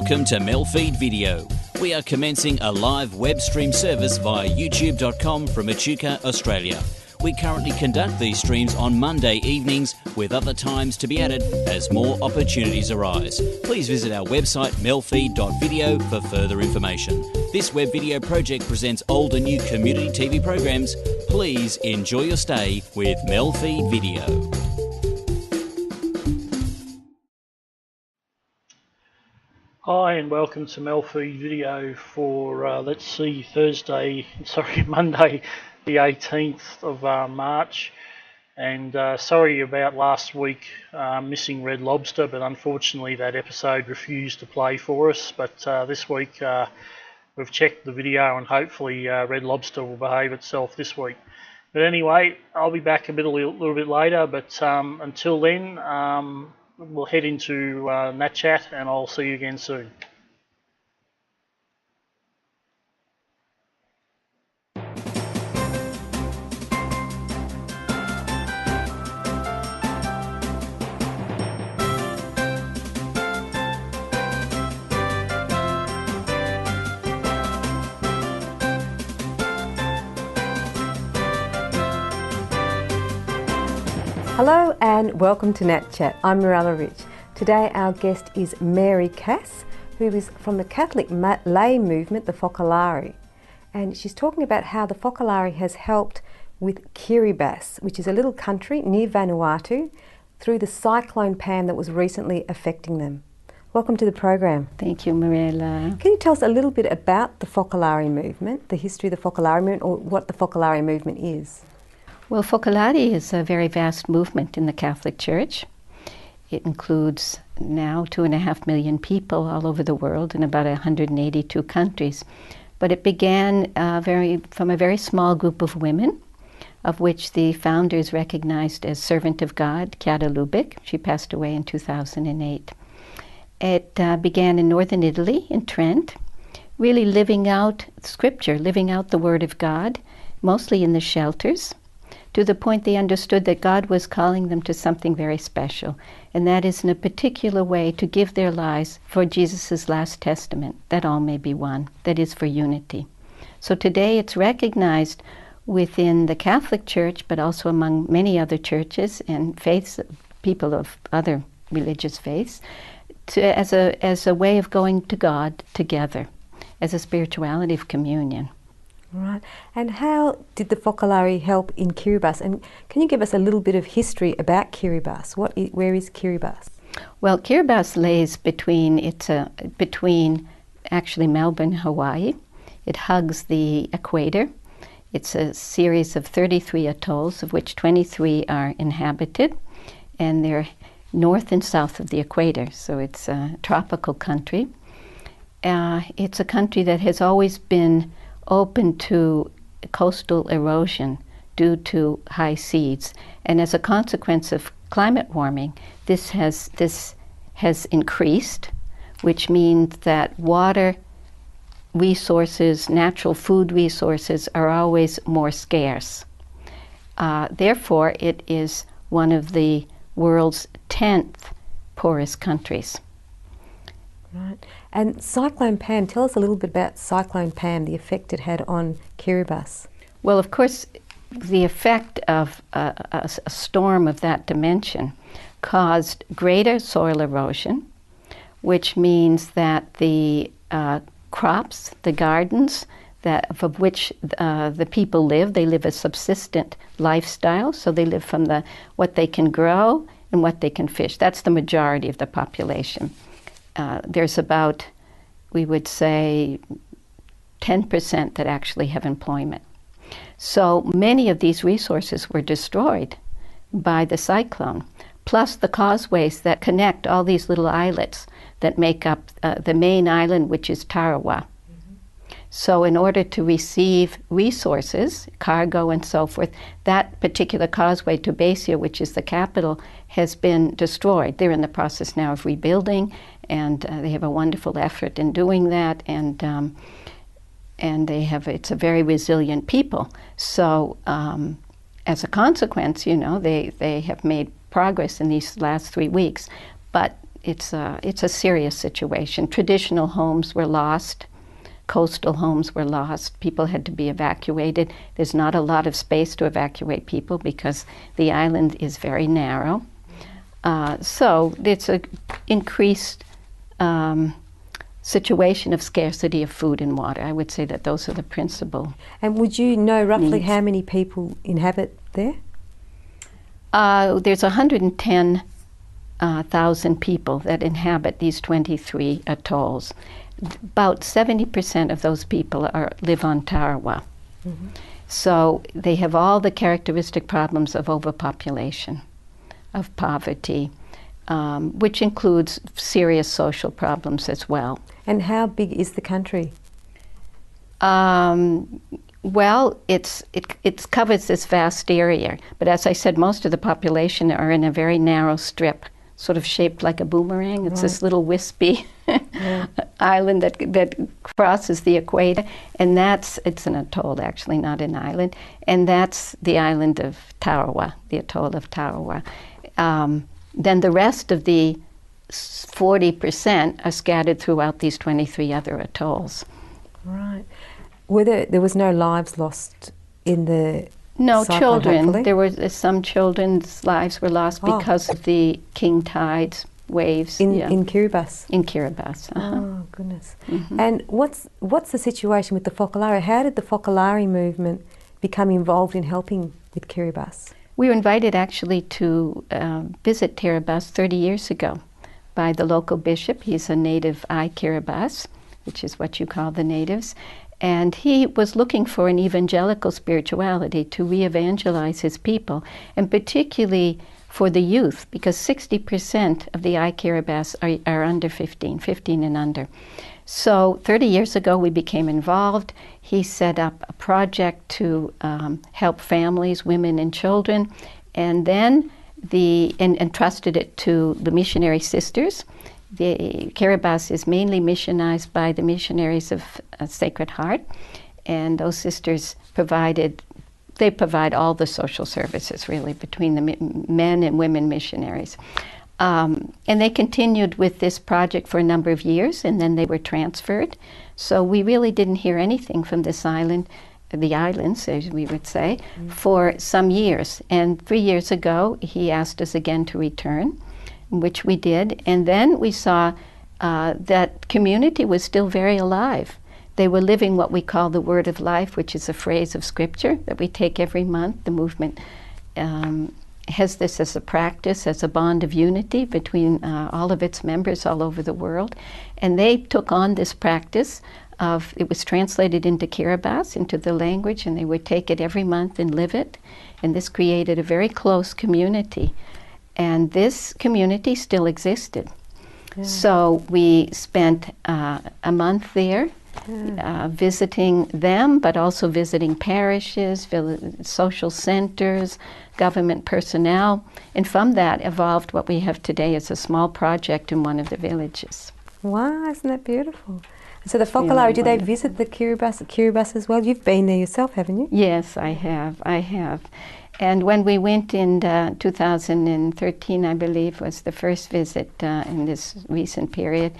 Welcome to MELfeed.video. We are commencing a live web stream service via youtube.com from Echuca, Australia. We currently conduct these streams on Monday evenings, with other times to be added as more opportunities arise. Please visit our website MELfeed.video for further information. This web video project presents old and new community TV programs. Please enjoy your stay with MELfeed.video. Hi and welcome to MELfeed.video for Monday the 18th of March, and sorry about last week missing Red Lobster, but unfortunately that episode refused to play for us. But this week we've checked the video and hopefully Red Lobster will behave itself this week. But anyway, I'll be back a little bit later, but until then we'll head into NAT Chat and I'll see you again soon. Hello and welcome to NAT Chat. I'm Mirella Rich. Today our guest is Mary Cass, who is from the Catholic lay movement, the Focolari. And she's talking about how the Focolari has helped with Kiribati, which is a little country near Vanuatu, through the cyclone Pam that was recently affecting them. Welcome to the program. Thank you, Mirella. Can you tell us a little bit about the Focolari movement, the history of the Focolari movement, or what the Focolari movement is? Well, Focolari is a very vast movement in the Catholic Church. It includes now 2.5 million people all over the world in about 182 countries. But it began from a very small group of women, of which the founder is recognized as Servant of God, Chiara Lubick. She passed away in 2008. It began in northern Italy, in Trent, really living out Scripture, living out the Word of God, mostly in the shelters, to the point they understood that God was calling them to something very special, and that is in a particular way to give their lives for Jesus' last testament, that all may be one, that is for unity. So today it's recognized within the Catholic Church, but also among many other churches and faiths, people of other religious faiths, as a way of going to God together, as a spirituality of communion. Right. And how did the Focolari help in Kiribati? And can you give us a little bit of history about Kiribati? Where is Kiribati? Well, Kiribati lays between actually Melbourne, Hawaii. It hugs the equator. It's a series of 33 atolls, of which 23 are inhabited, and they're north and south of the equator, so it's a tropical country. It's a country that has always been open to coastal erosion due to high seas, and as a consequence of climate warming, this has increased, which means that water resources, natural food resources, are always more scarce. Therefore, it is one of the world's 10th poorest countries. Right. And Cyclone Pam, tell us a little bit about Cyclone Pam, the effect it had on Kiribati. Well, of course, the effect of a storm of that dimension caused greater soil erosion, which means that the crops, the gardens, of which the people live, they live a subsistent lifestyle, so they live from what they can grow and what they can fish. That's the majority of the population. There's about, we would say, 10% that actually have employment. So many of these resources were destroyed by the cyclone, plus the causeways that connect all these little islets that make up the main island, which is Tarawa. Mm-hmm. So in order to receive resources, cargo and so forth, that particular causeway to Basia, which is the capital, has been destroyed. They're in the process now of rebuilding, and they have a wonderful effort in doing that, and it's a very resilient people. So as a consequence, they have made progress in these last 3 weeks, but it's a serious situation. Traditional homes were lost. Coastal homes were lost. People had to be evacuated. There's not a lot of space to evacuate people because the island is very narrow. So it's an increased situation of scarcity of food and water. I would say that those are the principal. And would you know roughly needs. how many people inhabit there? There's 110,000 people that inhabit these 23 atolls. About 70% of those people live on Tarawa. Mm-hmm. So they have all the characteristic problems of overpopulation, of poverty, which includes serious social problems as well. And how big is the country? Well, it covers this vast area, but as I said, most of the population are in a very narrow strip, sort of shaped like a boomerang. It's this little wispy island that crosses the equator, and it's an atoll, actually, not an island, and that's the island of Tarawa, the atoll of Tarawa. Then the rest of the 40% are scattered throughout these 23 other atolls. Right. There was no lives lost in the No, cyclone, children. hopefully? There were some children's lives were lost because of the king tides, waves. In Kiribati? In Kiribati. Oh, goodness. Mm-hmm. And what's the situation with the Fokolari? How did the Fokolari movement become involved in helping with Kiribati? We were invited actually to visit Kiribati 30 years ago by the local bishop. He's a native Kiribati, which is what you call the natives. And he was looking for an evangelical spirituality to re-evangelize his people, and particularly for the youth, because 60% of the Kiribati are under 15 and under. So 30 years ago we became involved. He set up a project to help families, women and children, and then entrusted it to the missionary sisters. The Kiribati is mainly missionized by the missionaries of Sacred Heart, and those sisters provide all the social services, really, between the men and women missionaries. And they continued with this project for a number of years, and then they were transferred. So we really didn't hear anything from this island, the islands, as we would say, for some years. And 3 years ago, he asked us again to return, which we did. And then we saw that community was still very alive. They were living what we call the word of life, which is a phrase of scripture that we take every month. The movement has this as a practice, as a bond of unity between all of its members all over the world. And they took on this practice of, it was translated into Kiribati, into the language, and they would take it every month and live it. And this created a very close community. And this community still existed. Yeah. So we spent a month there, visiting them, but also visiting parishes, social centers, government personnel. And from that evolved what we have today as a small project in one of the villages. Wow, isn't that beautiful? So the Fokolari, do they visit the Kiribati as well? You've been there yourself, haven't you? Yes, I have. And when we went in 2013, I believe, was the first visit in this recent period,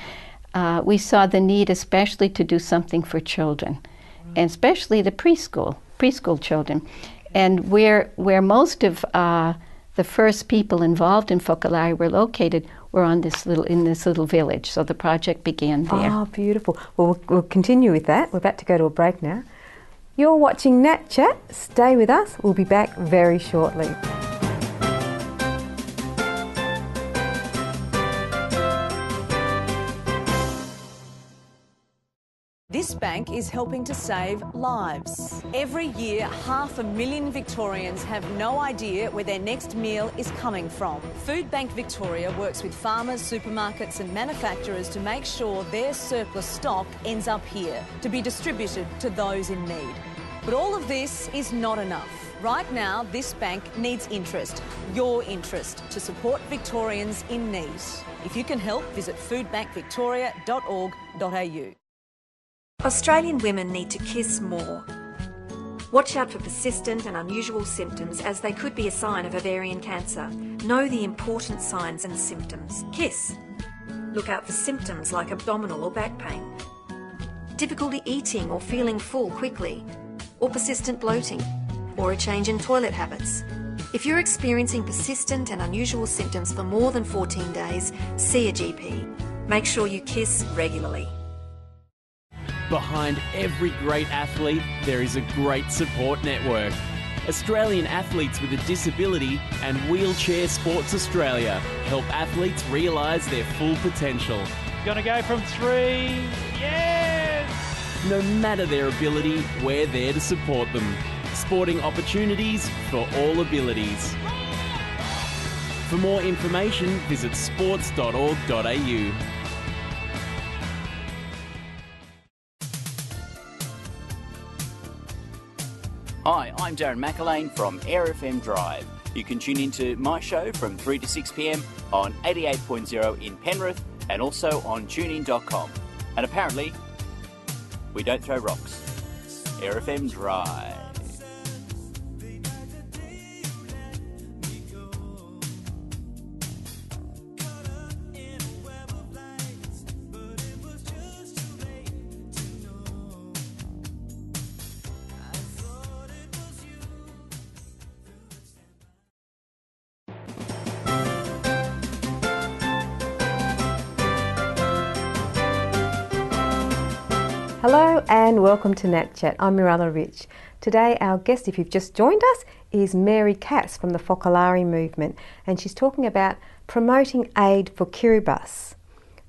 we saw the need especially to do something for children, and especially the preschool children. And where most of the first people involved in Fokolari were located were in this little village. So the project began there. Oh, beautiful. Well, we'll continue with that. We're about to go to a break now. You're watching NAT Chat. Stay with us. We'll be back very shortly. This bank is helping to save lives. Every year, 500,000 Victorians have no idea where their next meal is coming from. Food Bank Victoria works with farmers, supermarkets and manufacturers to make sure their surplus stock ends up here, to be distributed to those in need. But all of this is not enough. Right now, this bank needs interest, your interest, to support Victorians in need. If you can help, visit foodbankvictoria.org.au. Australian women need to kiss more. Watch out for persistent and unusual symptoms, as they could be a sign of ovarian cancer. Know the important signs and symptoms. Kiss. Look out for symptoms like abdominal or back pain, difficulty eating or feeling full quickly, or persistent bloating, or a change in toilet habits. If you're experiencing persistent and unusual symptoms for more than 14 days, see a GP. Make sure you kiss regularly. Behind every great athlete, there is a great support network. Australian Athletes with a Disability and Wheelchair Sports Australia help athletes realise their full potential. Gonna go from 3, yes! No matter their ability, we're there to support them. Sporting opportunities for all abilities. For more information, visit sports.org.au. Hi, I'm Darren McElwain from Air FM Drive. You can tune into my show from 3 to 6 p.m. on 88.0 in Penrith and also on tunein.com. And apparently, we don't throw rocks. Air FM Drive. Hello and welcome to NAT Chat. I'm Mirella Rich. Today our guest, if you've just joined us, is Mary Cass from the Focolari movement, and she's talking about promoting aid for Kiribati,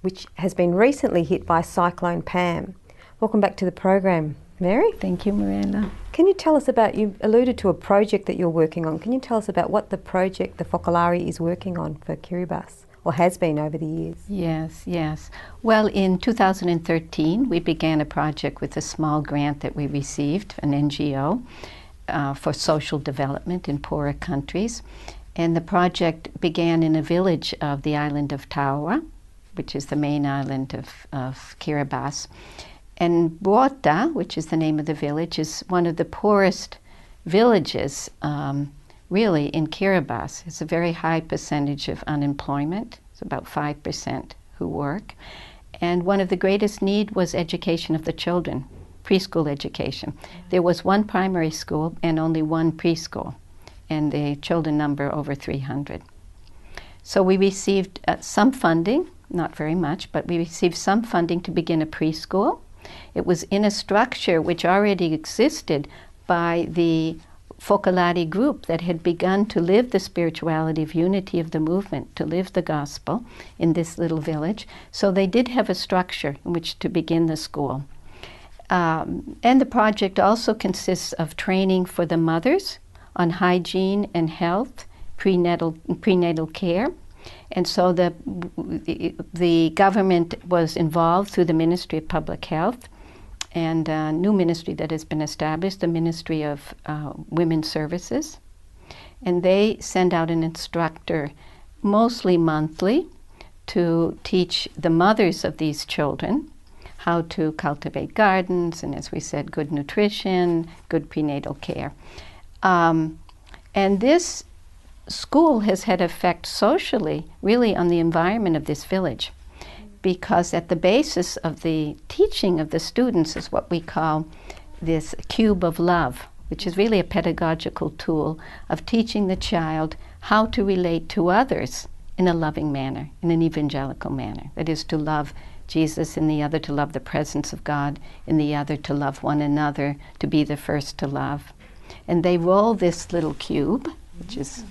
which has been recently hit by Cyclone Pam. Welcome back to the program, Mary. Thank you, Mirella. Can you tell us about, you alluded to a project that you're working on. Can you tell us about what the project the Focolari is working on for Kiribati? Or has been over the years? Yes. Well, in 2013, we began a project with a small grant that we received, an NGO, for social development in poorer countries. And the project began in a village of the island of Taua, which is the main island of Kiribati. And Buota, which is the name of the village, is one of the poorest villages really in Kiribati. It's a very high percentage of unemployment. It's about 5% who work. And one of the greatest need was education of the children, preschool education. There was one primary school and only one preschool, and the children number over 300. So we received some funding, not very much, but we received some funding to begin a preschool. It was in a structure which already existed by the Focolari group that had begun to live the spirituality of unity of the movement, to live the gospel in this little village. So they did have a structure in which to begin the school. And the project also consists of training for the mothers on hygiene and health, prenatal care. And so the government was involved through the Ministry of Public Health and a new ministry that has been established, the Ministry of Women's Services. And they send out an instructor, mostly monthly, to teach the mothers of these children how to cultivate gardens, and as we said, good nutrition, good prenatal care. And this school has had effect socially, really, on the environment of this village, because at the basis of the teaching of the students is what we call this cube of love, which is really a pedagogical tool of teaching the child how to relate to others in a loving manner, in an evangelical manner. That is, to love Jesus, in the other to love the presence of God, in the other to love one another, to be the first to love. And they roll this little cube, which is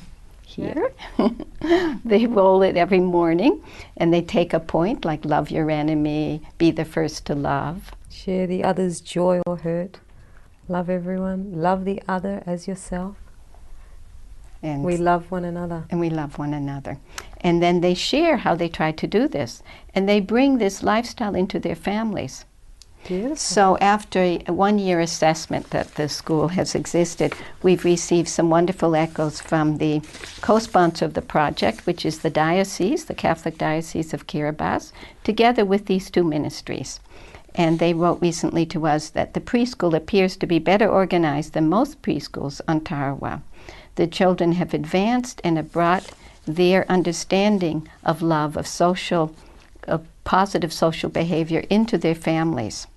here. They roll it every morning, and they take a point like love your enemy, be the first to love. Share the other's joy or hurt. Love everyone. Love the other as yourself. And we love one another. And we love one another. And then they share how they try to do this. And they bring this lifestyle into their families. Beautiful. So after a 1-year assessment that the school has existed, we've received some wonderful echoes from the co-sponsor of the project, which is the diocese, the Catholic Diocese of Kiribati, together with these two ministries. And they wrote recently to us that the preschool appears to be better organized than most preschools on Tarawa. The children have advanced and have brought their understanding of love, of social positive social behavior into their families.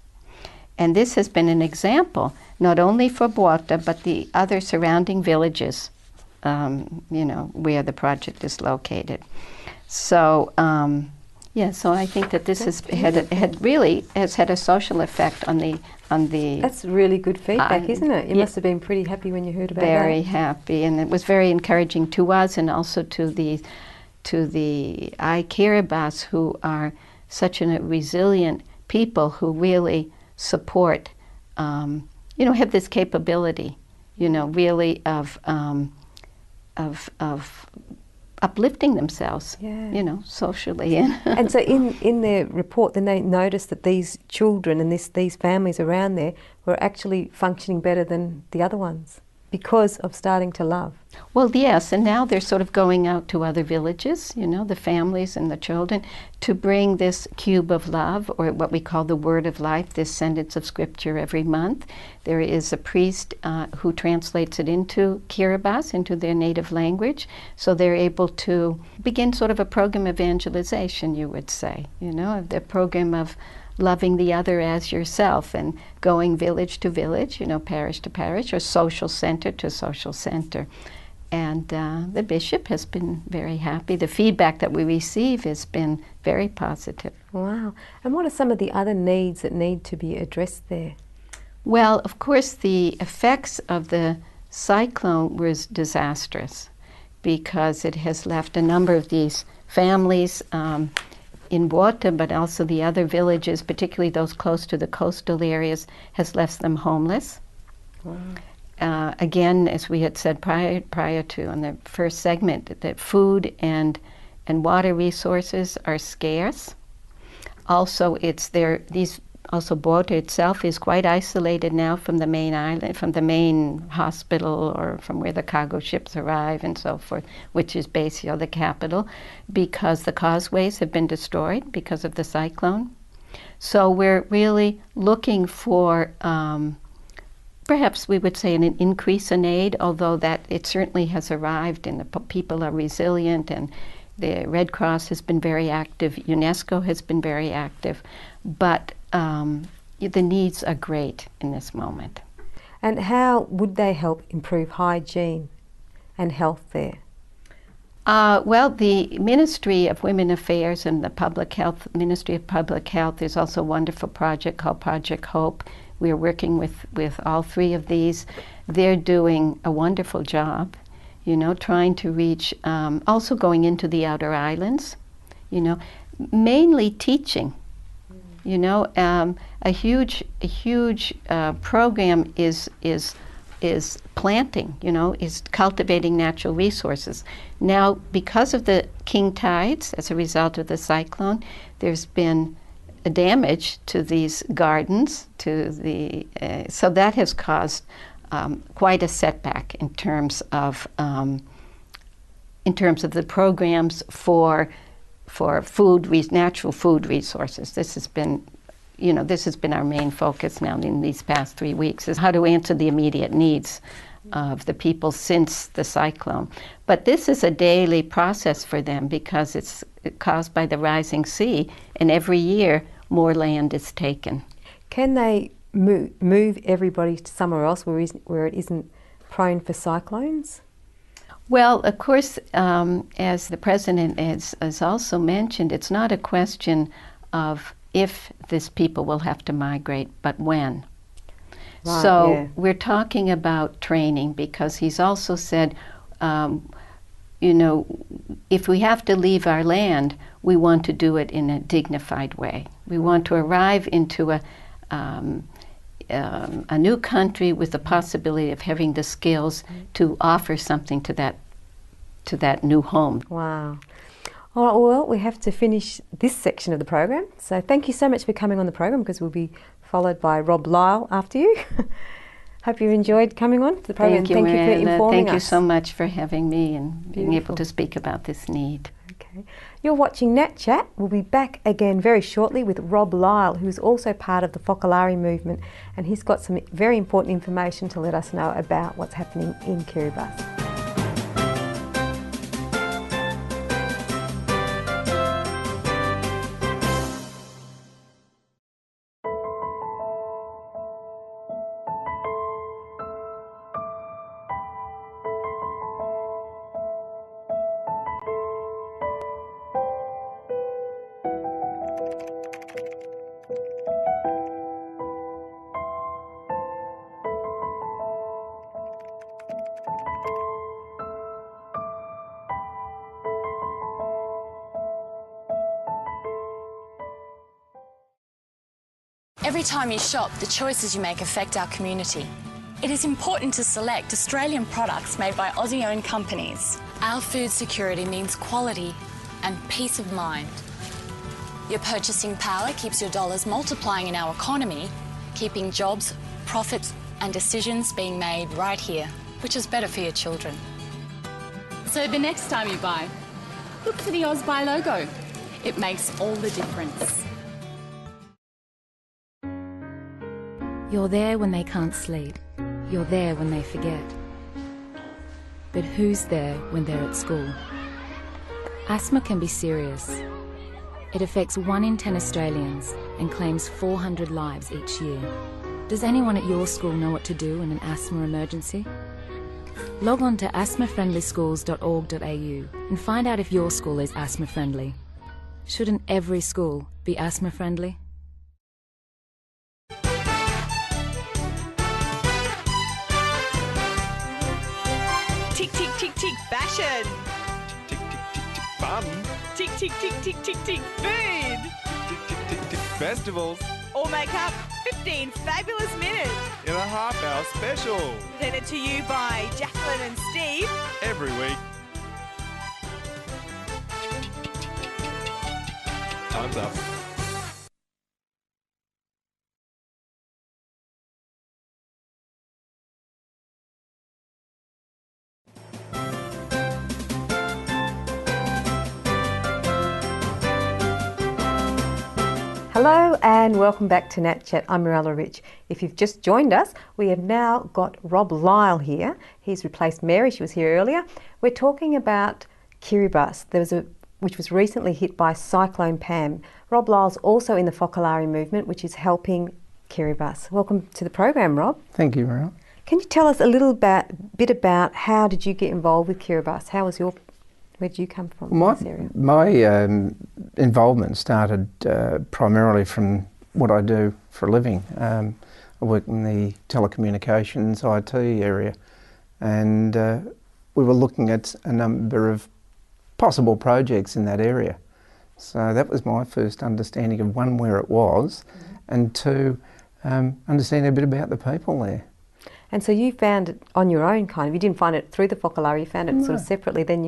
And this has been an example, not only for Bota, but the other surrounding villages, where the project is located. So, so I think that this has had a social effect on the. That's really good feedback, isn't it? You must have been pretty happy when you heard about that. Very happy, and it was very encouraging to us, and also to the Kiribati, who are such a resilient people who really support, have this capability, really of uplifting themselves, socially. And so in their report, then they noticed that these children and these families around there were actually functioning better than the other ones because of starting to love. Well, yes, and now they're sort of going out to other villages, the families and the children, to bring this cube of love, or what we call the word of life, this sentence of scripture every month. There is a priest who translates it into Kiribati, into their native language, so they're able to begin sort of a program of evangelization, you would say, the program of loving the other as yourself, and going village to village, parish to parish, or social center to social center. And the bishop has been very happy. The feedback that we receive has been very positive. Wow. And what are some of the other needs that need to be addressed there? Well, of course, the effects of the cyclone was disastrous, because it has left a number of these families in Bota, but also the other villages, particularly those close to the coastal areas, has left them homeless. Wow. Again, as we had said prior to on the first segment, that food and water resources are scarce. Also, Bota itself is quite isolated now from the main island, from the main hospital, or from where the cargo ships arrive and so forth, which is Basio, the capital, because the causeways have been destroyed because of the cyclone. So we're really looking for, perhaps we would say, an increase in aid, although that it certainly has arrived, and the people are resilient, and the Red Cross has been very active, UNESCO has been very active, but the needs are great in this moment. And how would they help improve hygiene and health there? Well, the Ministry of Women Affairs and the Public Health, Ministry of Public Health, there's also a wonderful project called Project Hope. We are working with all three of these. They're doing a wonderful job, trying to reach, also going into the outer islands, mainly teaching. A huge program is planting, is cultivating natural resources. Now, because of the king tides, as a result of the cyclone, there's been a damage to these gardens, so that has caused quite a setback in terms of the programs for natural food resources. This has been our main focus now in these past 3 weeks, is how to answer the immediate needs of the people since the cyclone. But this is a daily process for them, because it's caused by the rising sea, and every year more land is taken. Can they move everybody to somewhere else where it isn't prone for cyclones? Well, of course, as the President has also mentioned, it's not a question of if these people will have to migrate, but when. Right, so yeah. We're talking about training, because he's also said, if we have to leave our land, we want to do it in a dignified way. We want to arrive into a new country with the possibility of having the skills to offer something to that new home. Wow. All right, well, we have to finish this section of the program. So thank you so much for coming on the program, because we'll be followed by Rob Lyle after you. Hope you enjoyed coming on to the program. Thank you, Miranda. For informing Thank us. you so much for having me and being able to speak about this need. Okay. You're watching NAT Chat. We'll be back again very shortly with Rob Lyle, who's also part of the Focolari movement, and he's got some very important information to let us know about what's happening in Kiribati. Every time you shop, the choices you make affect our community. It is important to select Australian products made by Aussie-owned companies. Our food security means quality and peace of mind. Your purchasing power keeps your dollars multiplying in our economy, keeping jobs, profits and decisions being made right here, which is better for your children. So the next time you buy, look for the AusBuy logo. It makes all the difference. You're there when they can't sleep. You're there when they forget. But who's there when they're at school? Asthma can be serious. It affects 1 in 10 Australians and claims 400 lives each year. Does anyone at your school know what to do in an asthma emergency? Log on to asthmafriendlyschools.org.au and find out if your school is asthma friendly. Shouldn't every school be asthma friendly? Tick, tick, tick, tick, fashion. Tick, tick, tick, tick, tick, fun. Tick, tick, tick, tick, tick, tick, food. Tick, tick, tick, tick, festivals. All make up 15 fabulous minutes. In a half-hour special. Presented to you by Jacqueline and Steve. Every week. Time's up. Hello and welcome back to NAT Chat. I'm Mirella Rich. If you've just joined us, we have now got Rob Lyle here. He's replaced Mary, she was here earlier. We're talking about Kiribati, which was recently hit by Cyclone Pam. Rob Lyle's also in the Fokolari movement, which is helping Kiribati. Welcome to the program, Rob. Thank you, Mirella. Can you tell us a little bit about how did you get involved with Kiribati? Where did you come from in this area? My involvement started primarily from what I do for a living. I work in the telecommunications IT area, and we were looking at a number of possible projects in that area. So that was my first understanding of, one, where it was, and two, understanding a bit about the people there. And so you found it on your own, kind of. You didn't find it through the Fokolari, you found it sort of separately. Then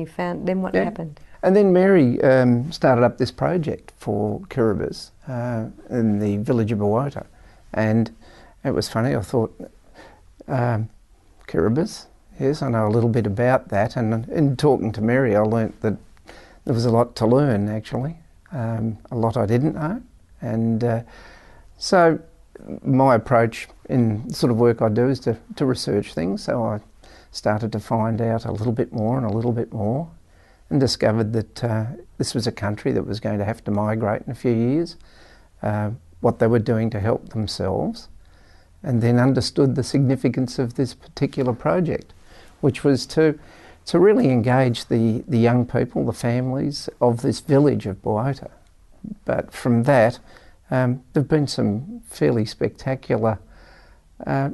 what happened? And then Mary started up this project for Kiribati in the village of Bawota. And it was funny, I thought, Kiribati, yes, I know a little bit about that. And in talking to Mary, I learnt that there was a lot to learn, actually, a lot I didn't know. And so my approach in the sort of work I do is to research things. So I started to find out a little bit more and a little bit more, and discovered that this was a country that was going to have to migrate in a few years, what they were doing to help themselves, and then understood the significance of this particular project, which was to really engage the young people, the families of this village of Bawota. But from that, there have been some fairly spectacular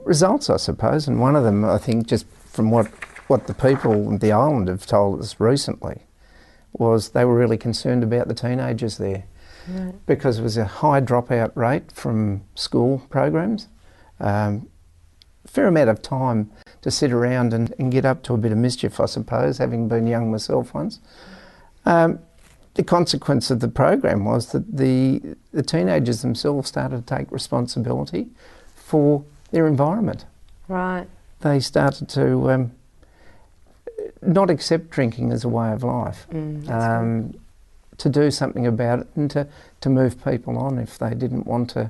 results, I suppose, and one of them, I think, just from what the people of the island have told us recently, was they were really concerned about the teenagers there. Right. Because there was a high dropout rate from school programs, fair amount of time to sit around and get up to a bit of mischief, I suppose, having been young myself once. The consequence of the program was that the teenagers themselves started to take responsibility for their environment. Right. They started to not accept drinking as a way of life, to do something about it, and to move people on if they didn't want to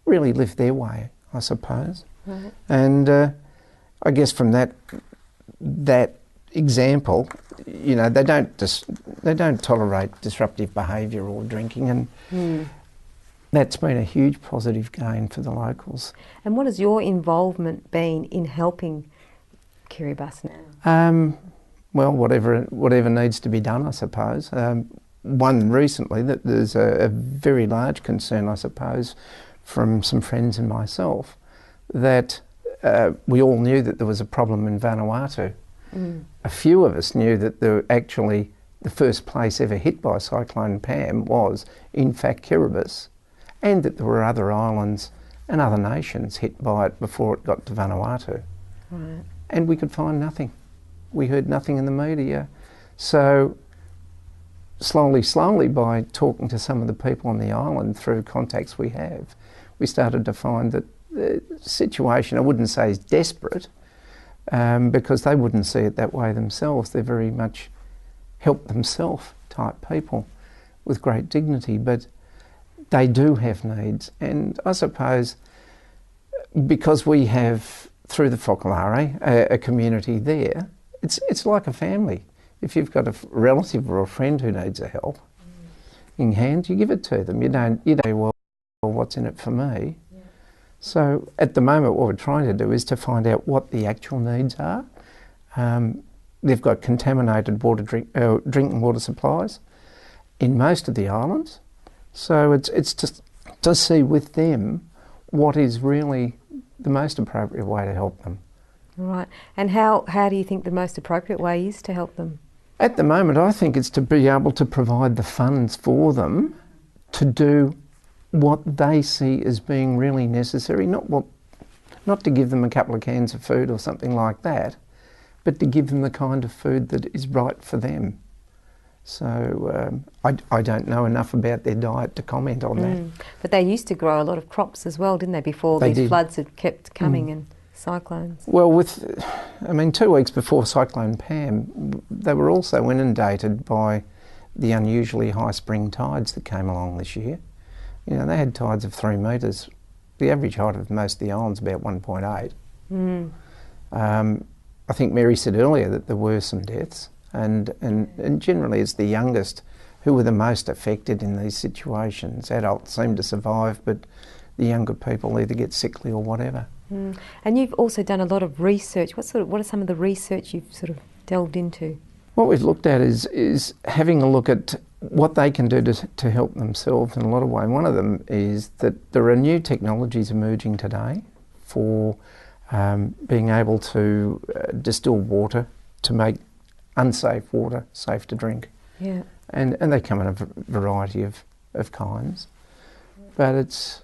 really live their way, I suppose. Right. And I guess from that example, you know, they don't tolerate disruptive behaviour or drinking, and that's been a huge positive gain for the locals. And what has your involvement been in helping Kiribati now? Well, whatever needs to be done, I suppose. One recently, that there's a very large concern, I suppose, from some friends and myself, that we all knew that there was a problem in Vanuatu. A few of us knew that the first place ever hit by Cyclone Pam was, in fact, Kiribati, and that there were other islands and other nations hit by it before it got to Vanuatu. Right. And we could find nothing. We heard nothing in the media. So slowly by talking to some of the people on the island through contacts we have, we started to find that the situation, I wouldn't say is desperate, because they wouldn't see it that way themselves. They're very much help themselves type people with great dignity, but they do have needs. And I suppose because we have, through the Focolare, a community there, it's like a family. If you've got a relative or a friend who needs a help in hand, you give it to them. You don't say, well, what's in it for me? Yeah. So at the moment what we're trying to do is to find out what the actual needs are. They've got contaminated drinking water supplies in most of the islands. So it's just to see with them what is really the most appropriate way to help them. Right. And how do you think the most appropriate way is to help them? At the moment, I think it's to be able to provide the funds for them to do what they see as being really necessary, not to give them a couple of cans of food or something like that, but to give them the kind of food that is right for them. So I don't know enough about their diet to comment on that. But they used to grow a lot of crops as well, didn't they, before these floods had kept coming and cyclones? Well, 2 weeks before Cyclone Pam, they were also inundated by the unusually high spring tides that came along this year. You know, they had tides of 3 metres. The average height of most of the island's about 1.8. I think Mary said earlier that there were some deaths, and generally it's the youngest who were the most affected in these situations. Adults seem to survive, but the younger people either get sickly or whatever. And you've also done a lot of research. What are some of the research you've sort of delved into? What we've looked at is having a look at what they can do to help themselves in a lot of ways. One of them is that there are new technologies emerging today for being able to distill water to make unsafe water safe to drink. Yeah. And they come in a variety of kinds. But it's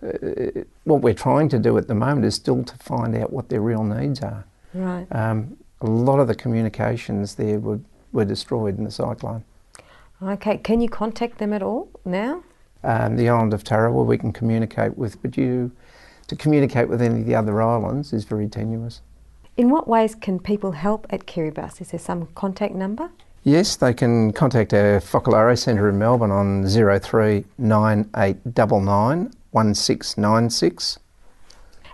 what we're trying to do at the moment is still to find out what their real needs are. Right. A lot of the communications there were destroyed in the cyclone. Okay. Can you contact them at all now? The island of Tarawa we can communicate with, but to communicate with any of the other islands is very tenuous. In what ways can people help at Kiribati? Is there some contact number? Yes, they can contact our Focolare Centre in Melbourne on 039899 1696.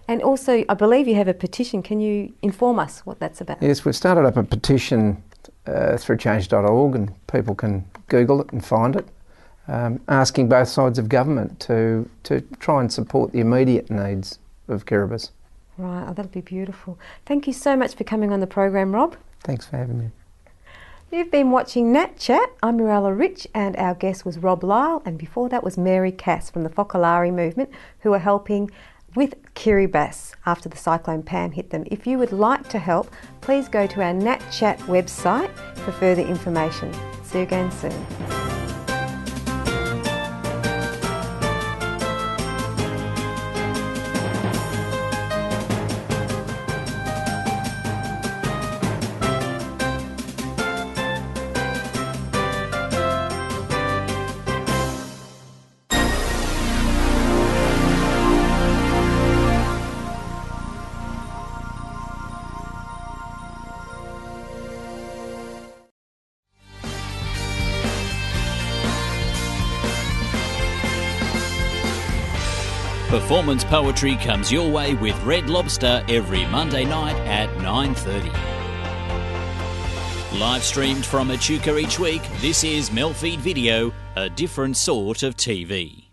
And also, I believe you have a petition. Can you inform us what that's about? Yes, we've started up a petition through change.org, and people can Google it and find it, asking both sides of government to try and support the immediate needs of Kiribati. Right, that'll be beautiful. Thank you so much for coming on the program, Rob. Thanks for having me. You've been watching NAT Chat. I'm Mirella Rich, and our guest was Rob Lyle, and before that was Mary Cass from the Focolare movement, who are helping with Kiribati after the Cyclone Pam hit them. If you would like to help, please go to our NAT Chat website for further information. See you again soon. Performance poetry comes your way with Red Lobster every Monday night at 9:30. Live streamed from Echuca each week, this is MELfeed.video, a different sort of TV.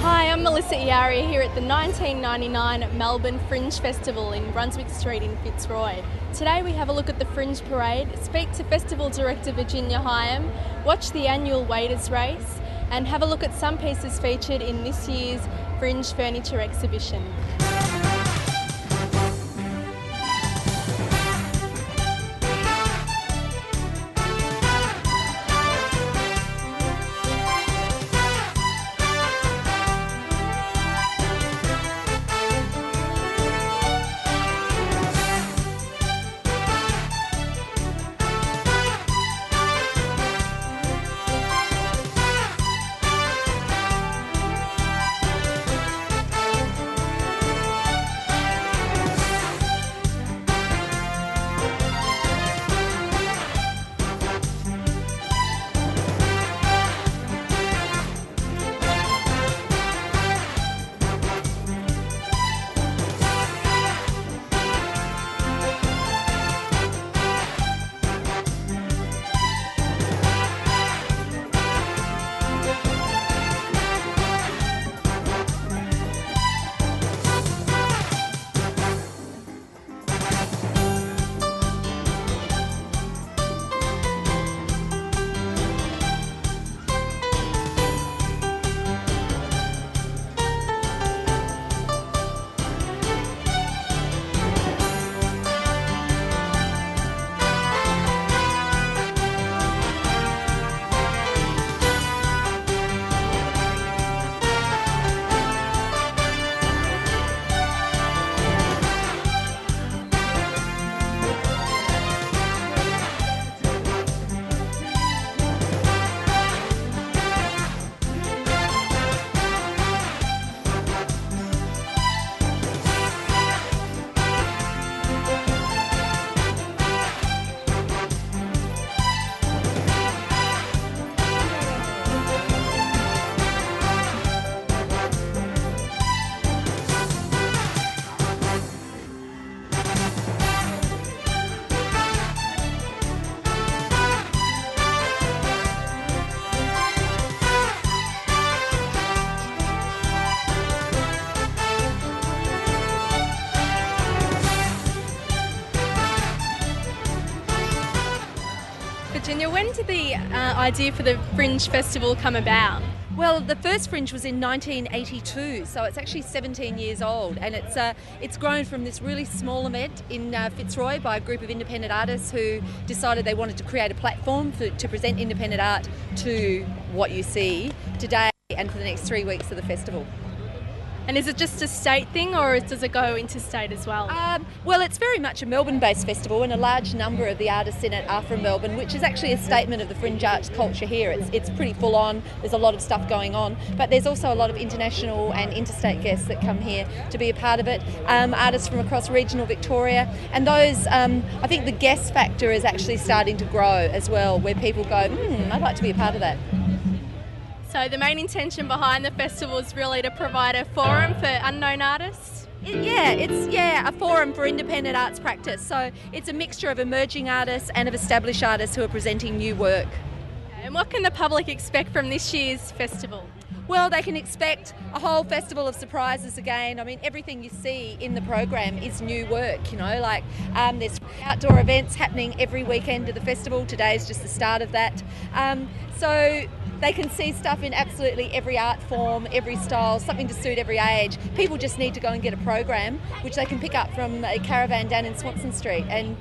I'm Melissa Iaria here at the 1999 Melbourne Fringe Festival in Brunswick Street in Fitzroy. Today we have a look at the Fringe Parade, speak to Festival Director Virginia Hyam, watch the annual Waiters Race and have a look at some pieces featured in this year's Fringe Furniture Exhibition. Virginia, when did the idea for the Fringe Festival come about? Well, the first Fringe was in 1982, so it's actually 17 years old, and it's grown from this really small event in Fitzroy by a group of independent artists who decided they wanted to create a platform to present independent art to what you see today and for the next 3 weeks of the festival. And is it just a state thing, or does it go interstate as well? Well, it's very much a Melbourne-based festival, and a large number of the artists in it are from Melbourne, which is actually a statement of the fringe arts culture here. It's pretty full on, there's a lot of stuff going on, but there's also a lot of international and interstate guests that come here to be a part of it, artists from across regional Victoria, and those, I think the guest factor is actually starting to grow as well, where people go, I'd like to be a part of that. So the main intention behind the festival is really to provide a forum for unknown artists? It's a forum for independent arts practice. So it's a mixture of emerging artists and of established artists who are presenting new work. And what can the public expect from this year's festival? Well, they can expect a whole festival of surprises again. I mean, everything you see in the program is new work, there's outdoor events happening every weekend of the festival. Today's just the start of that. So they can see stuff in absolutely every art form, every style, something to suit every age. People just need to go and get a program, which they can pick up from a caravan down in Swanson Street. And,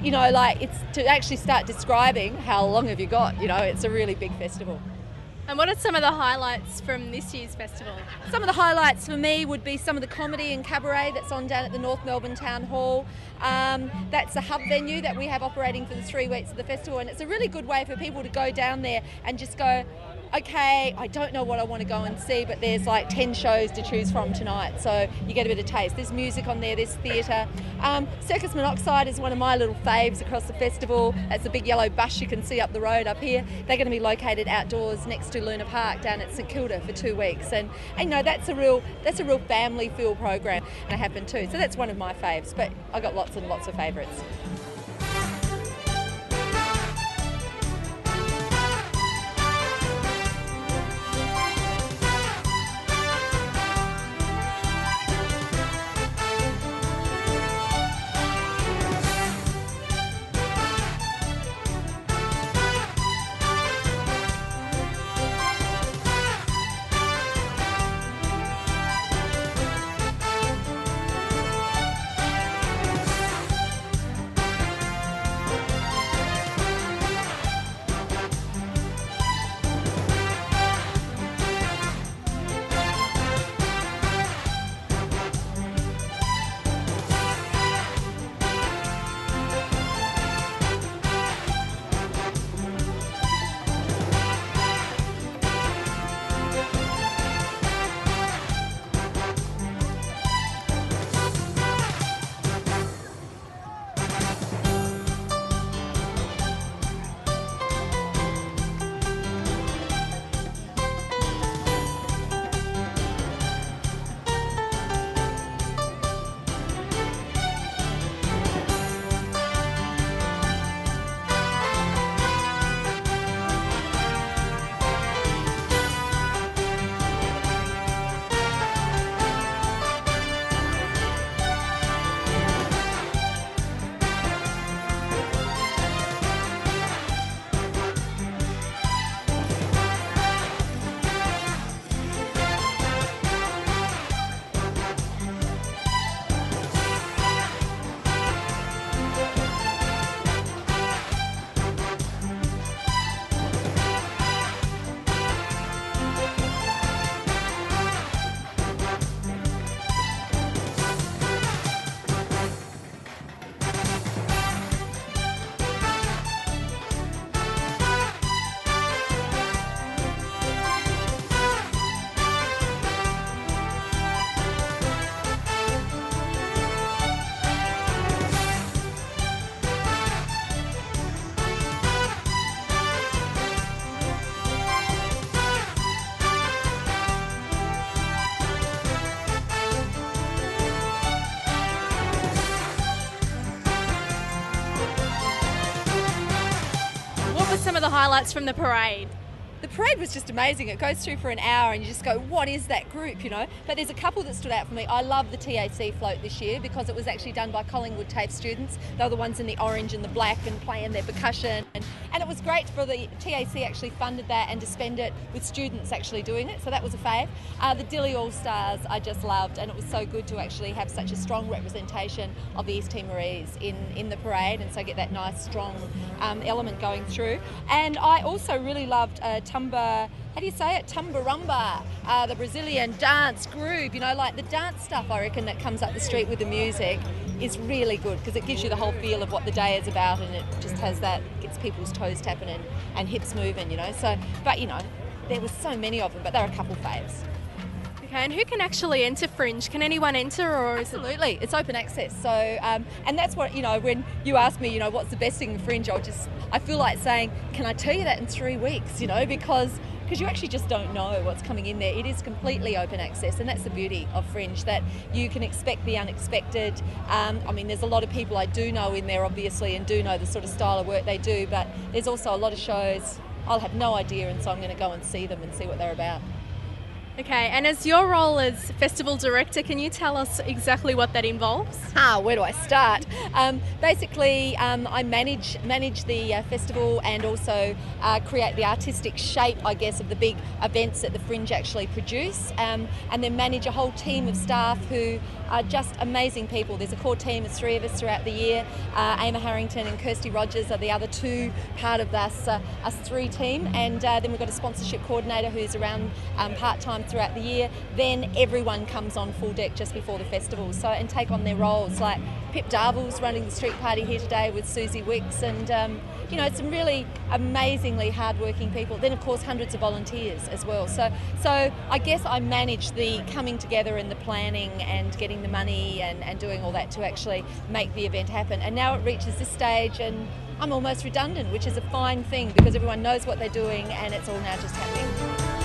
it's to actually start describing how long have you got, it's a really big festival. And what are some of the highlights from this year's festival? Some of the highlights for me would be some of the comedy and cabaret that's on down at the North Melbourne Town Hall. That's a hub venue that we have operating for the 3 weeks of the festival, and it's a really good way for people to go down there and just go, okay, I don't know what I want to go and see, but there's like 10 shows to choose from tonight, so you get a bit of taste. There's music on there, there's theatre. Circus Monoxide is one of my little faves across the festival. That's a big yellow bus you can see up the road up here. They're going to be located outdoors next to Luna Park down at St Kilda for 2 weeks, and that's a real family feel program, and it happened too. So that's one of my faves, but I got lots and lots of favourites. Some of the highlights from the parade? The parade was just amazing. It goes through for an hour and you just go, what is that group, But there's a couple that stood out for me. I love the TAC float this year because it was actually done by Collingwood TAFE students. They were the ones in the orange and the black and playing their percussion. And And it was great for the TAC actually funded that and to spend it with students actually doing it, so that was a fave. The Dilly All-Stars I just loved, and it was so good to actually have such a strong representation of the East Timorese in the parade, and so get that nice strong element going through. And I also really loved Tumba, how do you say it? Tumbarumba, the Brazilian dance groove, you know, like the dance stuff I reckon that comes up the street with the music is really good because it gives you the whole feel of what the day is about, and it just has that, gets people's toes tapping and hips moving, you know. So, but you know, there were so many of them, but there are a couple faves. Okay, and who can actually enter Fringe? Can anyone enter, or is Absolutely, it's open access. So, and that's what, you know, when you ask me, you know, what's the best thing in Fringe, I feel like saying, can I tell you that in 3 weeks, you know, because you actually just don't know what's coming in there. It is completely open access, and that's the beauty of Fringe, that you can expect the unexpected. I mean, there's a lot of people I do know in there, obviously, and do know the sort of style of work they do, but there's also a lot of shows I'll have no idea, and so I'm going to go and see them and see what they're about. Okay, and as your role as festival director, can you tell us exactly what that involves? Where do I start? Basically, I manage the festival and also create the artistic shape, I guess, of the big events that the Fringe actually produce, and then manage a whole team of staff who are just amazing people. There's a core team of 3 of us throughout the year. Ama Harrington and Kirsty Rogers are the other 2 part of us 3 team, and then we've got a sponsorship coordinator who's around part-time throughout the year. Then everyone comes on full deck just before the festival, so and take on their roles. Like Pip Darville's running the street party here today with Susie Wicks, and you know, some really amazingly hard-working people. Then of course hundreds of volunteers as well. So I guess I manage the coming together and the planning and getting the money and doing all that to actually make the event happen. And now it reaches this stage and I'm almost redundant, which is a fine thing because everyone knows what they're doing and it's all now just happening.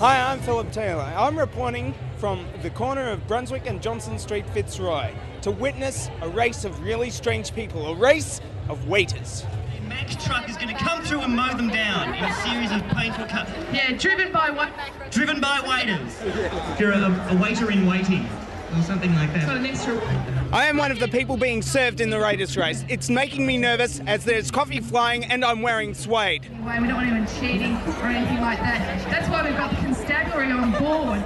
Hi, I'm Philip Taylor. I'm reporting from the corner of Brunswick and Johnson Street, Fitzroy, to witness a race of really strange people, a race of waiters. The Mack truck is going to come through and mow them down in a series of painful cuts. Yeah, driven by what? Driven by waiters. You're a waiter in waiting, or something like that. I am one of the people being served in the Raiders race. It's making me nervous as there's coffee flying and I'm wearing suede. We don't want anyone cheating or anything like that. That's why we've got the constabulary on board.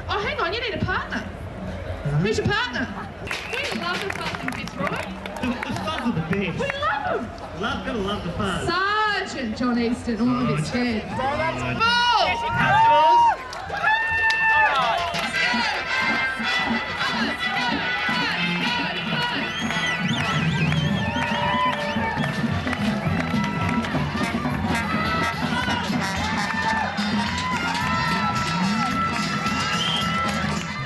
Oh, hang on, you need a partner. Who's your partner? We love the fuzz in Fitzroy. The fuzz are the best. We love them. Gotta love the fuzz. Sergeant John Easton, all of his head.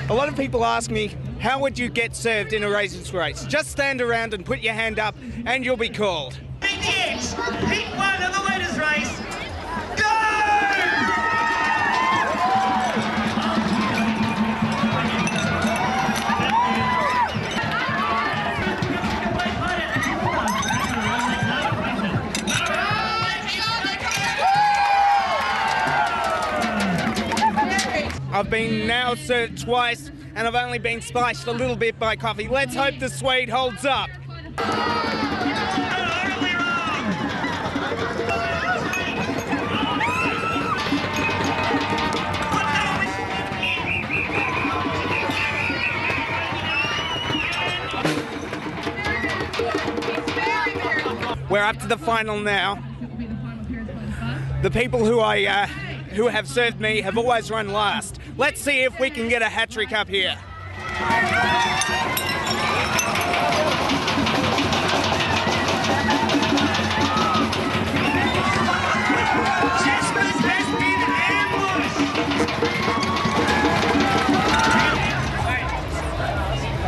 A lot of people ask me, how would you get served in a races race? Just stand around and put your hand up and you'll be called. Big X, pick one of the waiters race. Go! I've been now served twice and I've only been spiced a little bit by coffee. Let's hope the suede holds up. We're up to the final now. The people who have served me have always run last. Let's see if we can get a hat trick up here.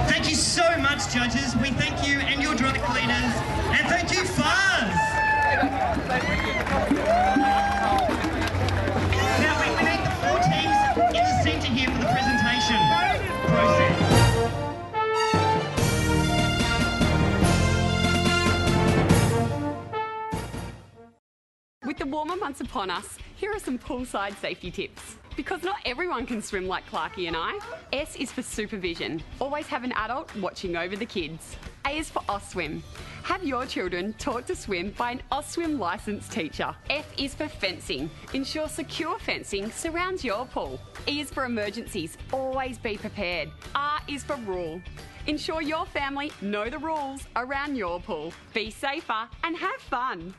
Thank you so much, judges. We thank you and your dry cleaners. And thank you, Fuzz. Now we need the 4 teams in the centre here for the presentation process. With the warmer months upon us, here are some poolside safety tips. Because not everyone can swim like Clarkie and I. S is for supervision. Always have an adult watching over the kids. A is for Oswim. Have your children taught to swim by an Oswim licensed teacher. F is for fencing. Ensure secure fencing surrounds your pool. E is for emergencies. Always be prepared. R is for rule. Ensure your family know the rules around your pool. Be safer and have fun.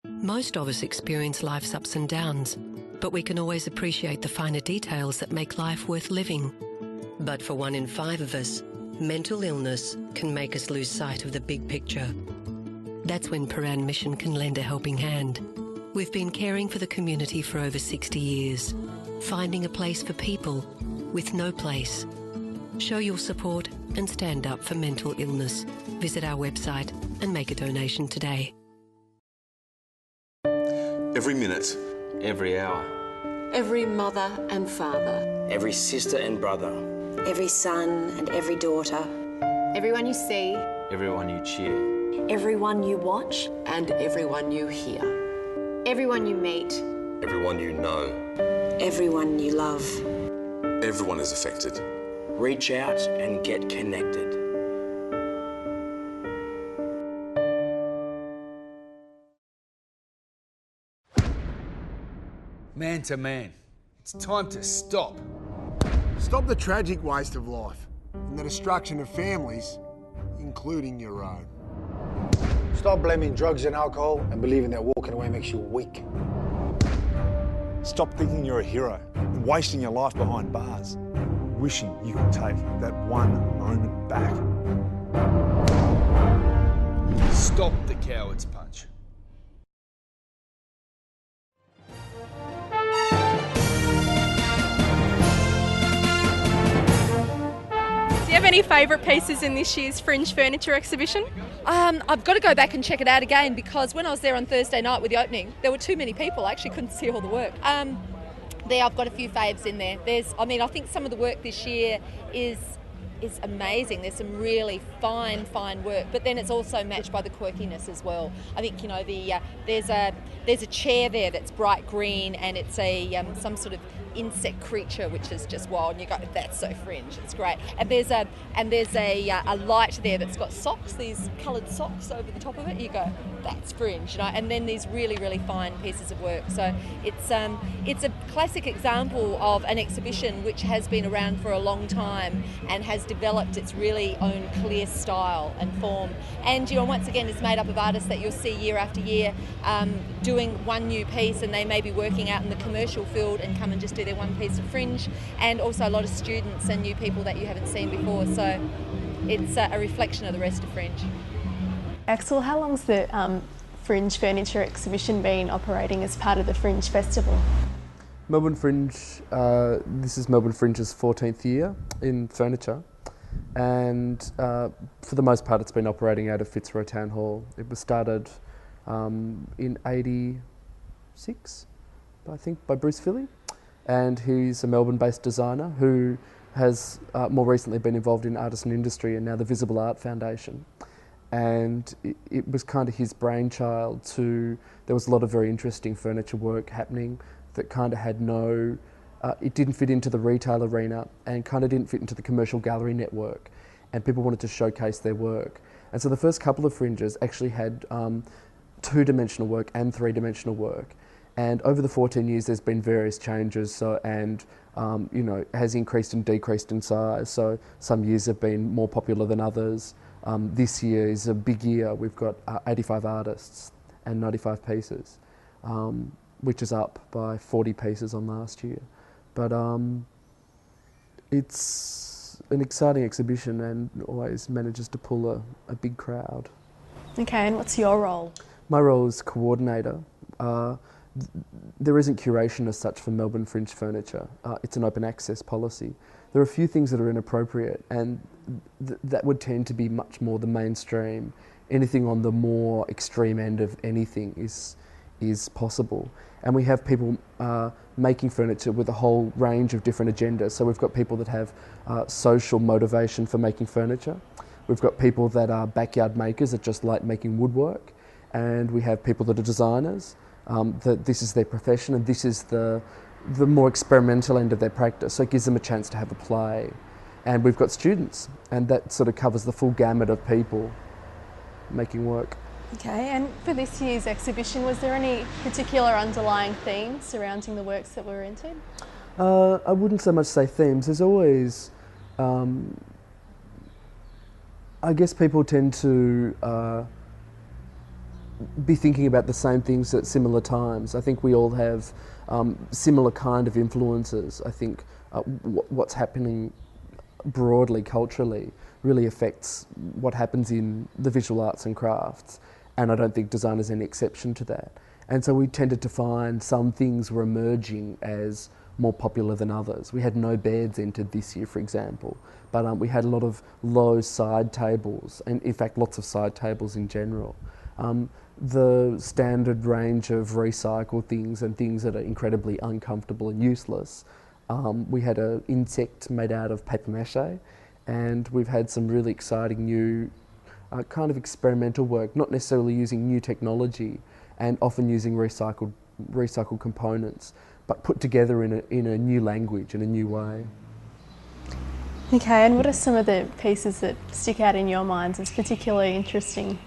Most of us experience life's ups and downs, but we can always appreciate the finer details that make life worth living. But for 1 in 5 of us, mental illness can make us lose sight of the big picture. That's when Paran Mission can lend a helping hand. We've been caring for the community for over 60 years, finding a place for people with no place. Show your support and stand up for mental illness. Visit our website and make a donation today. Every minute. Every hour. Every mother and father. Every sister and brother. Every son and every daughter. Everyone you see. Everyone you cheer. Everyone you watch. And everyone you hear. Everyone you meet. Everyone you know. Everyone you love. Everyone is affected. Reach out and get connected. Man to man, it's time to stop. Stop the tragic waste of life and the destruction of families, including your own. Stop blaming drugs and alcohol and believing that walking away makes you weak. Stop thinking you're a hero and wasting your life behind bars, wishing you could take that one moment back. Stop the coward's punch. you have any favourite pieces in this year's Fringe Furniture exhibition? I've got to go back and check it out again, because when I was there on Thursday night with the opening, there were too many people. I actually couldn't see all the work. There, I've got a few faves in there. I think some of the work this year is amazing. There's some really fine work, but then it's also matched by the quirkiness as well. I think there's a chair there that's bright green, and it's some sort of insect creature which is just wild, and you go, that's so Fringe, it's great. And there's a light there that's got socks, these coloured socks over the top of it. You go, that's Fringe, And then these really fine pieces of work. So it's a classic example of an exhibition which has been around for a long time and has developed its really own clear style and form. And once again, it's made up of artists that you'll see year after year doing one new piece, and they may be working out in the commercial field and come and just do their one piece of Fringe, and also a lot of students and new people that you haven't seen before. So it's a reflection of the rest of Fringe. Axel, how long's the Fringe Furniture exhibition been operating as part of the Fringe Festival? Melbourne Fringe, this is Melbourne Fringe's 14th year in furniture, and for the most part it's been operating out of Fitzroy Town Hall. It was started in '86, I think, by Bruce Philly, and he's a Melbourne-based designer who has more recently been involved in artisan industry and now the Visible Art Foundation. And it was kind of his brainchild there was a lot of very interesting furniture work happening that kind of had it didn't fit into the retail arena and kind of didn't fit into the commercial gallery network, and people wanted to showcase their work. And so the first couple of Fringes actually had two-dimensional work and three-dimensional work. And over the 14 years, there's been various changes, has increased and decreased in size. So some years have been more popular than others. This year is a big year. We've got 85 artists and 95 pieces, which is up by 40 pieces on last year. But it's an exciting exhibition and always manages to pull a big crowd. Okay, and what's your role? My role is coordinator. There isn't curation as such for Melbourne Fringe Furniture. It's an open access policy. There are a few things that are inappropriate, and that would tend to be much more the mainstream. Anything on the more extreme end of anything is possible. And we have people making furniture with a whole range of different agendas. So we've got people that have social motivation for making furniture. We've got people that are backyard makers that just like making woodwork. And we have people that are designers, that this is their profession, and this is the more experimental end of their practice. So it gives them a chance to have a play. And we've got students, and that sort of covers the full gamut of people making work. Okay, and for this year's exhibition, was there any particular underlying themes surrounding the works that were entered? I wouldn't so much say themes. There's always, I guess people tend to be thinking about the same things at similar times. I think we all have similar kind of influences. I think what's happening broadly culturally really affects what happens in the visual arts and crafts, and I don't think design is any exception to that. And so we tended to find some things were emerging as more popular than others. We had no beds entered this year, for example, but we had a lot of low side tables, and in fact lots of side tables in general. The standard range of recycled things and things that are incredibly uncomfortable and useless. We had an insect made out of paper mache, and we've had some really exciting new kind of experimental work, not necessarily using new technology and often using recycled components, but put together in a new language, in a new way. Okay, and what are some of the pieces that stick out in your minds as particularly interesting,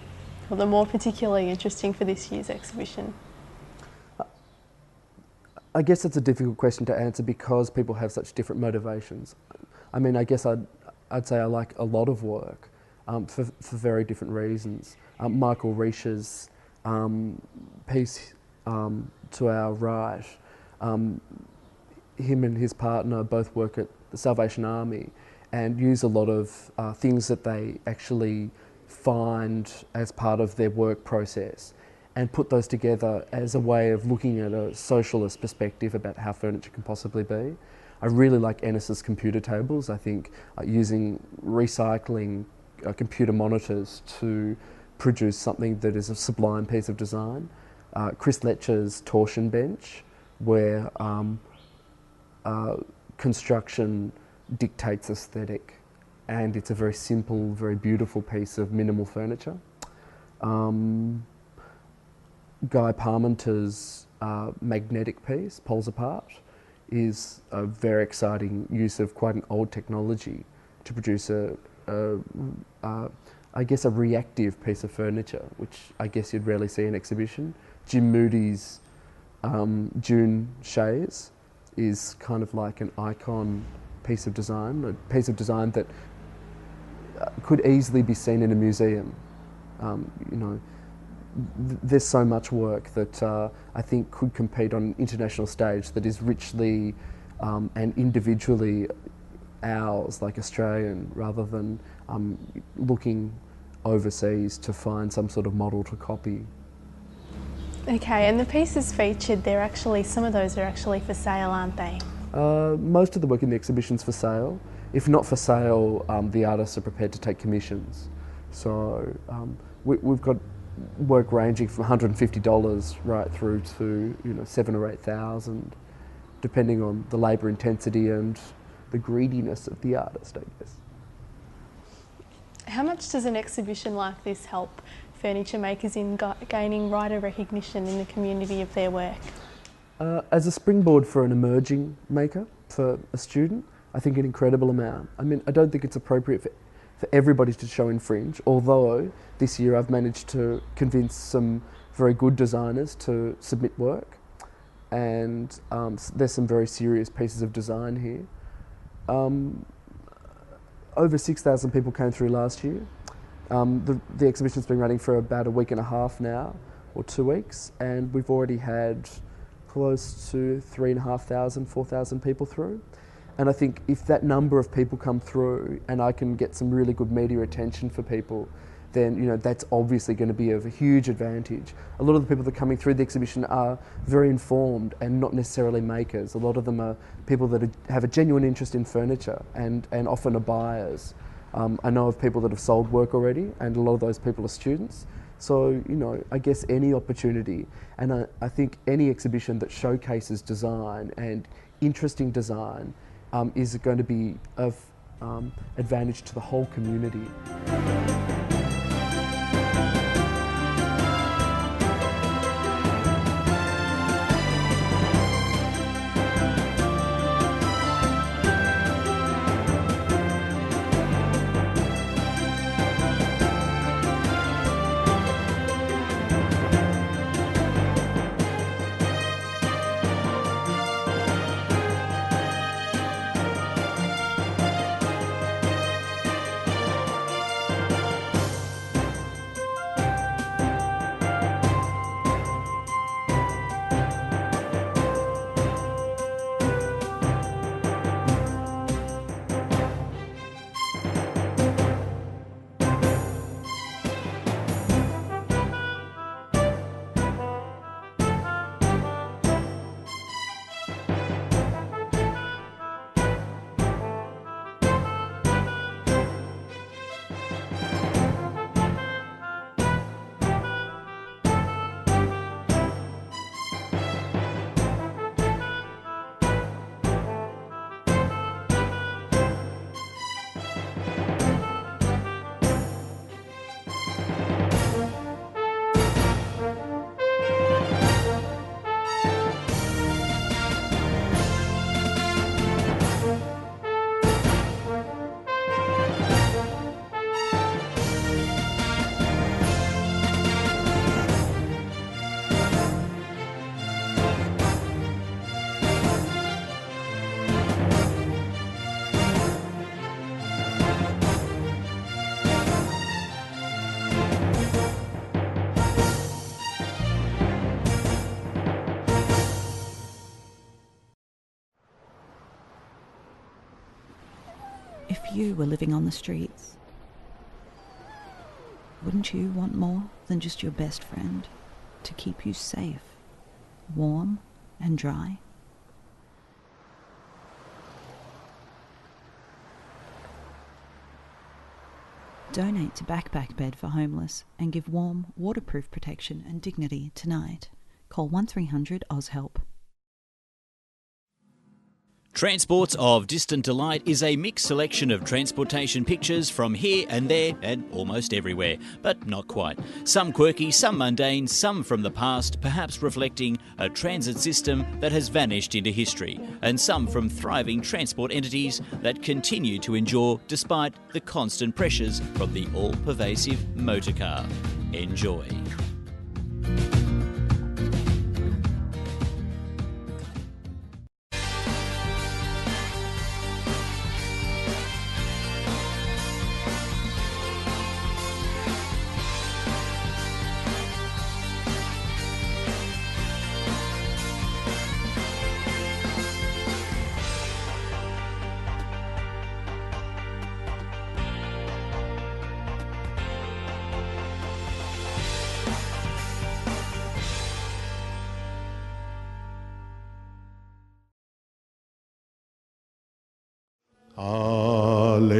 or the more particularly interesting for this year's exhibition? I guess that's a difficult question to answer because people have such different motivations. I mean, I guess I'd say I like a lot of work for very different reasons. Michael Risch's piece to our right, him and his partner both work at the Salvation Army and use a lot of things that they actually find as part of their work process and put those together as a way of looking at a socialist perspective about how furniture can possibly be. I really like Ennis's computer tables. I think using recycling computer monitors to produce something that is a sublime piece of design. Chris Letcher's torsion bench, where construction dictates aesthetic, and it's a very simple, very beautiful piece of minimal furniture. Guy Parmenter's magnetic piece, Poles Apart, is a very exciting use of quite an old technology to produce I guess a reactive piece of furniture, which I guess you'd rarely see in exhibition. Jim Moody's June Chaise is kind of like an icon piece of design, a piece of design that could easily be seen in a museum. You know, there's so much work that I think could compete on an international stage that is richly and individually ours, like Australian, rather than looking overseas to find some sort of model to copy. Okay, and the pieces featured, some of those are actually for sale, aren't they? Most of the work in the exhibition's for sale. If not for sale, the artists are prepared to take commissions. So we've got work ranging from $150 right through to $7,000 or $8,000, depending on the labour intensity and the greediness of the artist, I guess. How much does an exhibition like this help furniture makers in gaining wider recognition in the community of their work? As a springboard for an emerging maker, for a student, I think an incredible amount. I mean, I don't think it's appropriate for everybody to show in Fringe, although this year I've managed to convince some very good designers to submit work, and there's some very serious pieces of design here. Over 6,000 people came through last year. The exhibition's been running for about a week and a half now, or 2 weeks, and we've already had close to 3,500, 4,000 people through. And I think if that number of people come through and I can get some really good media attention for people, then that's obviously going to be of a huge advantage. A lot of the people that are coming through the exhibition are very informed and not necessarily makers. A lot of them are people that have a genuine interest in furniture and often are buyers. I know of people that have sold work already, and a lot of those people are students. So, I guess any opportunity, and I think any exhibition that showcases design and interesting design is going to be of advantage to the whole community. If you were living on the streets, wouldn't you want more than just your best friend to keep you safe, warm and dry? Donate to Backpack Bed for Homeless and give warm, waterproof protection and dignity tonight. Call 1300 OzHelp. Transports of Distant Delight is a mixed selection of transportation pictures from here and there and almost everywhere, but not quite. Some quirky, some mundane, some from the past, perhaps reflecting a transit system that has vanished into history, and some from thriving transport entities that continue to endure despite the constant pressures from the all-pervasive motorcar. Enjoy. Alleluia.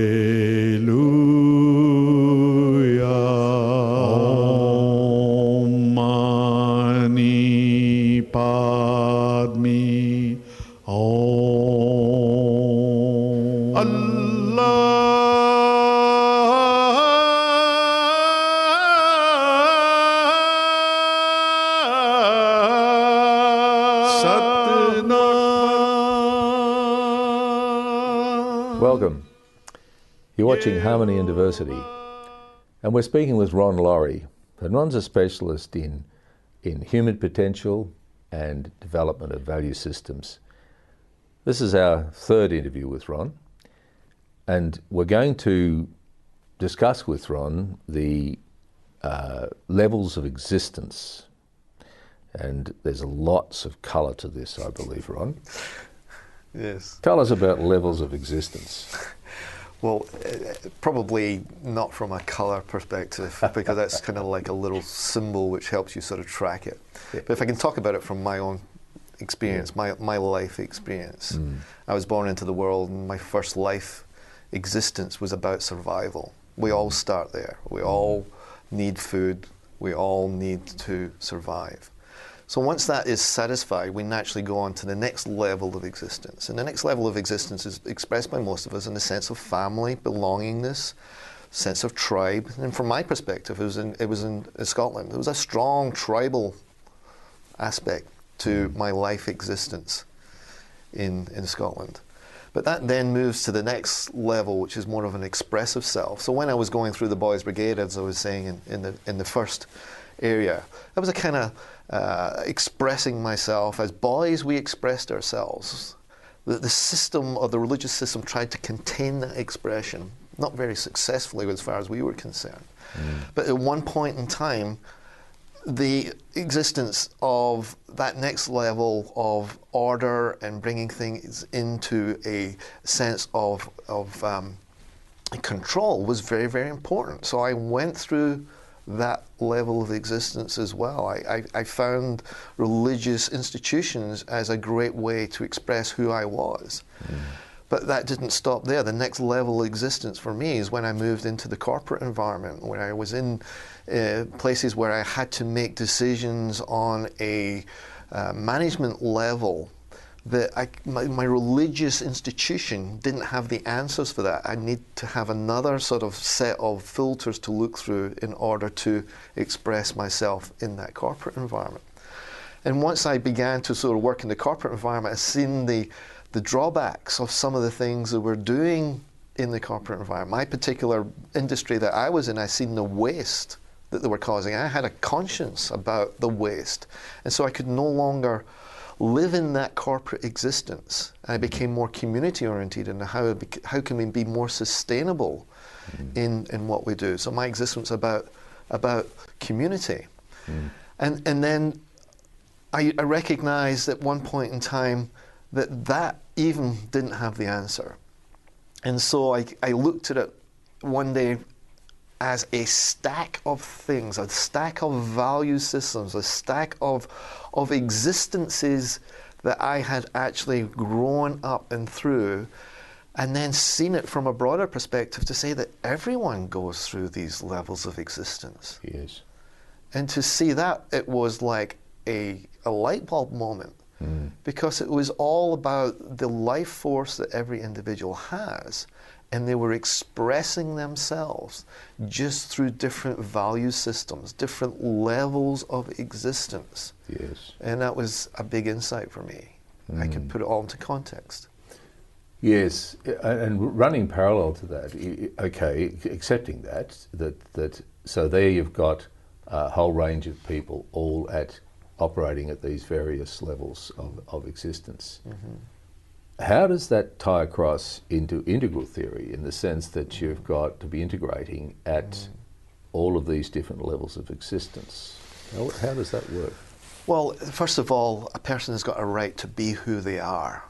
Om Mani Padme Om. Allah Satnam. Welcome. You're watching Harmony and Diversity, and we're speaking with Ron Laurie. And Ron's a specialist in human potential and development of value systems. This is our third interview with Ron, and we're going to discuss with Ron the levels of existence. And there's lots of colour to this, I believe, Ron. Yes. Tell us about levels of existence. Well, probably not from a colour perspective, because that's kind of like a little symbol which helps you sort of track it. Yeah. But if I can talk about it from my own experience, my life experience. I was born into the world, and my first life existence was about survival. We all start there. We all need food. We all need to survive. So once that is satisfied, we naturally go on to the next level of existence. And the next level of existence is expressed by most of us in the sense of family, belongingness, sense of tribe. And from my perspective, it was in Scotland. There was a strong tribal aspect to my life existence in Scotland. But that then moves to the next level, which is more of an expressive self. So when I was going through the Boys Brigade, as I was saying in the first area, that was a kind of expressing myself. As boys, we expressed ourselves. The system, or the religious system, tried to contain that expression, not very successfully as far as we were concerned. But at one point in time, the existence of that next level of order and bringing things into a sense of control was very, very important. So I went through that level of existence as well. I found religious institutions as a great way to express who I was. But that didn't stop there. The next level of existence for me is when I moved into the corporate environment, where I was in places where I had to make decisions on a management level that my religious institution didn't have the answers for that. I need to have another sort of set of filters to look through in order to express myself in that corporate environment. And once I began to sort of work in the corporate environment, I've seen the drawbacks of some of the things that we're doing in the corporate environment. My particular industry that I was in, I seen the waste that they were causing. I had a conscience about the waste. And so I could no longer live in that corporate existence. I became more community oriented in how can we be more sustainable in what we do. So my existence about community. And then I recognized at one point in time that even didn't have the answer. And so I looked at it one day as a stack of things, a stack of value systems, a stack of existences that I had actually grown up and through, And then seen it from a broader perspective to say that everyone goes through these levels of existence. Yes. And to see that, it was like a light bulb moment, because it was all about the life force that every individual has, and they were expressing themselves just through different value systems, different levels of existence. Yes. And that was a big insight for me. I could put it all into context. Yes, and running parallel to that, okay, accepting that, so there you've got a whole range of people all operating at these various levels of existence. How does that tie across into integral theory, in the sense that you've got to be integrating at all of these different levels of existence? How does that work? Well, first of all, a person has got a right to be who they are.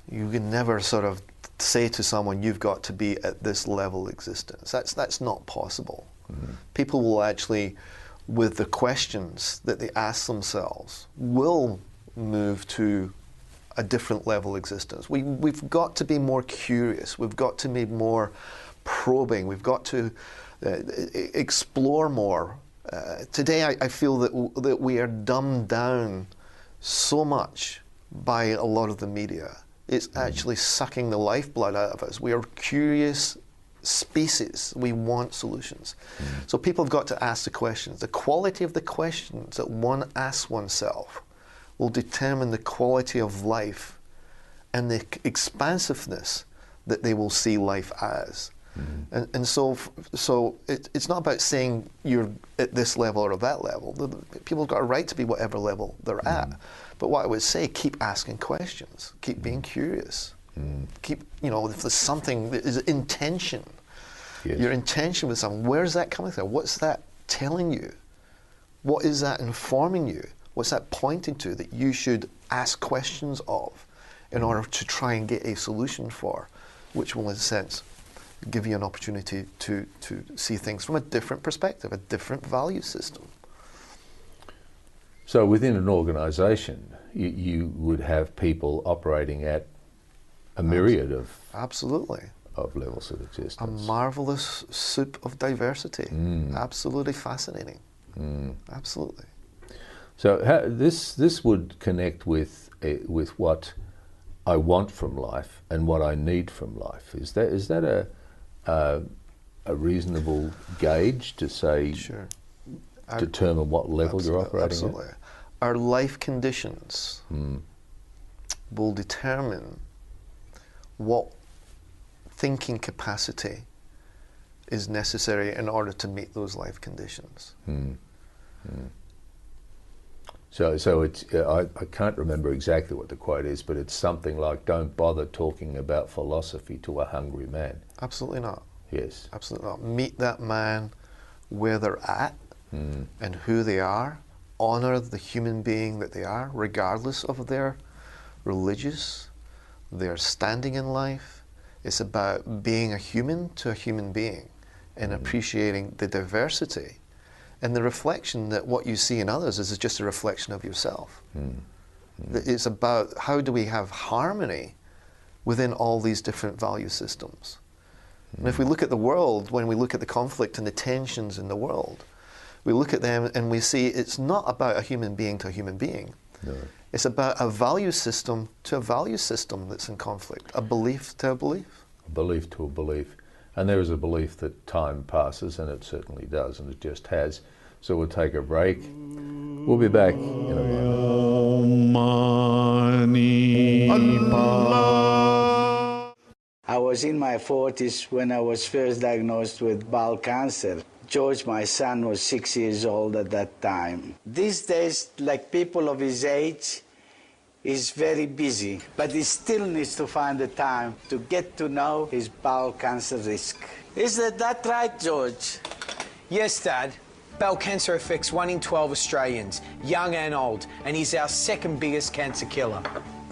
You can never sort of say to someone, you've got to be at this level of existence. That's not possible. People will actually, with the questions that they ask themselves, will move to a different level of existence. We've got to be more curious. We've got to be more probing. We've got to explore more. Today I feel that we are dumbed down so much by a lot of the media. It's actually sucking the lifeblood out of us. We are curious species. We want solutions. So people have got to ask the questions. The quality of the questions that one asks oneself will determine the quality of life and the expansiveness that they will see life as. And so it's not about saying you're at this level or that level. People have got a right to be whatever level they're at. But what I would say, keep asking questions, keep being curious, keep, if there's something that is intention, your intention with something, where's that coming from? What's that telling you? What is that informing you? What's that pointing to that you should ask questions of in order to try and get a solution for, which will, in a sense, give you an opportunity to see things from a different perspective, a different value system. So within an organisation, you would have people operating at a myriad of levels of existence. A marvellous soup of diversity. Absolutely fascinating. Absolutely. So this would connect with what I want from life and what I need from life. Is that a reasonable gauge to say, determine what level you're operating at? Our life conditions will determine what thinking capacity is necessary in order to meet those life conditions. So it's, I can't remember exactly what the quote is, but it's something like, don't bother talking about philosophy to a hungry man. Absolutely not. Yes. Absolutely not. Meet that man where they're at and who they are. Honour the human being that they are, regardless of their religious, their standing in life. It's about being a human to a human being and appreciating the diversity and the reflection that what you see in others is just a reflection of yourself. It's about how do we have harmony within all these different value systems. And if we look at the world, when we look at the conflict and the tensions in the world, we look at them and we see it's not about a human being to a human being. No. It's about a value system to a value system that's in conflict, a belief to a belief. A belief to a belief. And there is a belief that time passes, and it certainly does, and it just has. So we'll take a break. We'll be back in a moment. I was in my 40s when I was first diagnosed with bowel cancer. George, my son, was 6 years old at that time. These days, like people of his age, he's very busy, but he still needs to find the time to get to know his bowel cancer risk. Is that right, George? Yes, Dad. Bowel cancer affects 1 in 12 Australians, young and old, and is our second biggest cancer killer.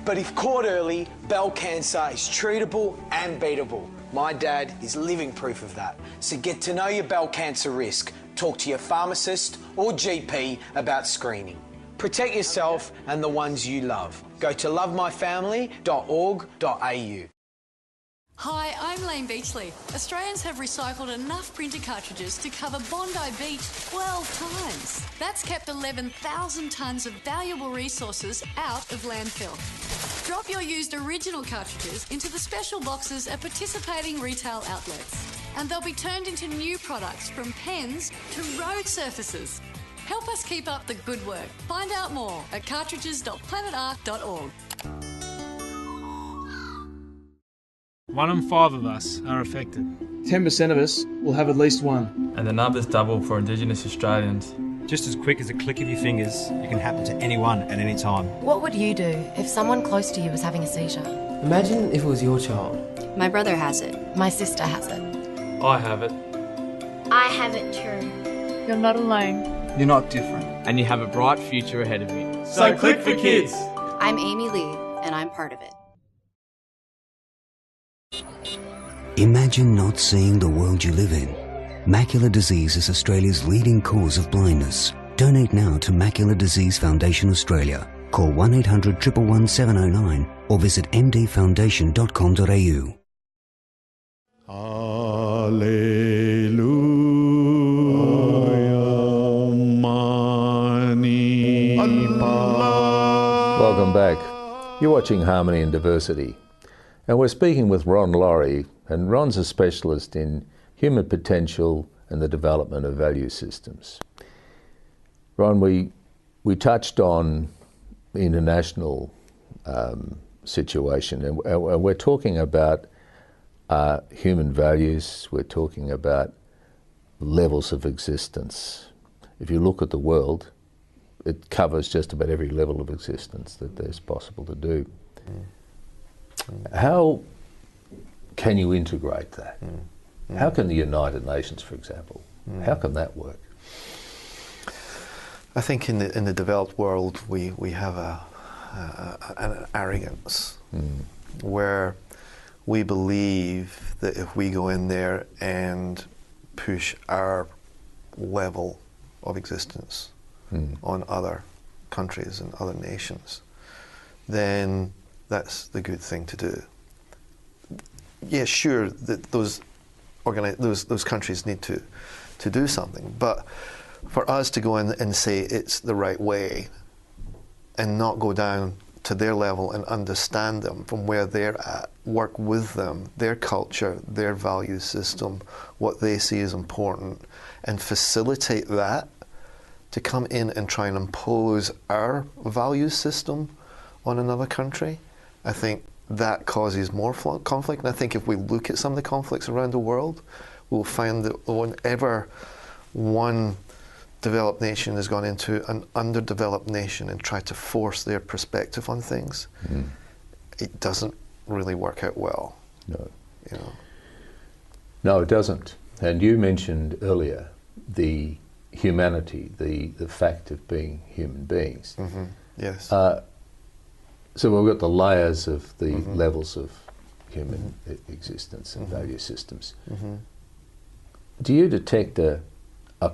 But if caught early, bowel cancer is treatable and beatable. My dad is living proof of that. So get to know your bowel cancer risk. Talk to your pharmacist or GP about screening. Protect yourself and the ones you love. Go to lovemyfamily.org.au. Hi, I'm Lane Beachley. Australians have recycled enough printer cartridges to cover Bondi Beach 12 times. That's kept 11,000 tonnes of valuable resources out of landfill. Drop your used original cartridges into the special boxes at participating retail outlets, and they'll be turned into new products from pens to road surfaces. Help us keep up the good work. Find out more at cartridges.planetark.org. 1 in 5 of us are affected. 10% of us will have at least one. And the numbers double for Indigenous Australians. Just as quick as a click of your fingers, it can happen to anyone at any time. What would you do if someone close to you was having a seizure? Imagine if it was your child. My brother has it. My sister has it. I have it. I have it too. You're not alone. You're not different. And you have a bright future ahead of you. So click for kids. I'm Amy Lee, and I'm part of it. Imagine not seeing the world you live in. Macular disease is Australia's leading cause of blindness. Donate now to Macular Disease Foundation Australia. Call 1800 111 709 or visit mdfoundation.com.au. Welcome back. You're watching Harmony and Diversity. And we're speaking with Ron Laurie, and Ron's a specialist in human potential and the development of value systems. Ron, we touched on the international situation, and we're talking about human values, we're talking about levels of existence. If you look at the world, it covers just about every level of existence that there's possible to do. How can you integrate that? How can the United Nations, for example, how can that work? I think in the developed world we have an arrogance where we believe that if we go in there and push our level of existence on other countries and other nations, then that's the good thing to do. Yeah, sure, that those countries need to do something, but for us to go in and say it's the right way and not go down to their level and understand them from where they're at, work with them, their culture, their value system, what they see as important, and facilitate that, to come in and try and impose our value system on another country, I think that causes more conflict. And I think if we look at some of the conflicts around the world, we'll find that whenever one developed nation has gone into an underdeveloped nation and tried to force their perspective on things, it doesn't really work out well. No. You know. No, it doesn't. And you mentioned earlier the humanity, the fact of being human beings. Yes. So we've got the layers of the levels of human existence and value systems. Do you detect a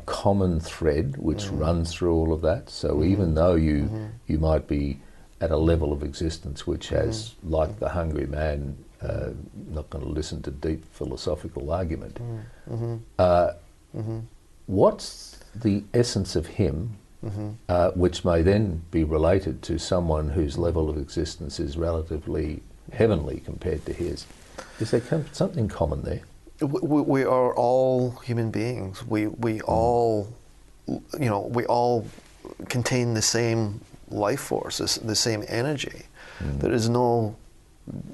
common thread which runs through all of that? So even though you might be at a level of existence which has, like the hungry man, not going to listen to deep philosophical argument, what's the essence of him which may then be related to someone whose level of existence is relatively heavenly compared to his? Is there something common there? We are all human beings. We all, you know, we all contain the same life force, the same energy. There is no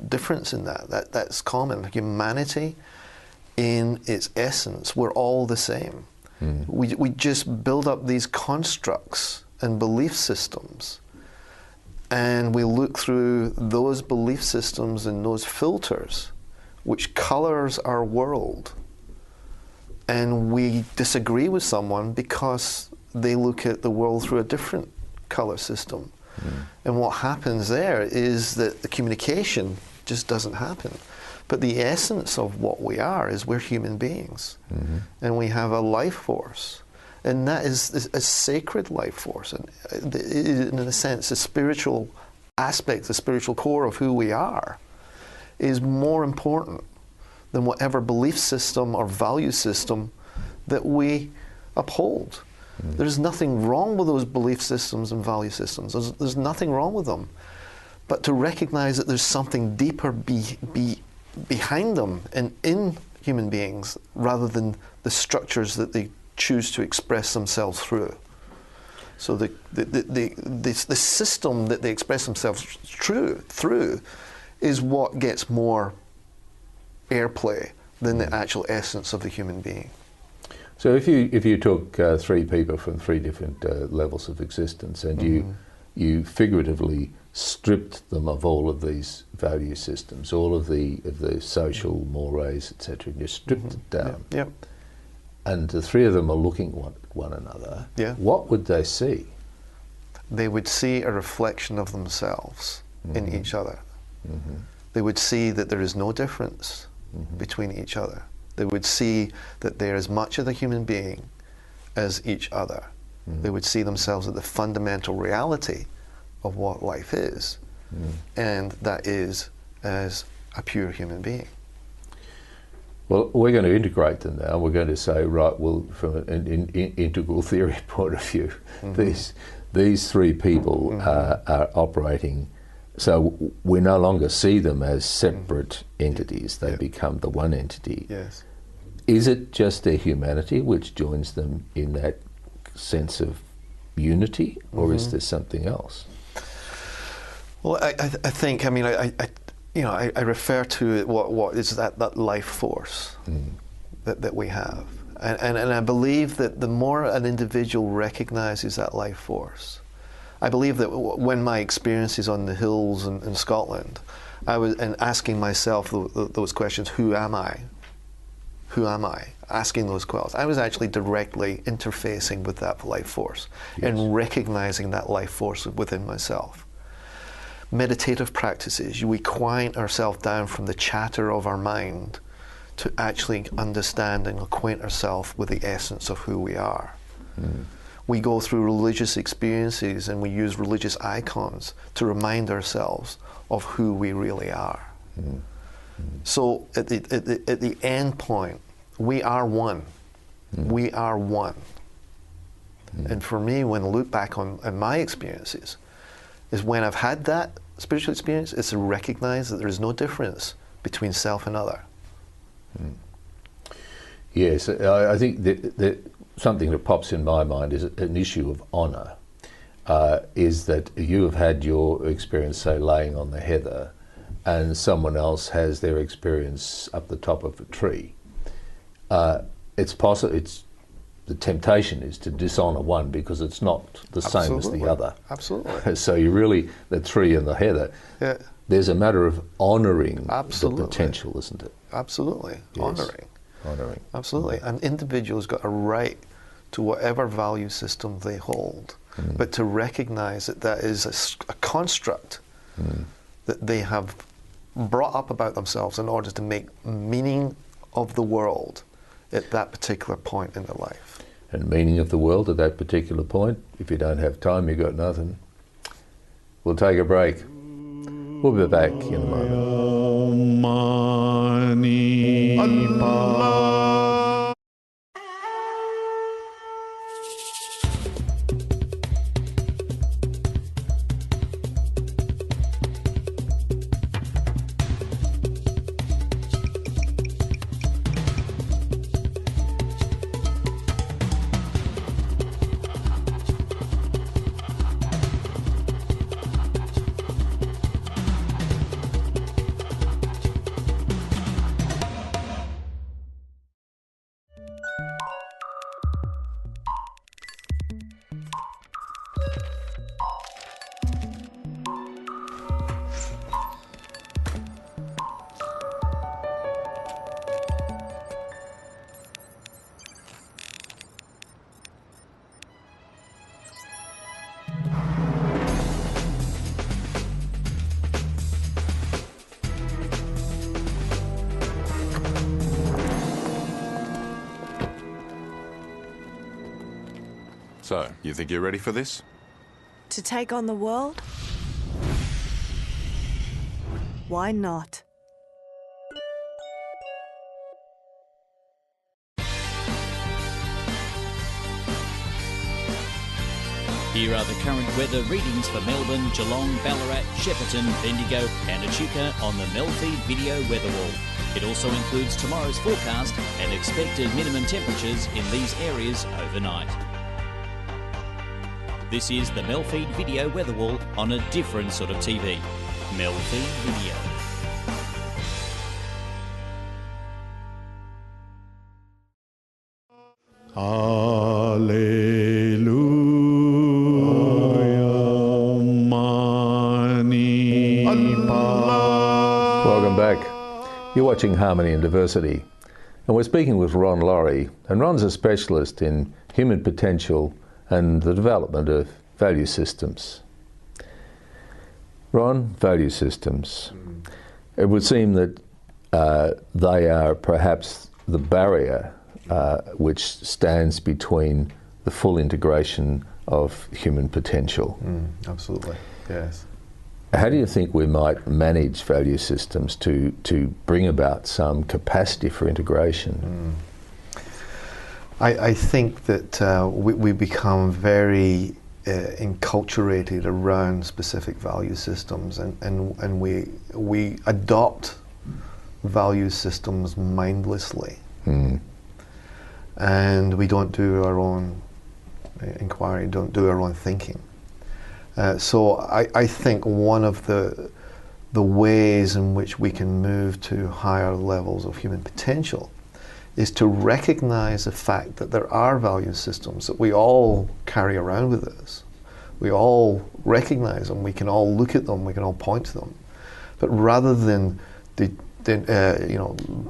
difference in that. That's common. Humanity, in its essence, we're all the same. We just build up these constructs and belief systems, and we look through those belief systems and those filters which colors our world, and we disagree with someone because they look at the world through a different color system. And what happens there is that the communication just doesn't happen. But the essence of what we are is we're human beings, and we have a life force, and that is a sacred life force, and in a sense, the spiritual aspect, the spiritual core of who we are, is more important than whatever belief system or value system that we uphold. There's nothing wrong with those belief systems and value systems. There's nothing wrong with them. But to recognize that there's something deeper behind them and in human beings rather than the structures that they choose to express themselves through. So the system that they express themselves through is what gets more airplay than the actual essence of the human being. So if you took three people from three different levels of existence and you figuratively stripped them of all of these value systems, all of the social mores, etc., and you stripped it down, and the three of them are looking at one another, what would they see? They would see a reflection of themselves in each other. They would see that there is no difference between each other. They would see that they're as much of a human being as each other. They would see themselves as the fundamental reality of what life is, and that is as a pure human being. Well, we're going to integrate them now. We're going to say, right, well, from an integral theory point of view, these three people are operating, so we no longer see them as separate entities. They become the one entity. Yes. Is it just their humanity which joins them in that sense of unity, or is there something else? Well, I think, I mean, I refer to what is that life force that we have. And I believe that the more an individual recognizes that life force, I believe that when my experiences on the hills in Scotland, I was asking myself those questions, who am I? Who am I? Asking those questions. I was actually directly interfacing with that life force and recognizing that life force within myself. Meditative practices, we quiet ourselves down from the chatter of our mind to actually understand and acquaint ourselves with the essence of who we are. We go through religious experiences and we use religious icons to remind ourselves of who we really are. So at the end point, we are one. We are one. And for me, when I look back on my experiences, is when I've had that spiritual experience, is to recognize that there is no difference between self and other. Yes, I think that something that pops in my mind is an issue of honour, is that you have had your experience, say, laying on the heather, and someone else has their experience up the top of a tree. It's possible. The temptation is to dishonour one because it's not the same as the other. Absolutely. So you really, the tree and the heather, there's a matter of honouring the potential, isn't it? Absolutely. Yes. Honouring. Absolutely. An individual's got a right to whatever value system they hold, but to recognise that that is a construct that they have brought up about themselves in order to make meaning of the world at that particular point in their life. And meaning of the world at that particular point, if you don't have time, you've got nothing. We'll take a break. We'll be back in a moment. So, you think you're ready for this? To take on the world? Why not? Here are the current weather readings for Melbourne, Geelong, Ballarat, Shepparton, Bendigo and Echuca on the MELfeed video weather wall. It also includes tomorrow's forecast and expected minimum temperatures in these areas overnight. This is the MELfeed video weather wall on a different sort of TV. MELfeed Video. Welcome back. You're watching Harmony and Diversity, and we're speaking with Ron Laurie, and Ron's a specialist in human potential and the development of value systems. Ron, value systems. It would seem that they are perhaps the barrier which stands between the full integration of human potential. Absolutely, yes. How do you think we might manage value systems to bring about some capacity for integration? I think that we become very enculturated around specific value systems, and we adopt value systems mindlessly. And we don't do our own inquiry, don't do our own thinking. So I think one of the ways in which we can move to higher levels of human potential is to recognize the fact that there are value systems that we all carry around with us. We all recognize them, we can all look at them, we can all point to them. But rather than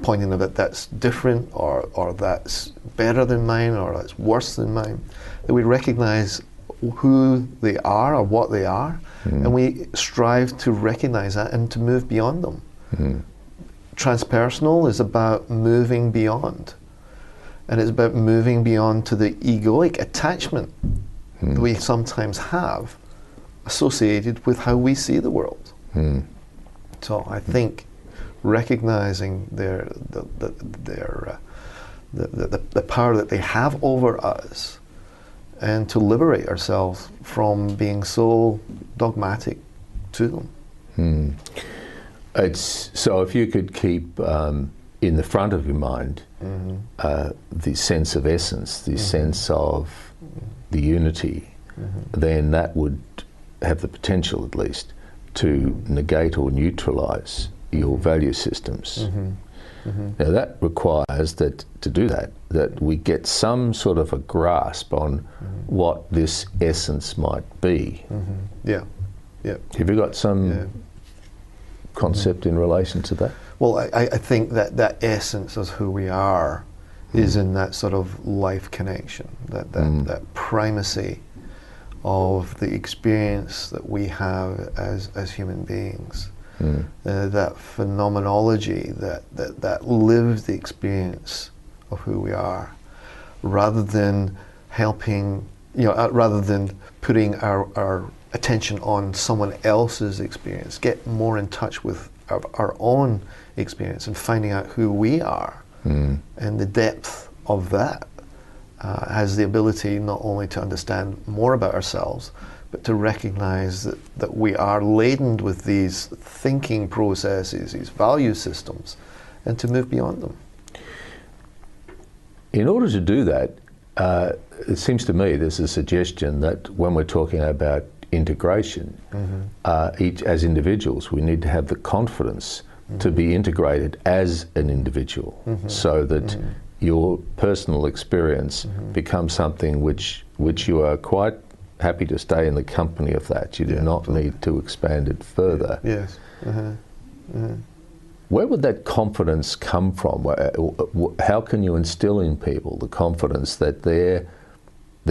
pointing that that's different or that's better than mine or that's worse than mine, that we recognize who they are or what they are, and we strive to recognize that and to move beyond them. Transpersonal is about moving beyond, and it's about moving beyond to the egoic attachment that we sometimes have associated with how we see the world. So I think recognizing the power that they have over us, and to liberate ourselves from being so dogmatic to them. So if you could keep in the front of your mind the sense of essence, the sense of the unity, then that would have the potential, at least, to negate or neutralize your value systems. Now that requires that to do that we get some sort of a grasp on what this essence might be. Yeah. Have you got some concept in relation to that? Well, I think that essence of who we are is in that sort of life connection, that primacy of the experience that we have as human beings. That phenomenology, that lived experience of who we are, rather than rather than putting our attention on someone else's experience, get more in touch with our own experience and finding out who we are. And the depth of that has the ability not only to understand more about ourselves, but to recognize that we are laden with these thinking processes, these value systems, and to move beyond them. In order to do that, it seems to me there's a suggestion that when we're talking about integration, each as individuals, we need to have the confidence to be integrated as an individual, so that your personal experience becomes something which you are quite happy to stay in the company of that. You do not need to expand it further. Yes. Where would that confidence come from? How can you instill in people the confidence that their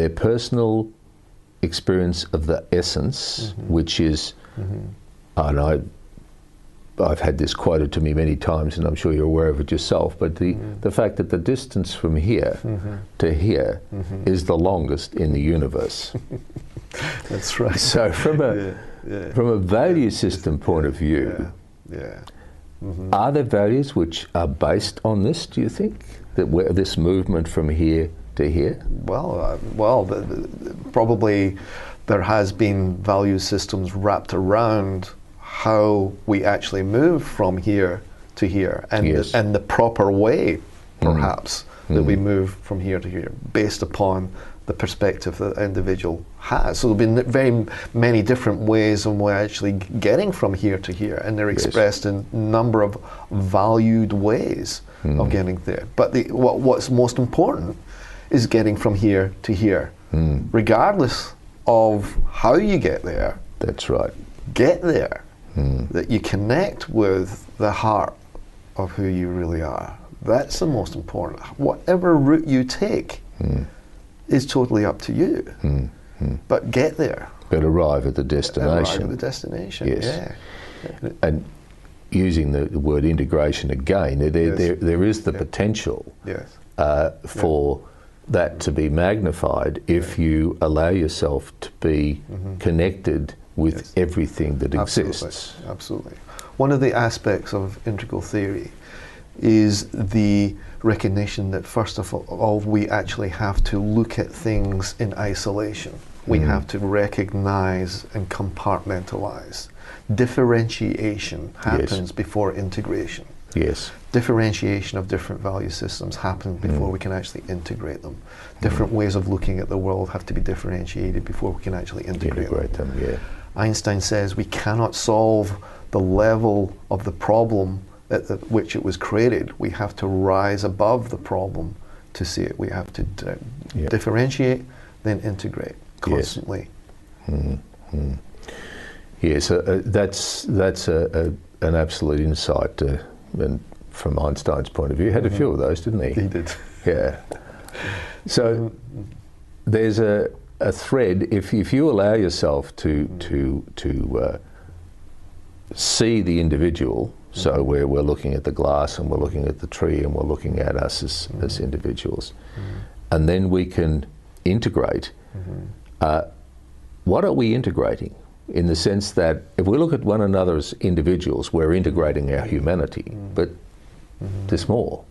personal experience of the essence, which is, and I've had this quoted to me many times, and I'm sure you're aware of it yourself, but the fact that the distance from here to here is the longest in the universe. That's right. So from a value system point of view, are there values which are based on this, do you think? That this movement from here to here? Well, probably there has been value systems wrapped around how we actually move from here to here, and, Yes. and the proper way, perhaps, that we move from here to here, based upon the perspective that the individual has. So there'll be very many different ways in we're actually getting from here to here, and they're expressed in a number of valued ways of getting there. But what's most important is getting from here to here, regardless of how you get there. That's right. Get there, that you connect with the heart of who you really are. That's the most important. Whatever route you take is totally up to you. But get there. But arrive at the destination. Arrive at the destination, yes. Yeah. And using the word integration again, there is the potential for that to be magnified if you allow yourself to be connected with everything that exists. Absolutely. One of the aspects of integral theory is the recognition that first of all we actually have to look at things in isolation. We have to recognize and compartmentalize. Differentiation happens before integration. Yes. Differentiation of different value systems happens before we can actually integrate them. Different ways of looking at the world have to be differentiated before we can actually integrate them. Yeah. Einstein says we cannot solve the level of the problem at which it was created. We have to rise above the problem to see it. We have to differentiate, then integrate constantly. Yes, that's an absolute insight. And from Einstein's point of view, he had a few of those, didn't he? He did. Yeah. So there's a thread. If you allow yourself to see the individual, so where we're looking at the glass and we're looking at the tree and we're looking at us as individuals, and then we can integrate. What are we integrating? In the sense that if we look at one another as individuals, we're integrating our humanity, but there's more.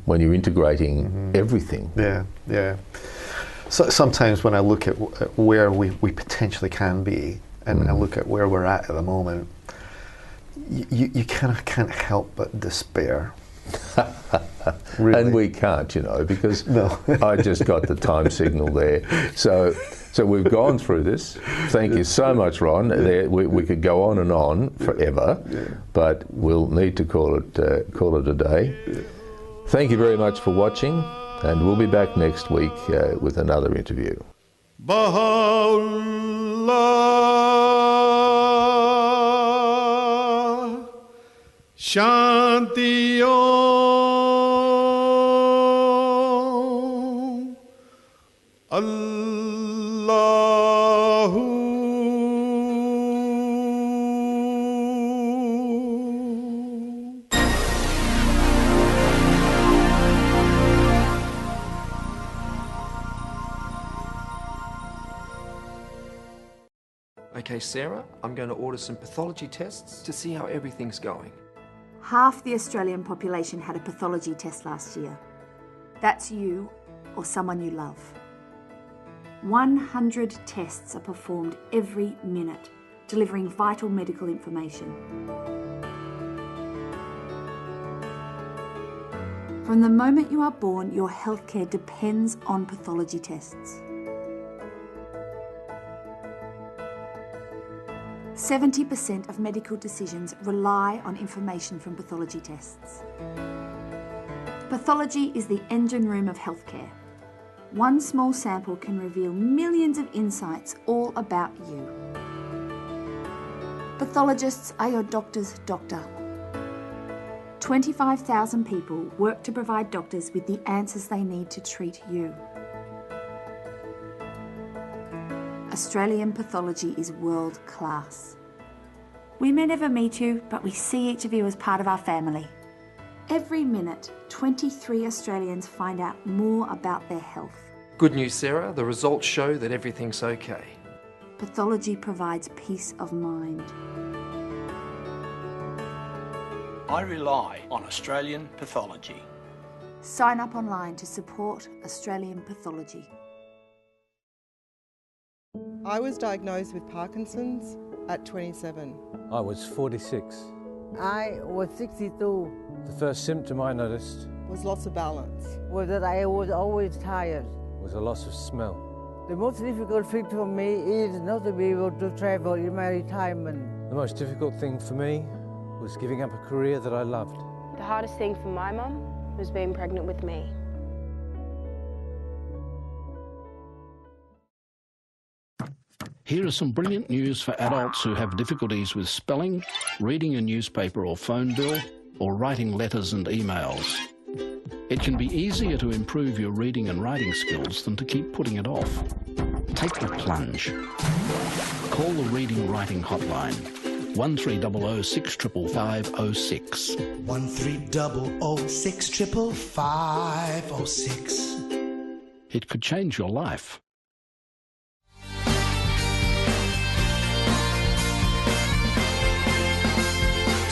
When you're integrating everything. Yeah. So sometimes when I look at where we potentially can be, and I look at where we're at the moment, you kind of can't help but despair. Really. And we can't, because I just got the time signal there. So we've gone through this. Thank you so much, Ron. We could go on and on forever, but we'll need to call it a day. Thank you very much for watching, and we'll be back next week with another interview. Baha'u'llah, Shanti Om, Allahu Okay, Sarah, I'm going to order some pathology tests to see how everything's going. Half the Australian population had a pathology test last year. That's you or someone you love. 100 tests are performed every minute, delivering vital medical information. From the moment you are born, your healthcare depends on pathology tests. 70% of medical decisions rely on information from pathology tests. Pathology is the engine room of healthcare. One small sample can reveal millions of insights all about you. Pathologists are your doctor's doctor. 25,000 people work to provide doctors with the answers they need to treat you. Australian pathology is world class. We may never meet you, but we see each of you as part of our family. Every minute, 23 Australians find out more about their health. Good news, Sarah. The results show that everything's okay. Pathology provides peace of mind. I rely on Australian pathology. Sign up online to support Australian pathology. I was diagnosed with Parkinson's at 27. I was 46. I was 62. The first symptom I noticed Was loss of balance. Was that I was always tired. was a loss of smell. The most difficult thing for me is not to be able to travel in my retirement. The most difficult thing for me was giving up a career that I loved. The hardest thing for my mum was being pregnant with me. Here is some brilliant news for adults who have difficulties with spelling, reading a newspaper or phone bill, or writing letters and emails. It can be easier to improve your reading and writing skills than to keep putting it off. Take the plunge. Call the Reading Writing Hotline, 1300 655 1300 655 It could change your life.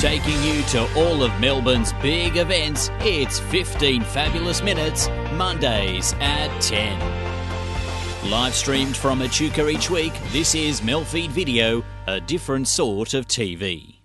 Taking you to all of Melbourne's big events, it's 15 Fabulous Minutes, Mondays at 10. Live streamed from Echuca each week, this is MELfeed.video, a different sort of TV.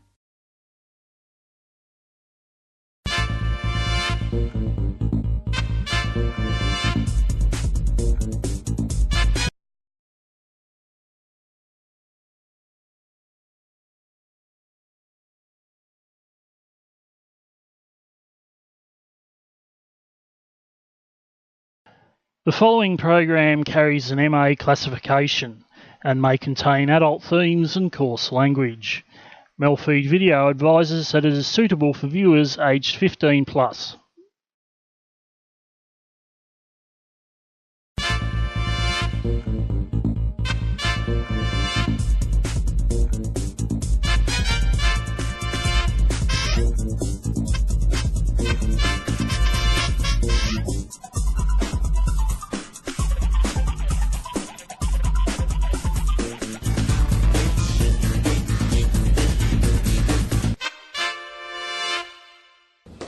The following program carries an MA classification and may contain adult themes and coarse language. MELfeed.video advises that it is suitable for viewers aged 15 plus.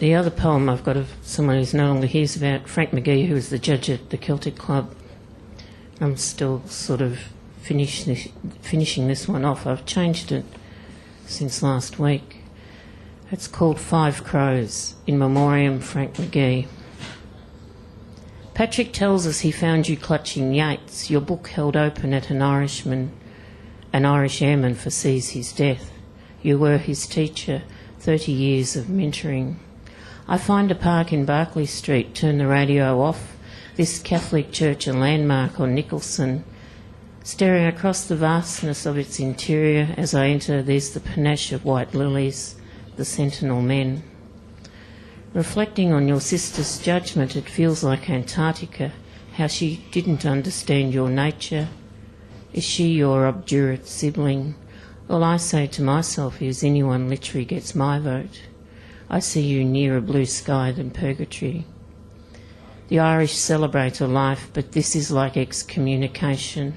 The other poem I've got of someone who's no longer here is about Frank McGee, who was the judge at the Celtic Club. I'm still sort of finishing this one off. I've changed it since last week. It's called Five Crows, in memoriam Frank McGee. Patrick tells us he found you clutching Yeats, your book held open at an Irish airman foresees his death. You were his teacher, 30 years of mentoring. I find a park in Berkeley Street, turn the radio off, this Catholic church a landmark on Nicholson. Staring across the vastness of its interior as I enter, there's the panache of white lilies, the sentinel men. Reflecting on your sister's judgment, it feels like Antarctica, how she didn't understand your nature. Is she your obdurate sibling? All I say to myself is anyone literally gets my vote. I see you nearer blue sky than purgatory. The Irish celebrate a life, but this is like excommunication.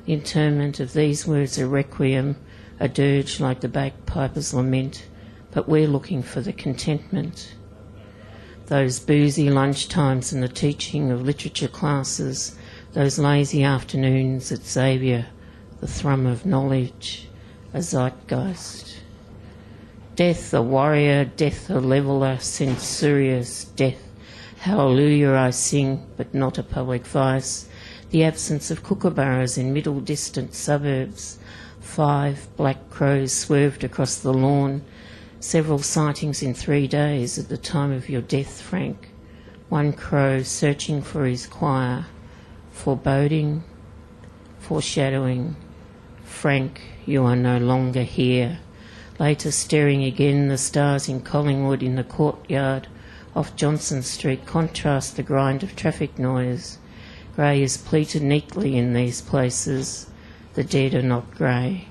The interment of these words a requiem, a dirge like the bagpiper's lament, but we're looking for the contentment. Those boozy lunchtimes and the teaching of literature classes, those lazy afternoons at Xavier, the thrum of knowledge, a zeitgeist. Death a warrior, death a leveller, censurious death. Hallelujah I sing, but not a public vice. The absence of kookaburras in middle distant suburbs. 5 black crows swerved across the lawn. Several sightings in 3 days at the time of your death, Frank. 1 crow searching for his choir. Foreboding, foreshadowing. Frank, you are no longer here. Later staring again, the stars in Collingwood in the courtyard off Johnson Street contrast the grind of traffic noise. Grey is pleated neatly in these places. The dead are not grey.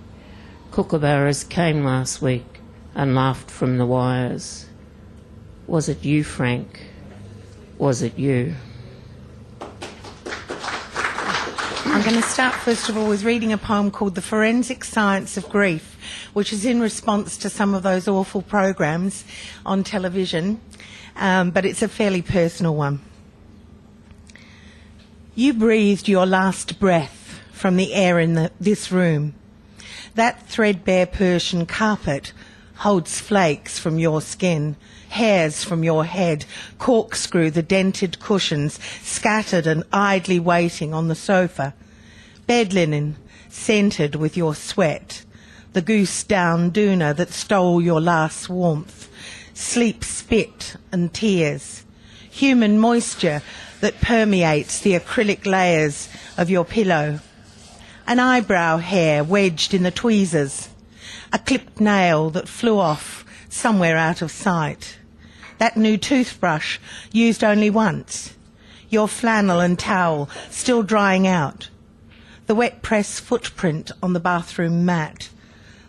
Kookaburras came last week and laughed from the wires. Was it you, Frank? Was it you? I'm going to start first of all with reading a poem called The Forensic Science of Grief, which is in response to some of those awful programs on television, but it's a fairly personal one. You breathed your last breath from the air in this room. That threadbare Persian carpet holds flakes from your skin, hairs from your head, corkscrew the dented cushions scattered and idly waiting on the sofa, bed linen scented with your sweat, the goose down doona that stole your last warmth, sleep spit and tears, human moisture that permeates the acrylic layers of your pillow, an eyebrow hair wedged in the tweezers, a clipped nail that flew off somewhere out of sight, that new toothbrush used only once, your flannel and towel still drying out, the wet press footprint on the bathroom mat,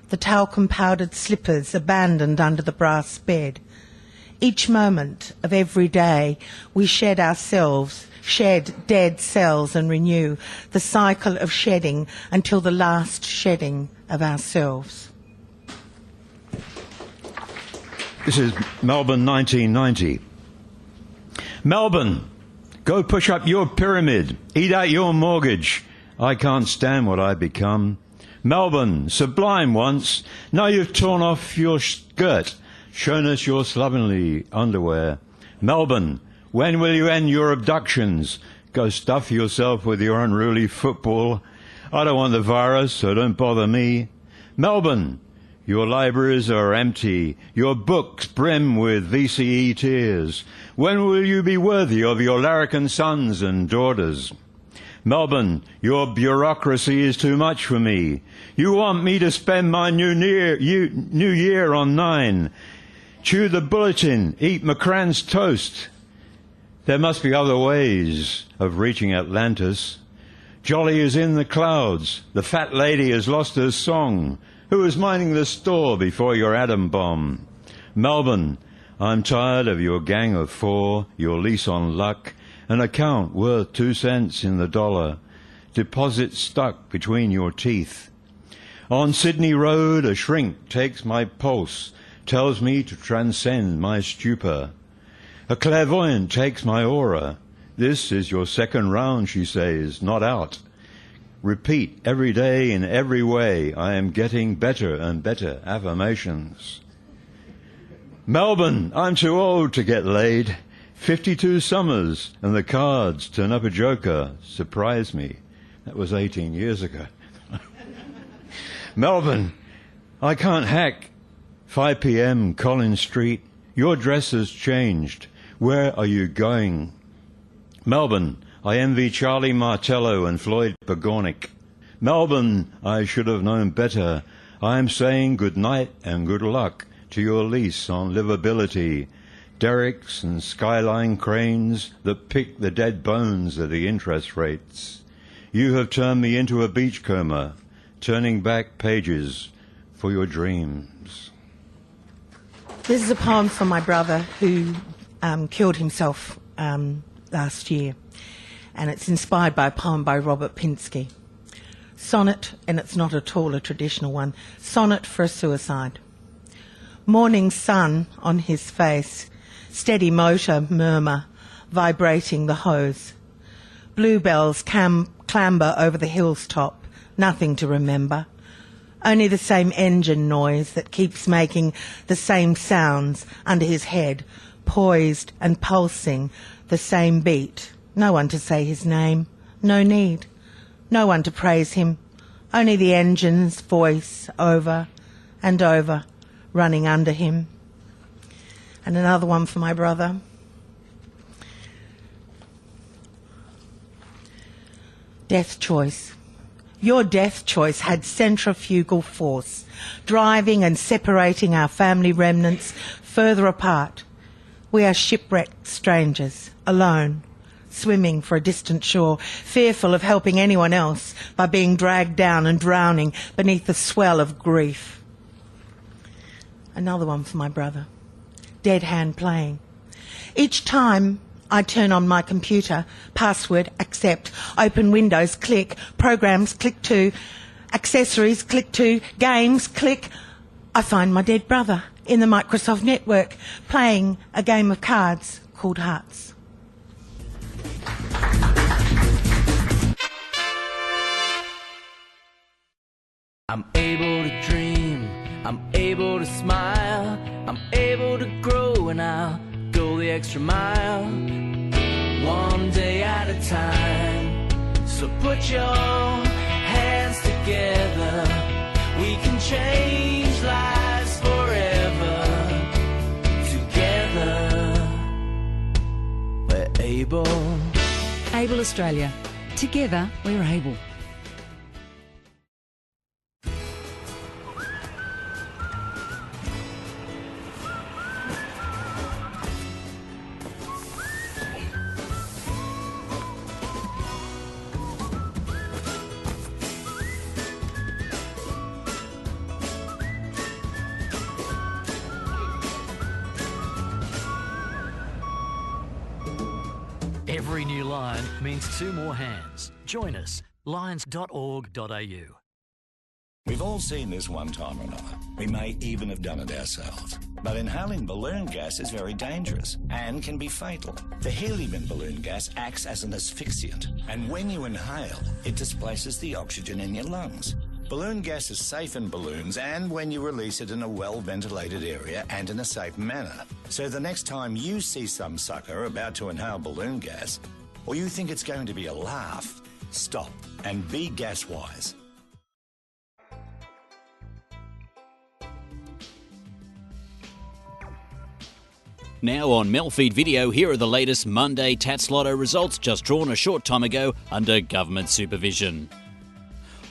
the talcum-powdered slippers abandoned under the brass bed. Each moment of every day we shed ourselves, shed dead cells and renew the cycle of shedding until the last shedding of ourselves. This is Melbourne 1990. Melbourne, go push up your pyramid, eat out your mortgage. I can't stand what I've become. Melbourne, sublime once, now you've torn off your skirt, shown us your slovenly underwear. Melbourne, when will you end your abductions? Go stuff yourself with your unruly football. I don't want the virus, so don't bother me. Melbourne, your libraries are empty, your books brim with VCE tears. When will you be worthy of your larrikin sons and daughters? Melbourne, your bureaucracy is too much for me. You want me to spend my new year on 9. Chew the bulletin, eat McCrann's toast. There must be other ways of reaching Atlantis. Jolly is in the clouds. The fat lady has lost her song. Who was minding the store before your atom bomb? Melbourne, I'm tired of your gang of 4, your lease on luck, an account worth 2 cents in the dollar, deposit stuck between your teeth. On Sydney Road, a shrink takes my pulse, tells me to transcend my stupor. A clairvoyant takes my aura. This is your second round, she says, not out. Repeat every day in every way, I am getting better and better affirmations. Melbourne, I'm too old to get laid. 52 summers, and the cards turn up a joker. Surprise me. That was 18 years ago. Melbourne, I can't hack. 5 p.m. Collins Street. Your dress has changed. Where are you going? Melbourne, I envy Charlie Martello and Floyd Pagornik. Melbourne, I should have known better. I am saying good night and good luck to your lease on livability. Derricks and skyline cranes that pick the dead bones of the interest rates. You have turned me into a beachcomber, turning back pages for your dreams. This is a poem for my brother who killed himself last year, and it's inspired by a poem by Robert Pinsky. Sonnet, and it's not at all a traditional one, sonnet for a suicide. Morning sun on his face, steady motor murmur, vibrating the hose. Bluebells clamber over the hill's top, nothing to remember. Only the same engine noise that keeps making the same sounds under his head, poised and pulsing, the same beat. No one to say his name, no need. No one to praise him, only the engine's voice over and over, running under him. And another one for my brother. Death choice. Your death choice had centrifugal force, driving and separating our family remnants further apart. We are shipwrecked strangers, alone, swimming for a distant shore, fearful of helping anyone else by being dragged down and drowning beneath the swell of grief. Another one for my brother. Dead hand playing. Each time I turn on my computer, password, accept, open Windows, click, programs, click to, accessories, click to, games, click, I find my dead brother in the Microsoft network playing a game of cards called Hearts. smile. I'm able to grow and I'll go the extra mile, one day at a time. So put your hands together, we can change lives forever. Together, we're able. Able Australia. Together, we're able. Every new line means 2 more hands. Join us, lions.org.au. We've all seen this one time or another. We may even have done it ourselves. But inhaling balloon gas is very dangerous and can be fatal. The helium in balloon gas acts as an asphyxiant, and when you inhale, it displaces the oxygen in your lungs. Balloon gas is safe in balloons and when you release it in a well-ventilated area and in a safe manner. So the next time you see some sucker about to inhale balloon gas, or you think it's going to be a laugh, stop and be gas-wise. Now on MELfeed Video, here are the latest Monday Tats Lotto results just drawn a short time ago under government supervision.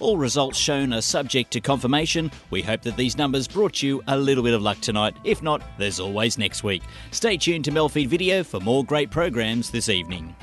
All results shown are subject to confirmation. We hope that these numbers brought you a little bit of luck tonight. If not, there's always next week. Stay tuned to MELfeed Video for more great programs this evening.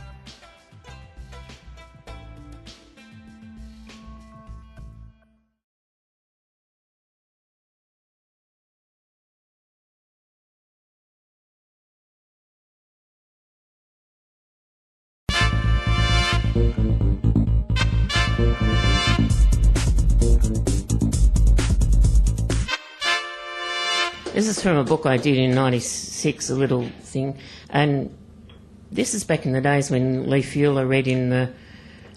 This is from a book I did in '96, a little thing, and this is back in the days when Lee Fuller read in the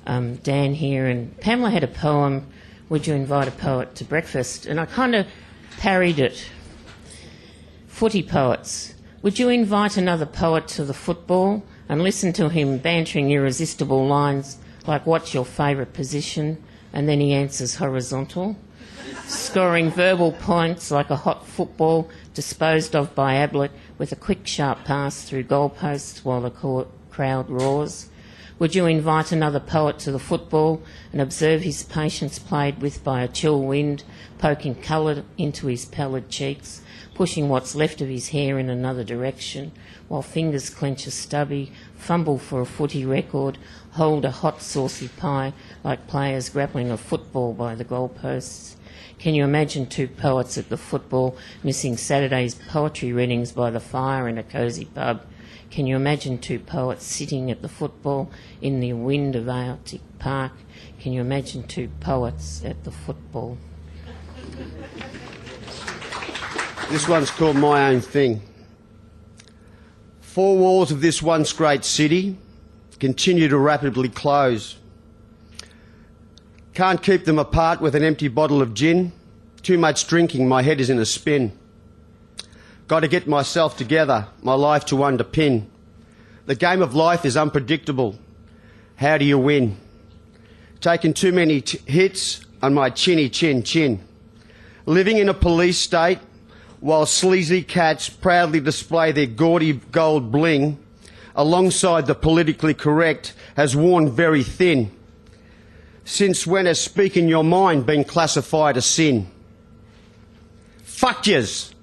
Dan here, and Pamela had a poem, "Would you invite a poet to breakfast?" And I kind of parried it. Footy poets, would you invite another poet to the football and listen to him bantering irresistible lines like, "What's your favourite position?" And then he answers horizontal, scoring verbal points like a hot football disposed of by Ablett with a quick, sharp pass through goalposts while the crowd roars? Would you invite another poet to the football and observe his patience played with by a chill wind, poking colour into his pallid cheeks, pushing what's left of his hair in another direction, while fingers clench a stubby, fumble for a footy record, hold a hot saucy pie like players grappling a football by the goalposts? Can you imagine 2 poets at the football missing Saturday's poetry readings by the fire in a cosy pub? Can you imagine 2 poets sitting at the football in the wind of Arctic Park? Can you imagine 2 poets at the football? This one's called My Own Thing. 4 walls of this once great city continue to rapidly close. Can't keep them apart with an empty bottle of gin. Too much drinking, my head is in a spin. Got to get myself together, my life to underpin. The game of life is unpredictable. How do you win? Taking too many hits on my chinny chin. Living in a police state while sleazy cats proudly display their gaudy gold bling alongside the politically correct has worn very thin. Since when has speaking your mind been classified a sin? Fuck yous.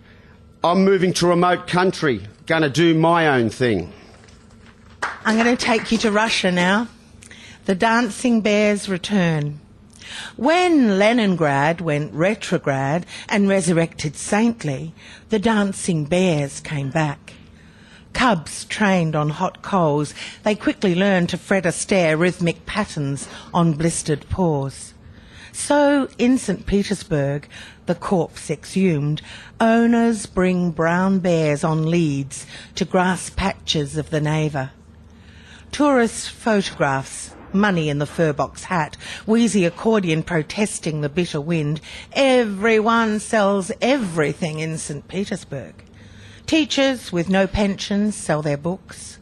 I'm moving to remote country, gonna do my own thing. I'm going to take you to Russia now. The dancing bears return. When Leningrad went retrograde and resurrected saintly, the dancing bears came back. Cubs trained on hot coals, they quickly learned to fret a stare rhythmic patterns on blistered paws. So in St. Petersburg, the corpse exhumed, owners bring brown bears on leads to grass patches of the Neva. Tourist photographs money in the fur box hat, wheezy accordion protesting the bitter wind. Everyone sells everything in St. Petersburg. Teachers with no pensions sell their books.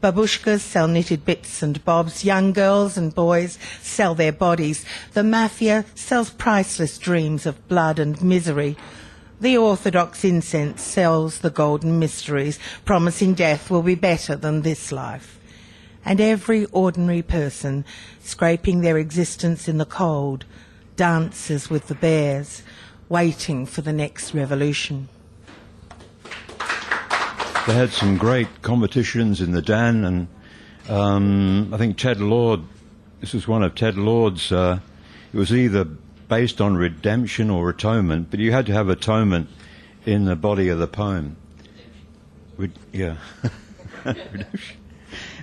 Babushkas sell knitted bits and bobs. Young girls and boys sell their bodies. The mafia sells priceless dreams of blood and misery. The orthodox incense sells the golden mysteries, promising death will be better than this life. And every ordinary person, scraping their existence in the cold, dances with the bears, waiting for the next revolution. They had some great competitions in the Dan, and I think Ted Lord, this was one of Ted Lord's, it was either based on redemption or atonement, but you had to have atonement in the body of the poem. Yeah.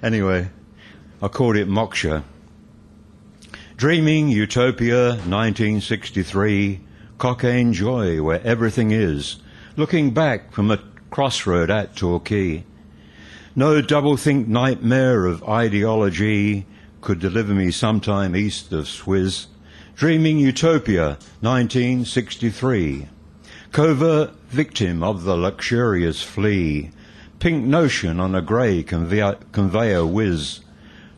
Anyway, I called it Moksha. Dreaming Utopia, 1963, cocaine joy where everything is, looking back from a crossroad at Torquay. No double-think nightmare of ideology could deliver me sometime east of Swizz. Dreaming Utopia, 1963. Covert victim of the luxurious flea. Pink notion on a grey conveyor whiz.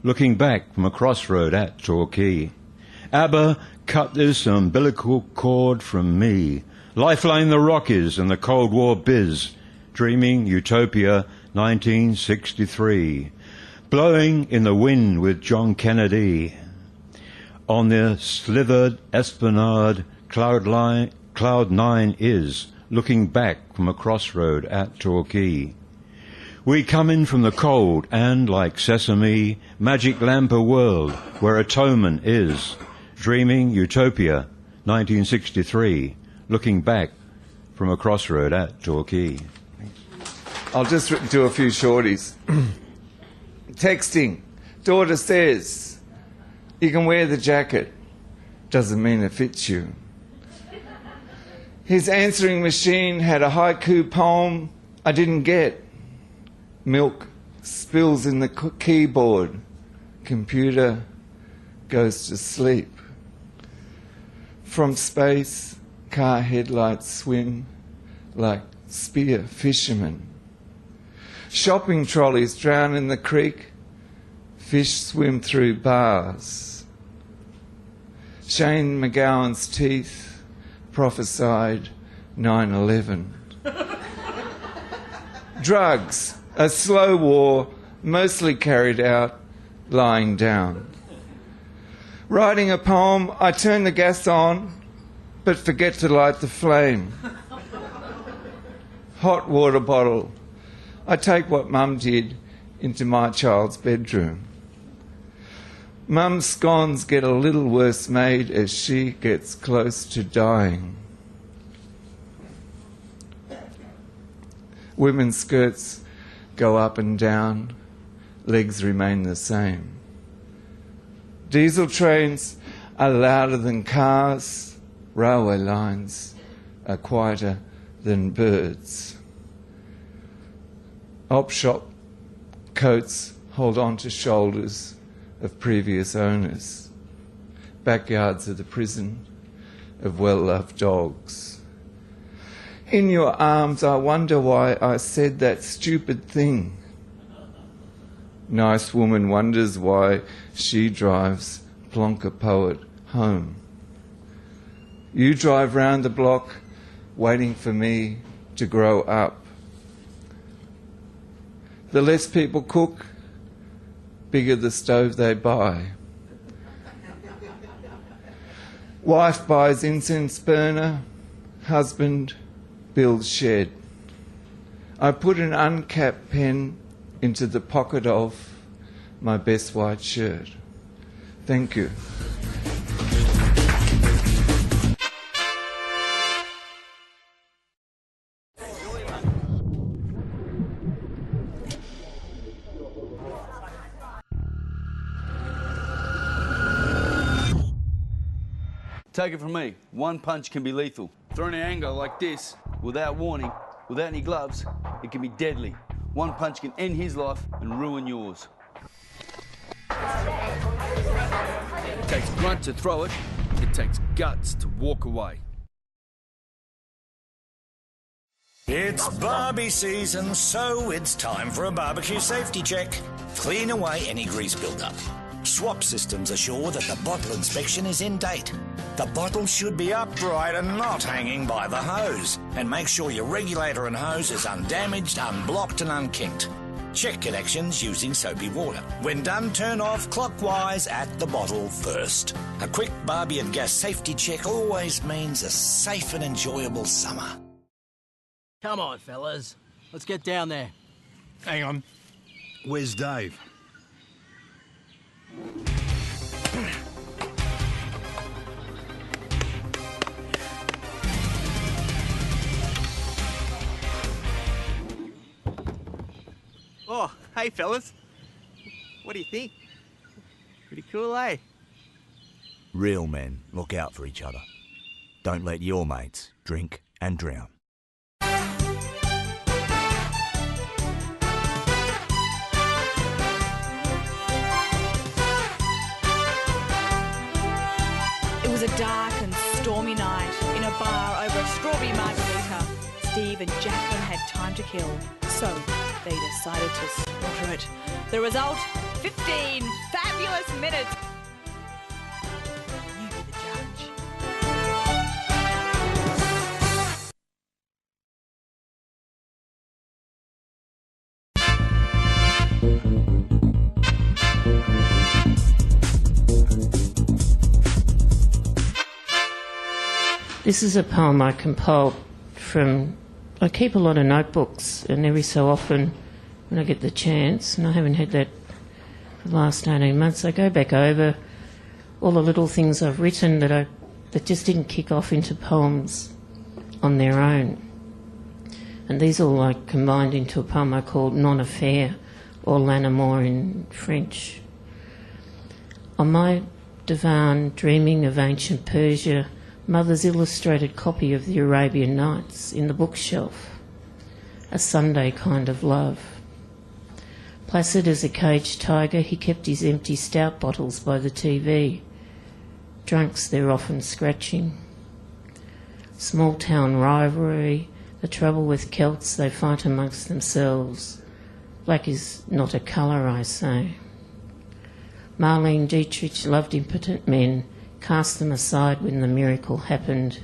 Looking back from a crossroad at Torquay. ABBA cut this umbilical cord from me. Lifeline the Rockies and the Cold War biz. Dreaming Utopia, 1963. Blowing in the wind with John Kennedy. On the slithered esplanade, Cloud 9 is, looking back from a crossroad at Torquay. We come in from the cold and, like Sesame, magic lamp a world where atonement is. Dreaming Utopia, 1963, looking back from a crossroad at Torquay. I'll just do a few shorties. Texting. Daughter says, you can wear the jacket. Doesn't mean it fits you. His answering machine had a haiku poem I didn't get. Milk spills in the keyboard. Computer goes to sleep. From space, car headlights swim like spear fishermen. Shopping trolleys drown in the creek. Fish swim through bars. Shane McGowan's teeth prophesied 9/11. Drugs, a slow war, mostly carried out lying down. Writing a poem, I turn the gas on, but forget to light the flame. Hot water bottle. I take what Mum did into my child's bedroom. Mum's scones get a little worse made as she gets close to dying. Women's skirts go up and down, legs remain the same. Diesel trains are louder than cars, railway lines are quieter than birds. Op shop coats hold on to shoulders of previous owners. Backyards are the prison of well-loved dogs. In your arms, I wonder why I said that stupid thing. Nice woman wonders why she drives Plonker Poet home. You drive round the block, waiting for me to grow up. The less people cook, bigger the stove they buy. Wife buys incense burner, husband builds shed. I put an uncapped pen into the pocket of my best white shirt. Thank you. Take it from me, one punch can be lethal. Thrown in anger like this, without warning, without any gloves, it can be deadly. One punch can end his life and ruin yours. It takes grunt to throw it. It takes guts to walk away. It's barbie season, so it's time for a barbecue safety check. Clean away any grease buildup. Swap systems assure that the bottle inspection is in date. The bottle should be upright and not hanging by the hose. And make sure your regulator and hose is undamaged, unblocked and unkinked. Check connections using soapy water. When done, turn off clockwise at the bottle first. A quick barbie and gas safety check always means a safe and enjoyable summer. Come on, fellas. Let's get down there. Hang on. Where's Dave? Oh, hey, fellas. What do you think? Pretty cool, eh? Real men look out for each other. Don't let your mates drink and drown. It was a dark and stormy night in a bar over a strawberry margarita. Steve and Jacqueline had time to kill, so they decided to slaughter it. The result, 15 fabulous minutes. You be the judge. This is a poem I compiled from... I keep a lot of notebooks, and every so often when I get the chance, and I haven't had that for the last 18 months, I go back over all the little things I've written that just didn't kick off into poems on their own. And these all like combined into a poem I called Non-Affaire, or L'Amour in French. On my divan, dreaming of ancient Persia, Mother's illustrated copy of the Arabian Nights in the bookshelf. A Sunday kind of love. Placid as a caged tiger, he kept his empty stout bottles by the TV. Drunks, they're often scratching. Small town rivalry, the trouble with Celts, they fight amongst themselves. Black is not a colour, I say. Marlene Dietrich loved impotent men, cast them aside when the miracle happened.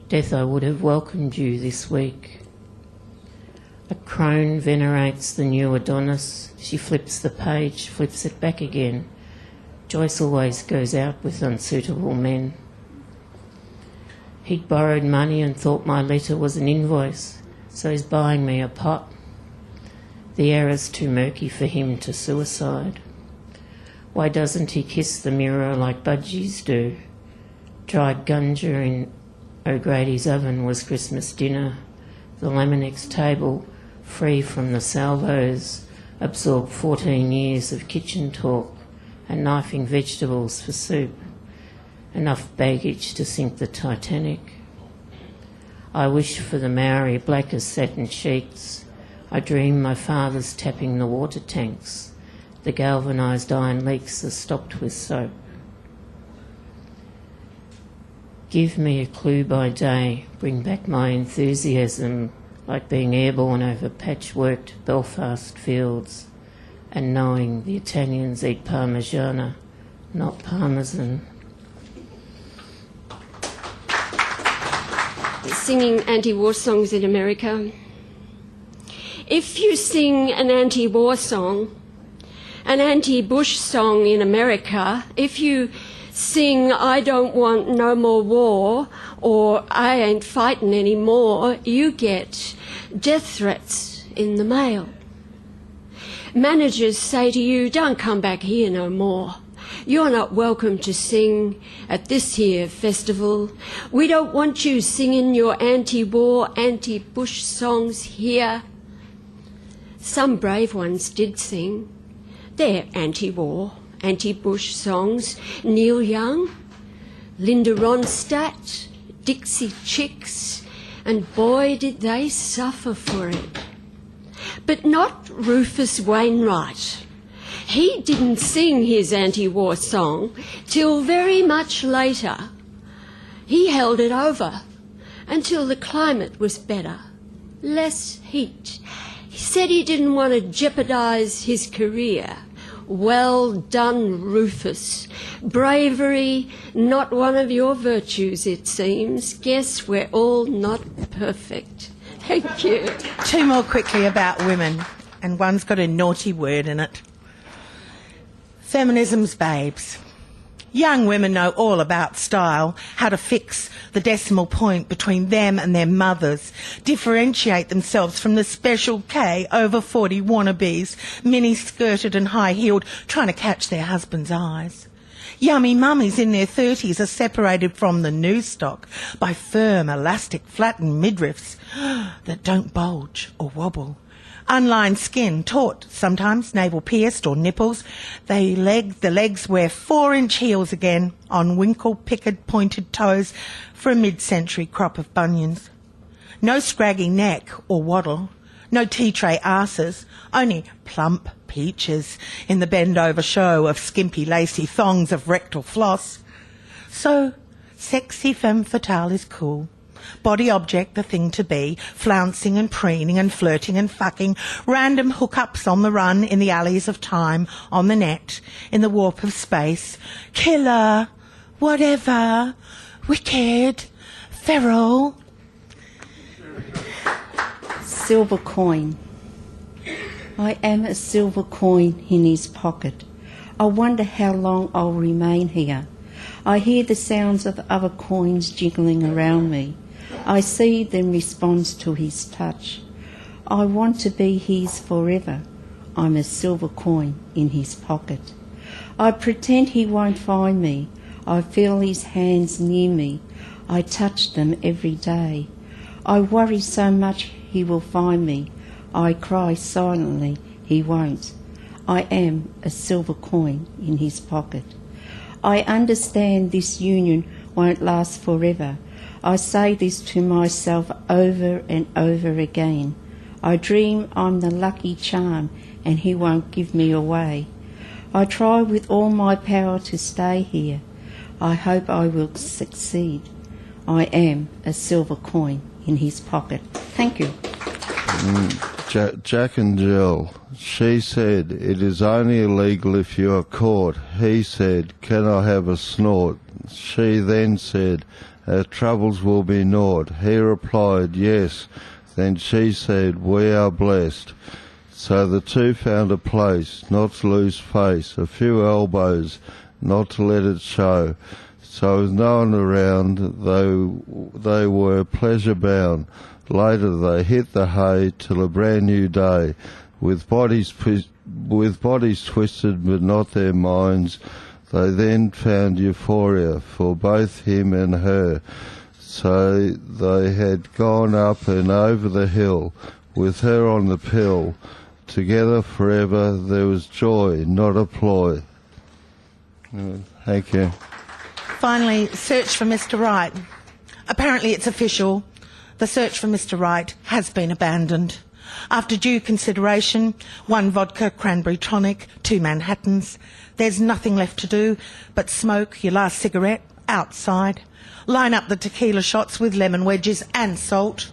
Death, I would have welcomed you this week. A crone venerates the new Adonis. She flips the page, flips it back again. Joyce always goes out with unsuitable men. He'd borrowed money and thought my letter was an invoice, so he's buying me a pot. The error's too murky for him to suicide. Why doesn't he kiss the mirror like budgies do? Dried gunja in O'Grady's oven was Christmas dinner. The Laminex table, free from the salvos, absorbed 14 years of kitchen talk and knifing vegetables for soup. Enough baggage to sink the Titanic. I wish for the Maori black as satin sheets. I dream my father's tapping the water tanks. The galvanised iron leaks are stopped with soap. Give me a clue by day, bring back my enthusiasm, like being airborne over patchworked Belfast fields and knowing the Italians eat Parmigiana, not Parmesan. Singing anti-war songs in America. If you sing an anti-war song, an anti-Bush song in America, if you sing I don't want no more war or I ain't fighting anymore, you get death threats in the mail. Managers say to you, don't come back here no more. You're not welcome to sing at this here festival. We don't want you singing your anti-war, anti-Bush songs here. Some brave ones did sing. They're anti-war, anti-Bush songs. Neil Young, Linda Ronstadt, Dixie Chicks, and boy did they suffer for it. But not Rufus Wainwright. He didn't sing his anti-war song till very much later. He held it over until the climate was better, less heat. He said he didn't want to jeopardise his career. Well done, Rufus. Bravery, not one of your virtues, it seems. Guess we're all not perfect. Thank you. Two more quickly about women, and one's got a naughty word in it. Feminism's babes. Young women know all about style, how to fix the decimal point between them and their mothers, differentiate themselves from the special K over 40 wannabes, mini-skirted and high-heeled, trying to catch their husband's eyes. Yummy mummies in their 30s are separated from the new stock by firm, elastic, flattened midriffs that don't bulge or wobble. Unlined skin, taut, sometimes navel pierced or nipples. The legs wear 4-inch heels again on winkle-picked pointed toes for a mid-century crop of bunions. No scraggy neck or waddle, no tea-tray arses, only plump peaches in the bend-over show of skimpy lacy thongs of rectal floss. So, sexy femme fatale is cool. Body object the thing to be, flouncing and preening and flirting and fucking, random hookups on the run in the alleys of time, on the net, in the warp of space, killer, whatever, wicked, feral. Silver coin. I am a silver coin in his pocket. I wonder how long I'll remain here. I hear the sounds of other coins jiggling around me. I see them respond to his touch. I want to be his forever. I'm a silver coin in his pocket. I pretend he won't find me. I feel his hands near me. I touch them every day. I worry so much he will find me. I cry silently, he won't. I am a silver coin in his pocket. I understand this union won't last forever. I say this to myself over and over again. I dream I'm the lucky charm and he won't give me away. I try with all my power to stay here. I hope I will succeed. I am a silver coin in his pocket. Thank you. Jack and Jill. She said, it is only illegal if you are caught. He said, can I have a snort? She then said, our troubles will be naught. He replied, yes. Then she said, we are blessed. So the two found a place, not to lose face, a few elbows, not to let it show. So with no one around, they were pleasure bound. Later they hit the hay till a brand new day, with bodies twisted but not their minds. They then found euphoria for both him and her. So they had gone up and over the hill, with her on the pill. Together forever there was joy, not a ploy. Thank you. Finally, search for Mr. Right. Apparently it's official. The search for Mr. Right has been abandoned. After due consideration, 1 vodka cranberry tonic, 2 Manhattans, there's nothing left to do but smoke your last cigarette outside, line up the tequila shots with lemon wedges and salt,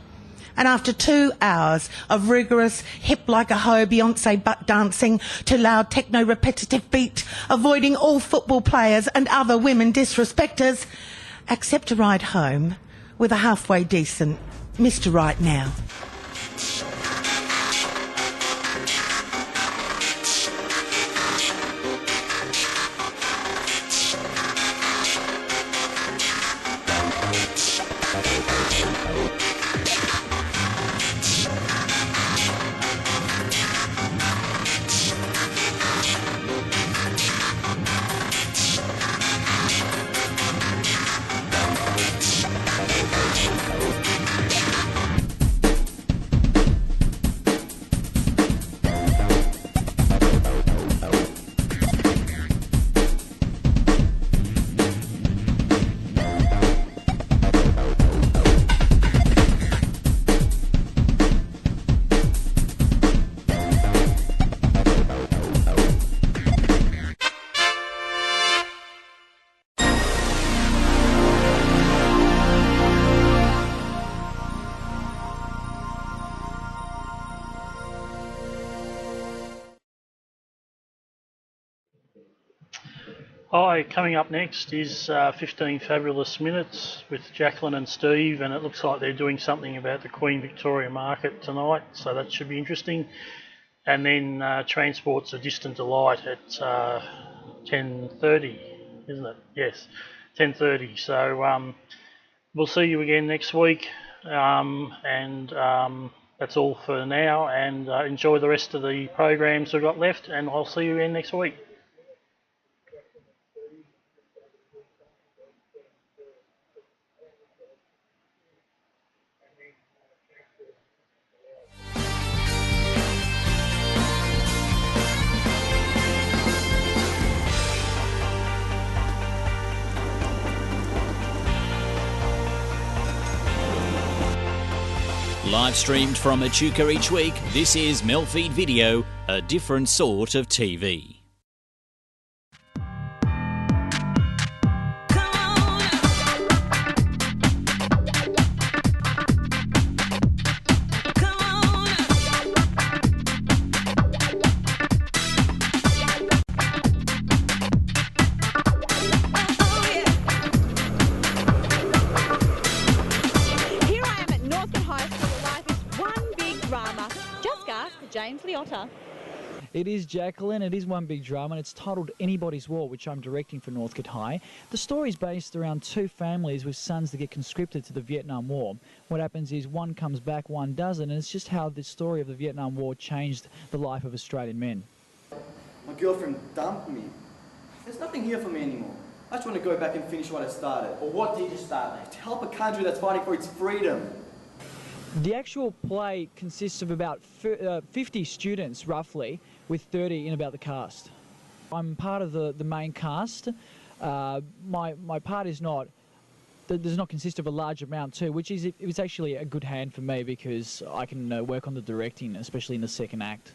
and after 2 hours of rigorous hip-like-a-hoe Beyonce butt dancing to loud techno-repetitive beat, avoiding all football players and other women disrespecters, accept a ride home with a halfway decent Mr. Right now. Hi, coming up next is 15 Fabulous Minutes with Jacqueline and Steve, and it looks like they're doing something about the Queen Victoria Market tonight, so that should be interesting. And then Transport's A Distant Delight at 10:30, isn't it? Yes, 10:30. So we'll see you again next week, and that's all for now, and enjoy the rest of the programs we've got left, and I'll see you again next week. Live streamed from Echuca each week, this is MELfeed Video, a different sort of TV. It is Jacqueline, it is one big drama, and it's titled Anybody's War, which I'm directing for Northcote High. The story is based around two families with sons that get conscripted to the Vietnam War. What happens is one comes back, one doesn't, and it's just how the story of the Vietnam War changed the life of Australian men. My girlfriend dumped me. There's nothing here for me anymore. I just want to go back and finish what I started. Well, what did you start, mate? To help a country that's fighting for its freedom. The actual play consists of about 50 students, roughly, with 30 in about the cast. I'm part of the main cast. My part is not, does not consist of a large amount too, which is it was actually a good hand for me because I can work on the directing, especially in the second act.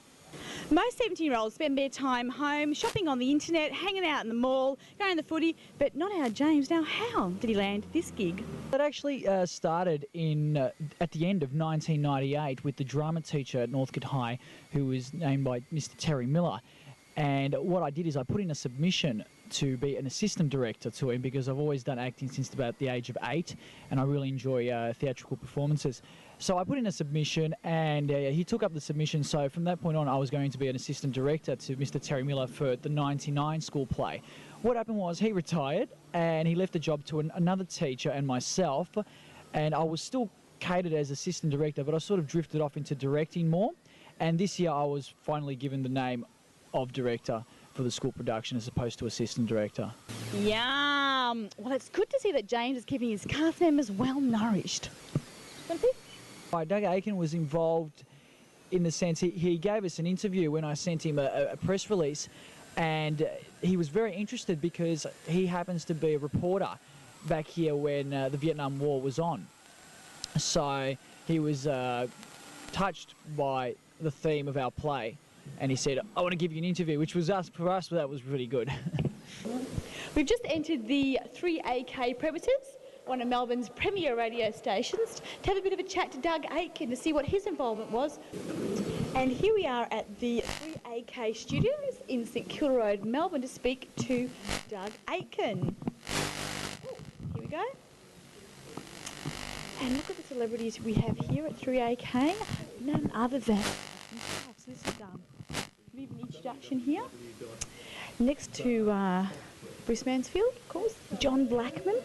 Most 17-year-olds spend their time home, shopping on the internet, hanging out in the mall, going to the footy, but not our James. Now, how did he land this gig? It actually started at the end of 1998 with the drama teacher at Northcote High, who was named by Mr. Terry Miller. And what I did is I put in a submission to be an assistant director to him because I've always done acting since about the age of 8, and I really enjoy theatrical performances. So I put in a submission, and he took up the submission. So from that point on, I was going to be an assistant director to Mr. Terry Miller for the 99 school play. What happened was he retired, and he left the job to another teacher and myself, and I was still catered as assistant director, but I sort of drifted off into directing more. And this year I was finally given the name of director for the school production as opposed to assistant director. Yum! Well, it's good to see that James is keeping his cast members well nourished. Doug Aiken was involved in the sense he gave us an interview when I sent him a press release, and he was very interested because he happens to be a reporter back here when the Vietnam War was on. So he was touched by the theme of our play, and he said, I want to give you an interview, which was for us, that was really good. We've just entered the 3AK premises, one of Melbourne's premier radio stations, to have a bit of a chat to Doug Aiken to see what his involvement was. And here we are at the 3AK studios in St Kilda Road, Melbourne, to speak to Doug Aiken. Here we go. And look at the celebrities we have here at 3AK. None other than himself. So this is a bit of an introduction here. Next to Bruce Mansfield, of course, John Blackman,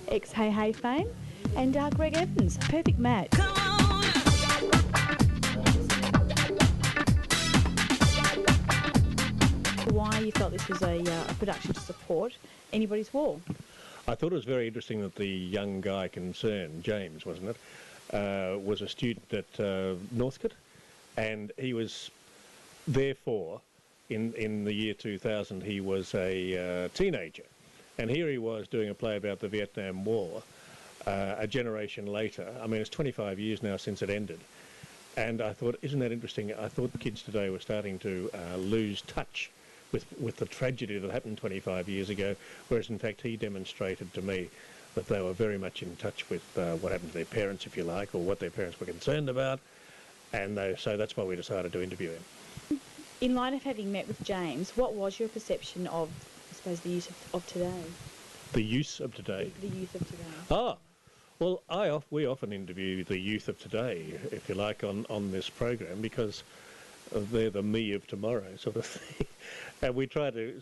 ex-Hey Hey fame, and Greg Evans, perfect match. Why you felt this was a production to support Anybody's War? I thought it was very interesting that the young guy concerned, James, wasn't it, was a student at Northcote, and he was, therefore, in the year 2000, he was a teenager. And here he was doing a play about the Vietnam War a generation later. I mean, it's 25 years now since it ended. And I thought, isn't that interesting? I thought the kids today were starting to lose touch with the tragedy that happened 25 years ago, whereas in fact he demonstrated to me that they were very much in touch with what happened to their parents, if you like, or what their parents were concerned about. And so that's why we decided to interview him. In light of having met with James, what was your perception of suppose, the use of today? The use of today? The youth of today. Ah, well, we often interview the youth of today, if you like, on this program, because they're the me of tomorrow sort of thing. And we try to...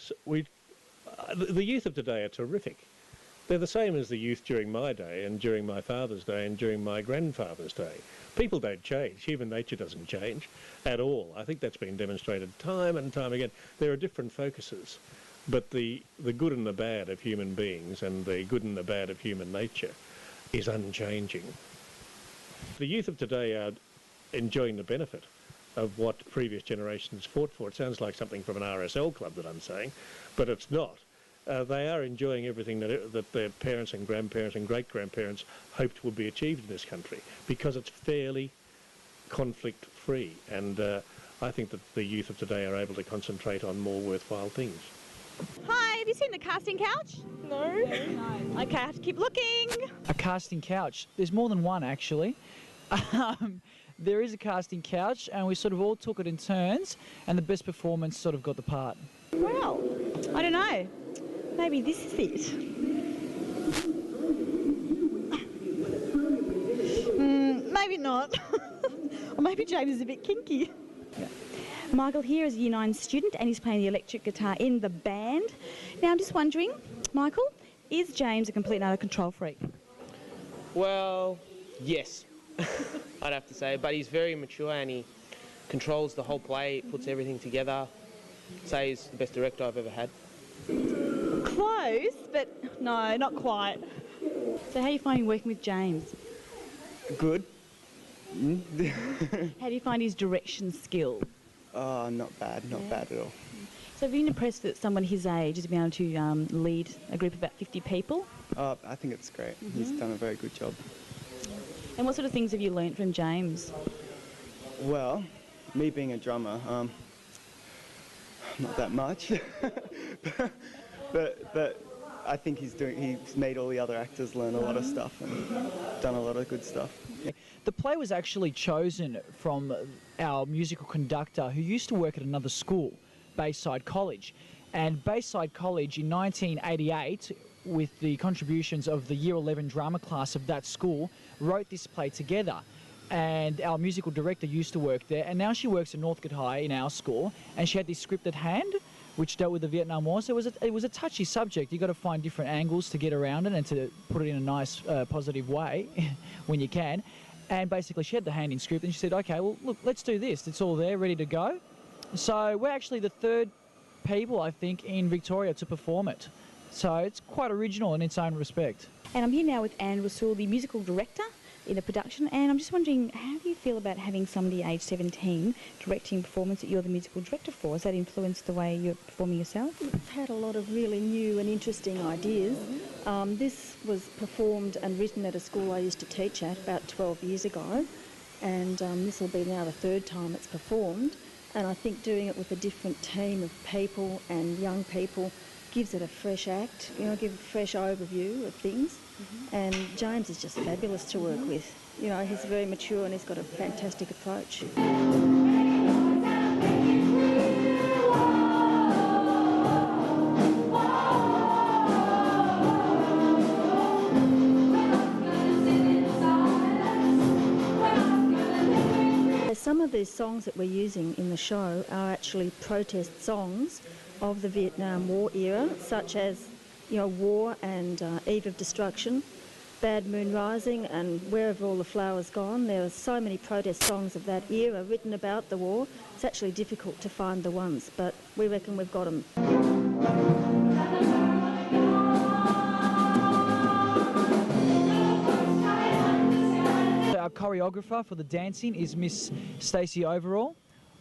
the youth of today are terrific. They're the same as the youth during my day and during my father's day and during my grandfather's day. People don't change. Human nature doesn't change at all. I think that's been demonstrated time and time again. There are different focuses, but the good and the bad of human beings and the good and the bad of human nature is unchanging. The youth of today are enjoying the benefit of what previous generations fought for. It sounds like something from an RSL club that I'm saying, but it's not. They are enjoying everything that their parents and grandparents and great-grandparents hoped would be achieved in this country, because it's fairly conflict-free, and I think that the youth of today are able to concentrate on more worthwhile things. Hi, have you seen the casting couch? No. Okay, I have to keep looking. A casting couch. There's more than one, actually. There is a casting couch, and we sort of all took it in turns, and the best performance sort of got the part. Well, I don't know. Maybe this is it. Maybe not. Or maybe James is a bit kinky. Yeah. Michael here is a Year 9 student, and he's playing the electric guitar in the band. Now, I'm just wondering, Michael, is James a complete and utter control freak? Well, yes, I'd have to say. But he's very mature and he controls the whole play, puts everything together. Say he's the best director I've ever had. Close, but no, not quite. So how are you finding working with James? Good. How do you find his direction skill? Oh, not bad at all. So have you been impressed that someone his age has been able to lead a group of about 50 people? I think it's great. He's done a very good job. And what sort of things have you learnt from James? Well, me being a drummer, not that much. but I think he's made all the other actors learn a lot of stuff and done a lot of good stuff. The play was actually chosen from our musical conductor who used to work at another school, Bayside College. And Bayside College in 1988, with the contributions of the Year 11 drama class of that school, wrote this play together. And our musical director used to work there, and now she works at Northcote High in our school, and she had this script at hand which dealt with the Vietnam War. So it was a touchy subject. You've got to find different angles to get around it and to put it in a nice, positive way when you can. And basically she had the hand in script and she said, okay, well, look, let's do this. It's all there, ready to go. So we're actually the third people, I think, in Victoria to perform it. So it's quite original in its own respect. And I'm here now with Anne Rasool, the musical director in the production, and I'm just wondering, how do you feel about having somebody aged 17 directing a performance that you're the musical director for? Has that influenced the way you're performing yourself? We've had a lot of really new and interesting ideas. This was performed and written at a school I used to teach at about 12 years ago, and this will be now the third time it's performed, and I think doing it with a different team of people and young people gives it a fresh act, give a fresh overview of things. And James is just fabulous to work with. He's very mature and he's got a fantastic approach. Some of the songs that we're using in the show are actually protest songs of the Vietnam War era, such as War and Eve of Destruction, Bad Moon Rising and Where Have All the Flowers Gone. There are so many protest songs of that era written about the war. It's actually difficult to find the ones, but we reckon we've got them. Our choreographer for the dancing is Miss Stacey Overall,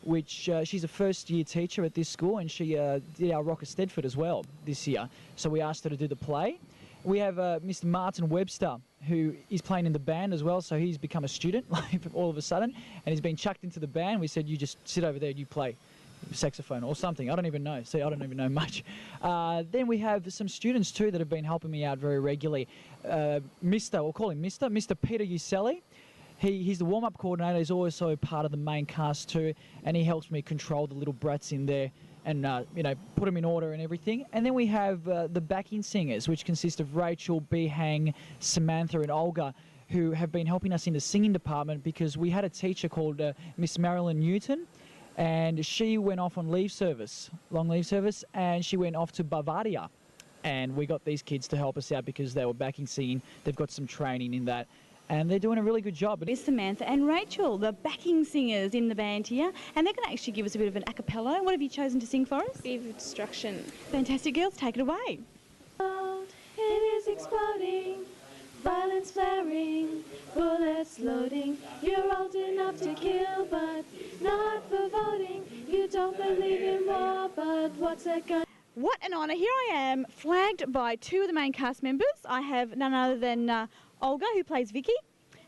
which she's a first-year teacher at this school, and she did our Rock of Stedford as well this year. So we asked her to do the play. We have Mr. Martin Webster, who is playing in the band as well, so he's become a student all of a sudden, and he's been chucked into the band. We said, you just sit over there and you play saxophone or something. I don't even know. See, I don't even know much. Then we have some students too that have been helping me out very regularly. We'll call him Mr. Peter Uselli. He's the warm-up coordinator. He's also part of the main cast too, and he helps me control the little brats in there and put them in order and everything. And then we have the backing singers, which consist of Rachel, Behang, Samantha and Olga, who have been helping us in the singing department because we had a teacher called Miss Marilyn Newton, and she went off on leave service, long leave service, and she went off to Bavaria. And we got these kids to help us out because they were backing singing. They've got some training in that, and they're doing a really good job. It's Samantha and Rachel, the backing singers in the band here, and they're going to actually give us a bit of an a cappella. What have you chosen to sing for us? Eve of Destruction. Fantastic, girls, take it away. It is exploding, violence flaring, bullets loading. You're old enough to kill, but not for voting. You don't believe in war, but what's that gun? What an honour. Here I am, flagged by two of the main cast members. I have none other than Olga, who plays Vicky,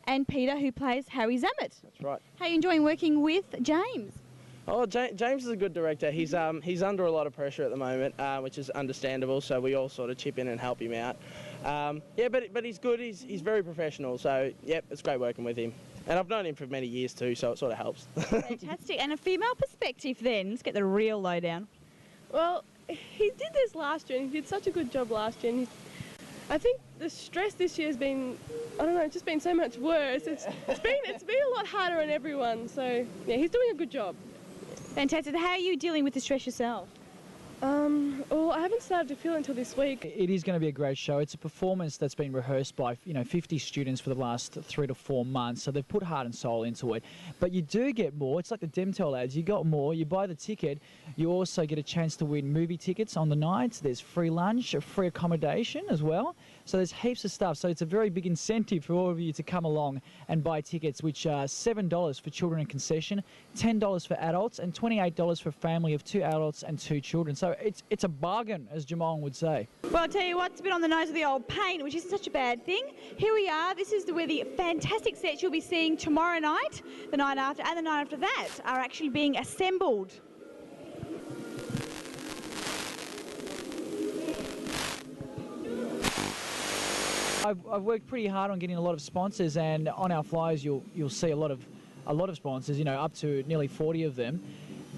and Peter, who plays Harry Zammit. That's right. How are you enjoying working with James? Oh, James is a good director. He's under a lot of pressure at the moment, which is understandable, so we all sort of chip in and help him out. But he's good. He's very professional, so, yep, it's great working with him. And I've known him for many years too, so it sort of helps. Fantastic. And a female perspective then. Let's get the real lowdown. Well, he did this last year, and he did such a good job last year. And I think the stress this year has been, I don't know, it's just been so much worse. It's been a lot harder on everyone. So yeah, he's doing a good job. Fantastic. How are you dealing with the stress yourself? Well, I haven't started to feel it until this week. It is going to be a great show. It's a performance that's been rehearsed by 50 students for the last 3 to 4 months, so they've put heart and soul into it. But you do get more. It's like the Demtel ads. You got more. You buy the ticket. You also get a chance to win movie tickets on the night. There's free lunch, free accommodation as well. So there's heaps of stuff. So it's a very big incentive for all of you to come along and buy tickets, which are $7 for children in concession, $10 for adults, and $28 for a family of 2 adults and 2 children. So it's a bargain, as Jamal would say. Well, I'll tell you what, it's a bit on the nose of the old paint, which isn't such a bad thing. Here we are. This is where the fantastic sets you'll be seeing tomorrow night, the night after, and the night after that are actually being assembled. I've worked pretty hard on getting a lot of sponsors, and on our flyers you'll see a lot of sponsors, up to nearly 40 of them,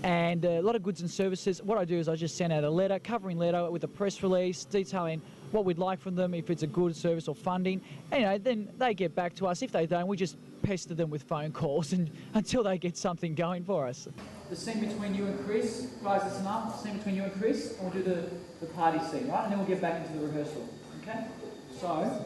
and a lot of goods and services. What I do is I just send out a covering letter with a press release detailing what we'd like from them, if it's a good service or funding, and then they get back to us. If they don't, we just pester them with phone calls and until they get something going for us. The scene between you and Chris, guys, listen up. The scene between you and Chris, and we'll do the party scene, right? And then we'll get back into the rehearsal. Okay? So,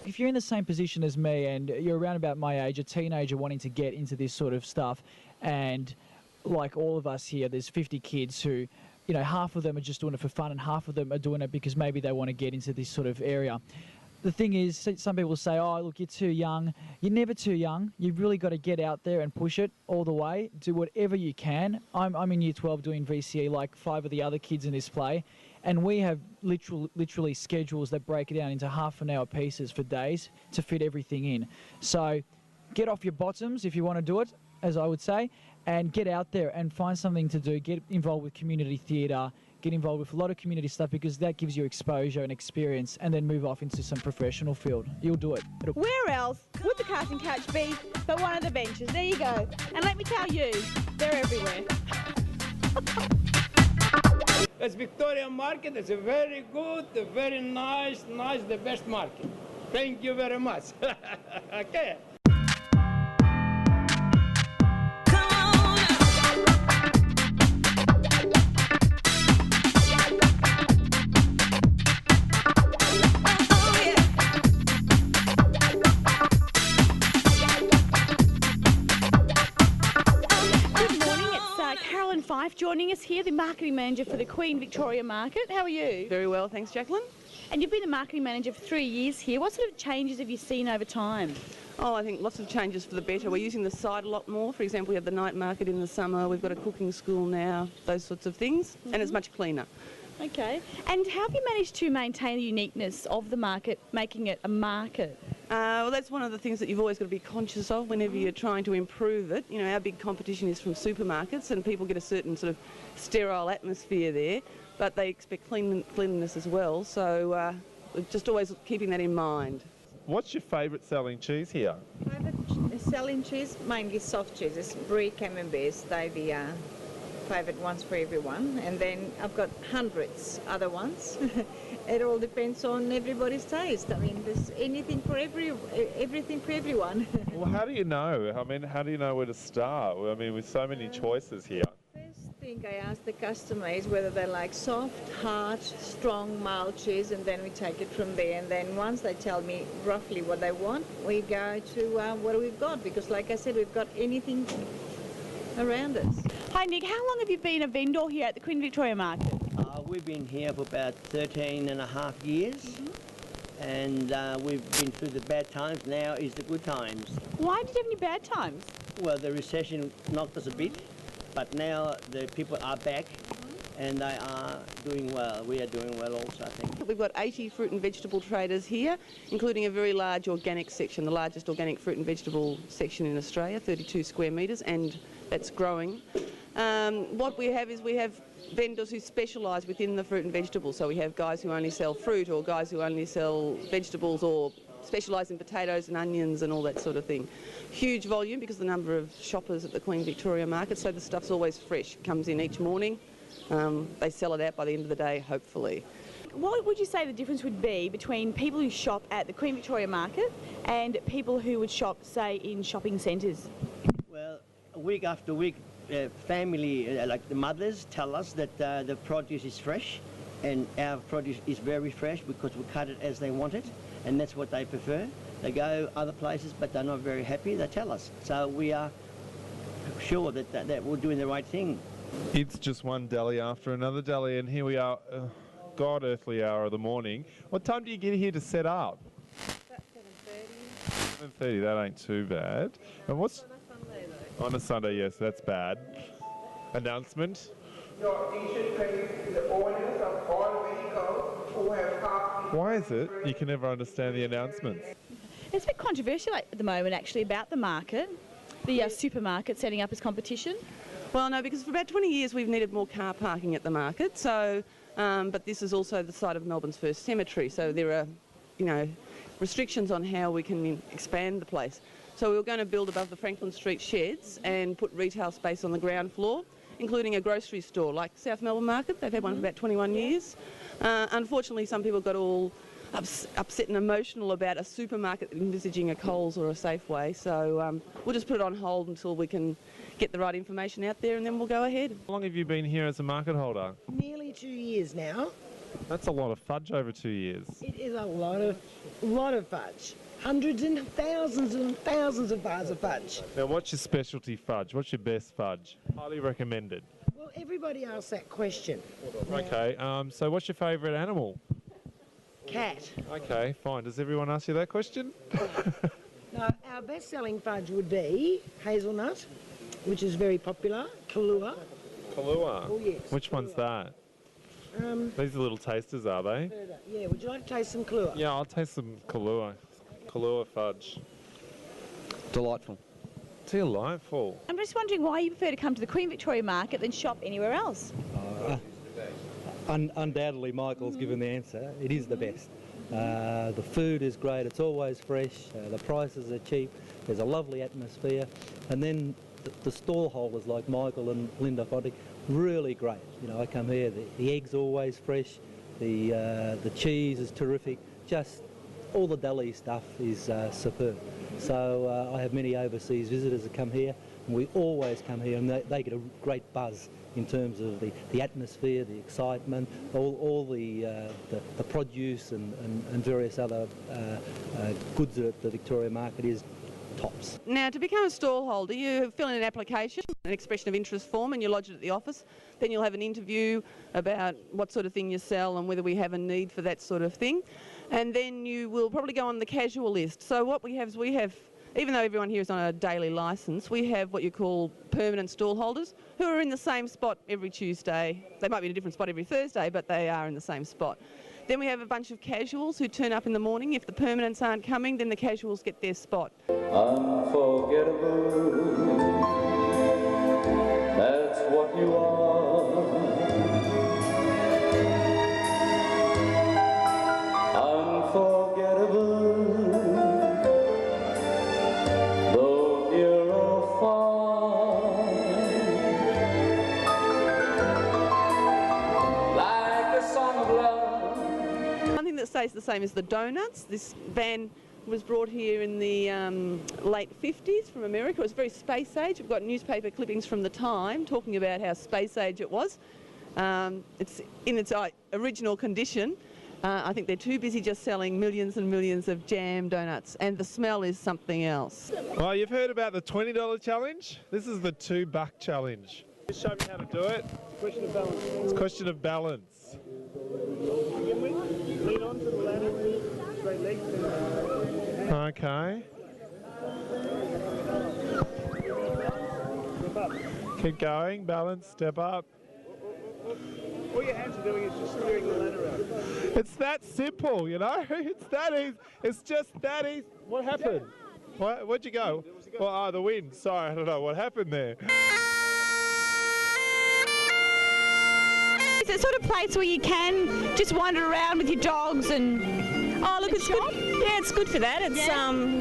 if you're in the same position as me and you're around about my age, a teenager wanting to get into this sort of stuff, and like all of us here, there's 50 kids who, half of them are just doing it for fun and half of them are doing it because maybe they want to get into this sort of area. The thing is, some people say, oh, look, you're too young. You're never too young. You've really got to get out there and push it all the way. Do whatever you can. I'm in Year 12 doing VCE like 5 of the other kids in this play, and we have literally schedules that break it down into half-an-hour pieces for days to fit everything in. So get off your bottoms if you want to do it, as I would say, and get out there and find something to do. Get involved with community theatre, get involved with a lot of community stuff because that gives you exposure and experience, and then move off into some professional field. You'll do it. Where else would the casting couch be but one of the benches? There you go. And let me tell you, they're everywhere. It's Victoria Market. It's a very good, very nice, the best market. Thank you very much. Okay. Joining us here, the marketing manager for the Queen Victoria Market. How are you? Very well, thanks, Jacqueline. And you've been a marketing manager for 3 years here. What sort of changes have you seen over time? Oh, I think lots of changes for the better. We're using the site a lot more. For example, we have the night market in the summer. We've got a cooking school now, those sorts of things. And it's much cleaner. Okay. And how have you managed to maintain the uniqueness of the market, making it a market? Well, that's one of the things that you've always got to be conscious of whenever you're trying to improve it. Our big competition is from supermarkets, and people get a certain sort of sterile atmosphere there, but they expect cleanliness as well. So just always keeping that in mind. What's your favourite selling cheese here? Favourite selling cheese, mainly soft cheeses, brie, camemberts, they're the favourite ones for everyone. And then I've got hundreds other ones. It all depends on everybody's taste. I mean, there's anything for everything for everyone. Well, how do you know? I mean, how do you know where to start? I mean, with so many choices here. I think I ask the customers whether they like soft, hard, strong, mild cheese, and then we take it from there. And then once they tell me roughly what they want, we go to what we've got, because like I said, we've got anything around us. Hi Nick, how long have you been a vendor here at the Queen Victoria Market? We've been here for about 13 and a half years, and we've been through the bad times. Now is the good times. Why did you have any bad times? Well, the recession knocked us a bit, but now the people are back and they are doing well. We are doing well also, I think. We've got 80 fruit and vegetable traders here, including a very large organic section, the largest organic fruit and vegetable section in Australia, 32 square metres, and that's growing. What we have is we have vendors who specialise within the fruit and vegetables. So we have guys who only sell fruit, or guys who only sell vegetables, or specialise in potatoes and onions and all that sort of thing. Huge volume because of the number of shoppers at the Queen Victoria Market, so the stuff's always fresh. It comes in each morning. They sell it out by the end of the day, hopefully. What would you say the difference would be between people who shop at the Queen Victoria Market and people who would shop, say, in shopping centres? Well, week after week, family, like the mothers, tell us that the produce is fresh, and our produce is very fresh because we cut it as they want it, and that's what they prefer. They go other places, but they're not very happy. They tell us. So we are sure that we're doing the right thing. It's just one deli after another deli, and here we are, God earthly hour of the morning. What time do you get here to set up? About 7:30. 7:30, that ain't too bad. And what's... On a Sunday, yes, that's bad. Announcement? Why is it you can never understand the announcements? It's a bit controversial at the moment, actually, about the market, the supermarket setting up as competition. Well, no, because for about 20 years we've needed more car parking at the market. So, but this is also the site of Melbourne's first cemetery, so there are, you know, restrictions on how we can expand the place. So we were going to build above the Franklin Street sheds and put retail space on the ground floor, including a grocery store like South Melbourne Market. They've had one for about 21 years. Unfortunately, some people got all upset and emotional about a supermarket envisaging a Coles or a Safeway. So we'll just put it on hold until we can get the right information out there, and then we'll go ahead. How long have you been here as a market holder? Nearly 2 years now. That's a lot of fudge over 2 years. It is a lot of fudge. Hundreds and thousands of bars of fudge. Now, what's your specialty fudge? What's your best fudge? Highly recommended. Well, everybody asks that question. Okay, so what's your favourite animal? Cat. Okay, fine. Does everyone ask you that question? No, our best-selling fudge would be hazelnut, which is very popular. Kahlua. Kahlua? Oh, yes. Which one's that? These are little tasters, are they? Yeah, would you like to taste some Kahlua? Yeah, I'll taste some Kahlua. Kahlua fudge. Delightful. Delightful. I'm just wondering why you prefer to come to the Queen Victoria Market than shop anywhere else. Undoubtedly, Michael's given the answer. It is the best. The food is great. It's always fresh. The prices are cheap. There's a lovely atmosphere. And then the stall holders like Michael and Linda Foddick, really great. You know, I come here, the egg's always fresh. The cheese is terrific. Just all the deli stuff is superb. So I have many overseas visitors that come here, and we always come here, and they get a great buzz in terms of the atmosphere, the excitement, all the produce and various other goods that the Victoria Market is tops. Now, to become a stall holder, you fill in an application, an expression of interest form, and you lodge it at the office. Then you'll have an interview about what sort of thing you sell and whether we have a need for that sort of thing. And then you will probably go on the casual list. So what we have is even though everyone here is on a daily licence, we have what you call permanent stall holders who are in the same spot every Tuesday. They might be in a different spot every Thursday, but they are in the same spot. Then we have a bunch of casuals who turn up in the morning. If the permanents aren't coming, then the casuals get their spot. Unforgettable, that's what you are. Unforgettable, stays the same as the donuts. This van was brought here in the late 50s from America. It was very space age. We've got newspaper clippings from the time talking about how space age it was. It's in its original condition. I think they're too busy just selling millions and millions of jam donuts, and the smell is something else. Well, you've heard about the $20 challenge. This is the $2 challenge. Just show me how to do it. Question of balance. It's a question of balance. Begin with, lean onto the ladder, straight legs. Okay. Step up. Keep going, balance, step up. All your hands are doing is just steering the ladder out. It's that simple, you know? It's that easy. It's just that easy. What happened? Where'd you go? Well, the wind. Sorry, I don't know what happened there. It's a sort of place where you can just wander around with your dogs and... Oh, look, it's good. Yeah, it's good for that. It's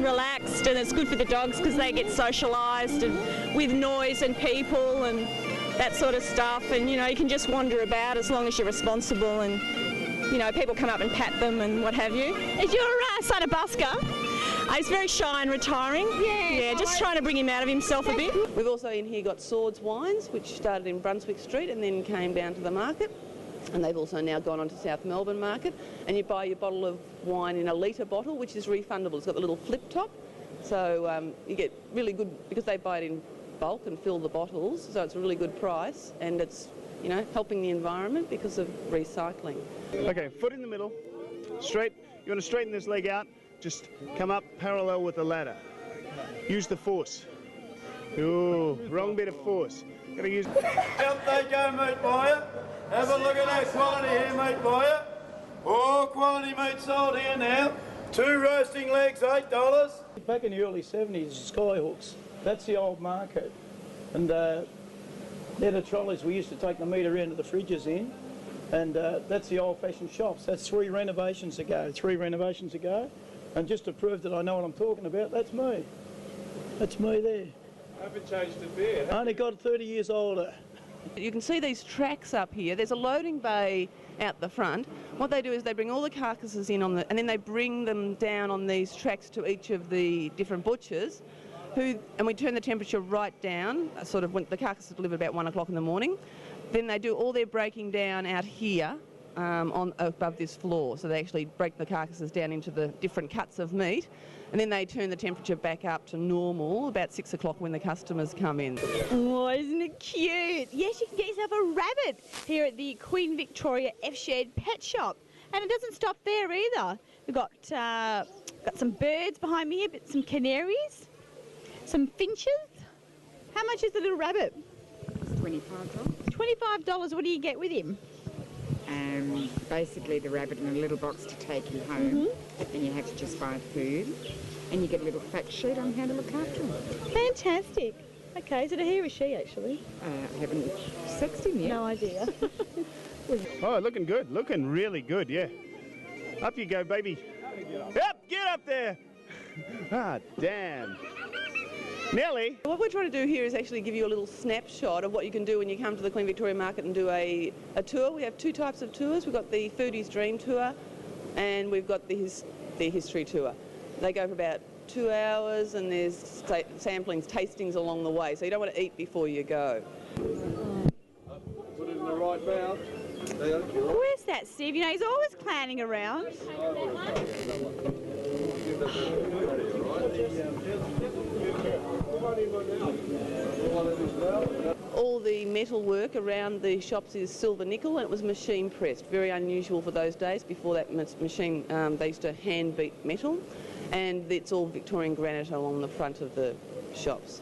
relaxed, and it's good for the dogs because they get socialised and with noise and people and that sort of stuff. And, you know, you can just wander about as long as you're responsible and, you know, people come up and pat them and what have you. Is your son a busker? He's very shy and retiring. Yeah, just trying to bring him out of himself a bit. We've also in here got Swords Wines, which started in Brunswick Street and then came down to the market. And they've also now gone on to South Melbourne Market. And you buy your bottle of wine in a litre bottle, which is refundable. It's got the little flip top. So you get really good, because they buy it in bulk and fill the bottles, so it's a really good price, and it's, you know, helping the environment because of recycling. Okay, foot in the middle, straight. You want to straighten this leg out, just come up parallel with the ladder. Use the force. Ooh, wrong bit of force. Gotta use... Up they go, mate buyer. Have a look at that quality here, mate buyer. Oh, quality meat sold here now. 2 roasting legs, $8. Back in the early 70s, Skyhooks, that's the old market. And they're the trolleys we used to take the meat around to the fridges in. And that's the old-fashioned shops. That's 3 renovations ago. And just to prove that I know what I'm talking about, that's me. That's me there. I haven't changed a bit. I only got 30 years older. You can see these tracks up here. There's a loading bay out the front. What they do is they bring all the carcasses in on and then they bring them down on these tracks to each of the different butchers, and we turn the temperature right down, sort of when the carcasses are delivered about 1 o'clock in the morning. Then they do all their breaking down out here above this floor. So they actually break the carcasses down into the different cuts of meat, and then they turn the temperature back up to normal about 6 o'clock when the customers come in. Oh, isn't it cute? Yes, you can get yourself a rabbit here at the Queen Victoria F-Shared Pet Shop. And it doesn't stop there either. We've got some birds behind me here, but some canaries, some finches. How much is the little rabbit? It's $25. $25. What do you get with him? Basically the rabbit in a little box to take him home, and you have to just buy food, and you get a little fact sheet on how to look after him. Fantastic. Okay, is it a he or a she actually? I haven't sexed him yet. No idea. Oh, looking good. Looking really good, yeah. Up you go, baby. Yep, get up there. Ah, damn. Nellie. What we're trying to do here is actually give you a little snapshot of what you can do when you come to the Queen Victoria Market and do a tour. We have 2 types of tours. We've got the Foodie's Dream Tour and we've got the History Tour. They go for about 2 hours and there's samplings, tastings along the way, so you don't want to eat before you go. Put it in the right mouth. Where's that, Steve? You know, he's always clowning around. All the metal work around the shops is silver nickel, and it was machine pressed. Very unusual for those days. Before that machine, they used to hand beat metal, and it's all Victorian granite along the front of the shops.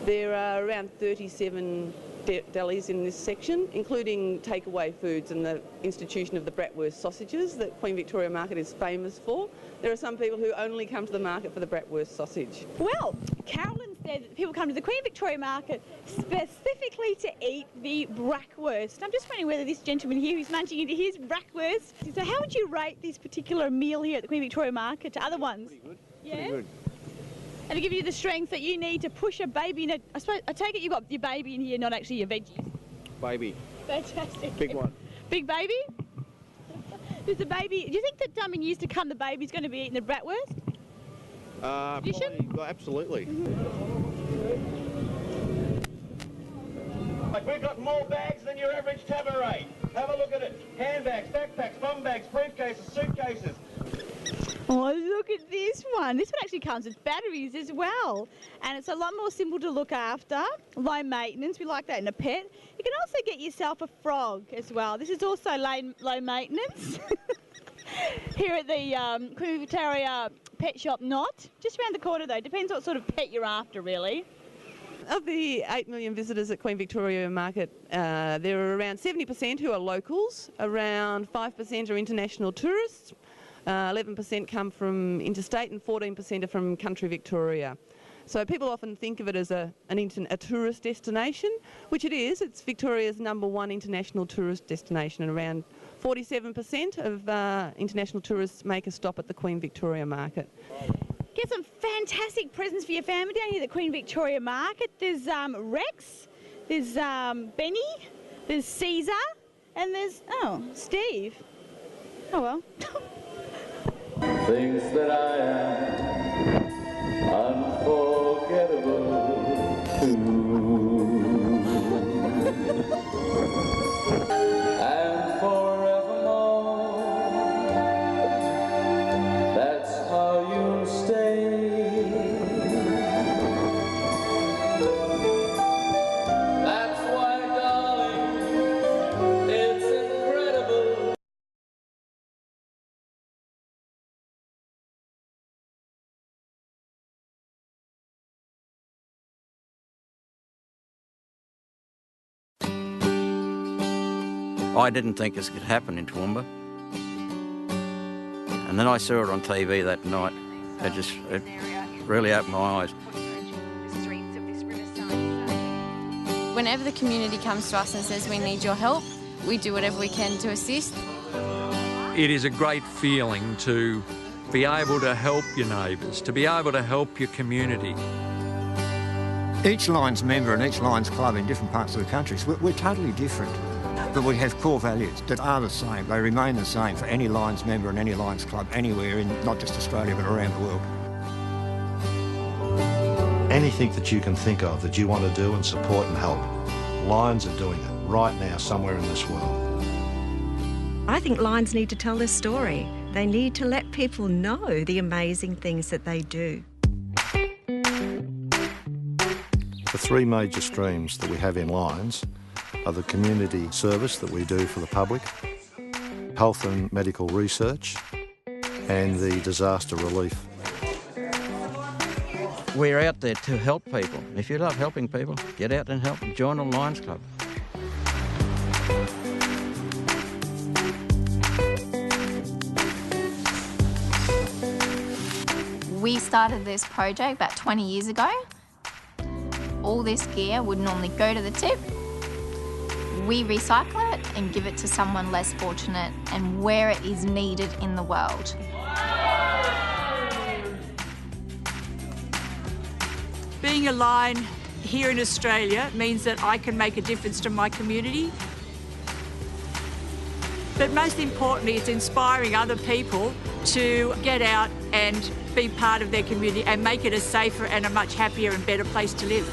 There are around 37 delis in this section, including takeaway foods and the institution of the bratwurst sausages that Queen Victoria Market is famous for. There are some people who only come to the market for the bratwurst sausage. Well, Carolyn said that people come to the Queen Victoria Market specifically to eat the bratwurst. I'm just wondering whether this gentleman here who's munching into his bratwurst. So how would you rate this particular meal here at the Queen Victoria Market to other ones? Pretty good. Yeah? Pretty good. And to give you the strength that you need to push a baby in I take it you've got your baby in here, not actually your veggies. Baby. Fantastic. Big one. Big baby? Does the baby? Do you think that in years to come the baby's going to be eating the bratwurst? Probably, well, absolutely. Like we've got more bags than your average tabaret. Have a look at it. Handbags, backpacks, bum bags, briefcases, suitcases. Oh, look at this one. This one actually comes with batteries as well. And it's a lot more simple to look after, low maintenance. We like that in a pet. You can also get yourself a frog as well. This is also low maintenance. Here at the Queen Victoria Pet Shop, not. Just around the corner though. Depends what sort of pet you're after, really. Of the 8 million visitors at Queen Victoria Market, there are around 70% who are locals, around 5% are international tourists, 11% come from interstate and 14% are from country Victoria. So people often think of it as a tourist destination, which it is. It's Victoria's #1 international tourist destination, and around 47% of international tourists make a stop at the Queen Victoria Market. Get some fantastic presents for your family down here at the Queen Victoria Market. There's Rex, there's Benny, there's Caesar, and there's, Steve. Oh well. Things that I am unforgettable too. And forevermore, that's how you stay. That's why, darling, it's incredible. I didn't think this could happen in Toowoomba. And then I saw it on TV that night. It really opened my eyes. Whenever the community comes to us and says we need your help, we do whatever we can to assist. It is a great feeling to be able to help your neighbours, to be able to help your community. Each Lions member and each Lions club in different parts of the country, we're totally different. But we have core values that are the same. They remain the same for any Lions member and any Lions club anywhere in not just Australia but around the world. Anything that you can think of that you want to do and support and help, Lions are doing it right now somewhere in this world. I think Lions need to tell their story. They need to let people know the amazing things that they do. The three major streams that we have in Lions are the community service that we do for the public, health and medical research, and the disaster relief. We're out there to help people. If you love helping people, get out and help. Join the Lions Club. We started this project about 20 years ago. All this gear would normally go to the tip. We recycle it and give it to someone less fortunate and where it is needed in the world. Being a Lion here in Australia means that I can make a difference to my community. But most importantly, it's inspiring other people to get out and be part of their community and make it a safer and a much happier and better place to live.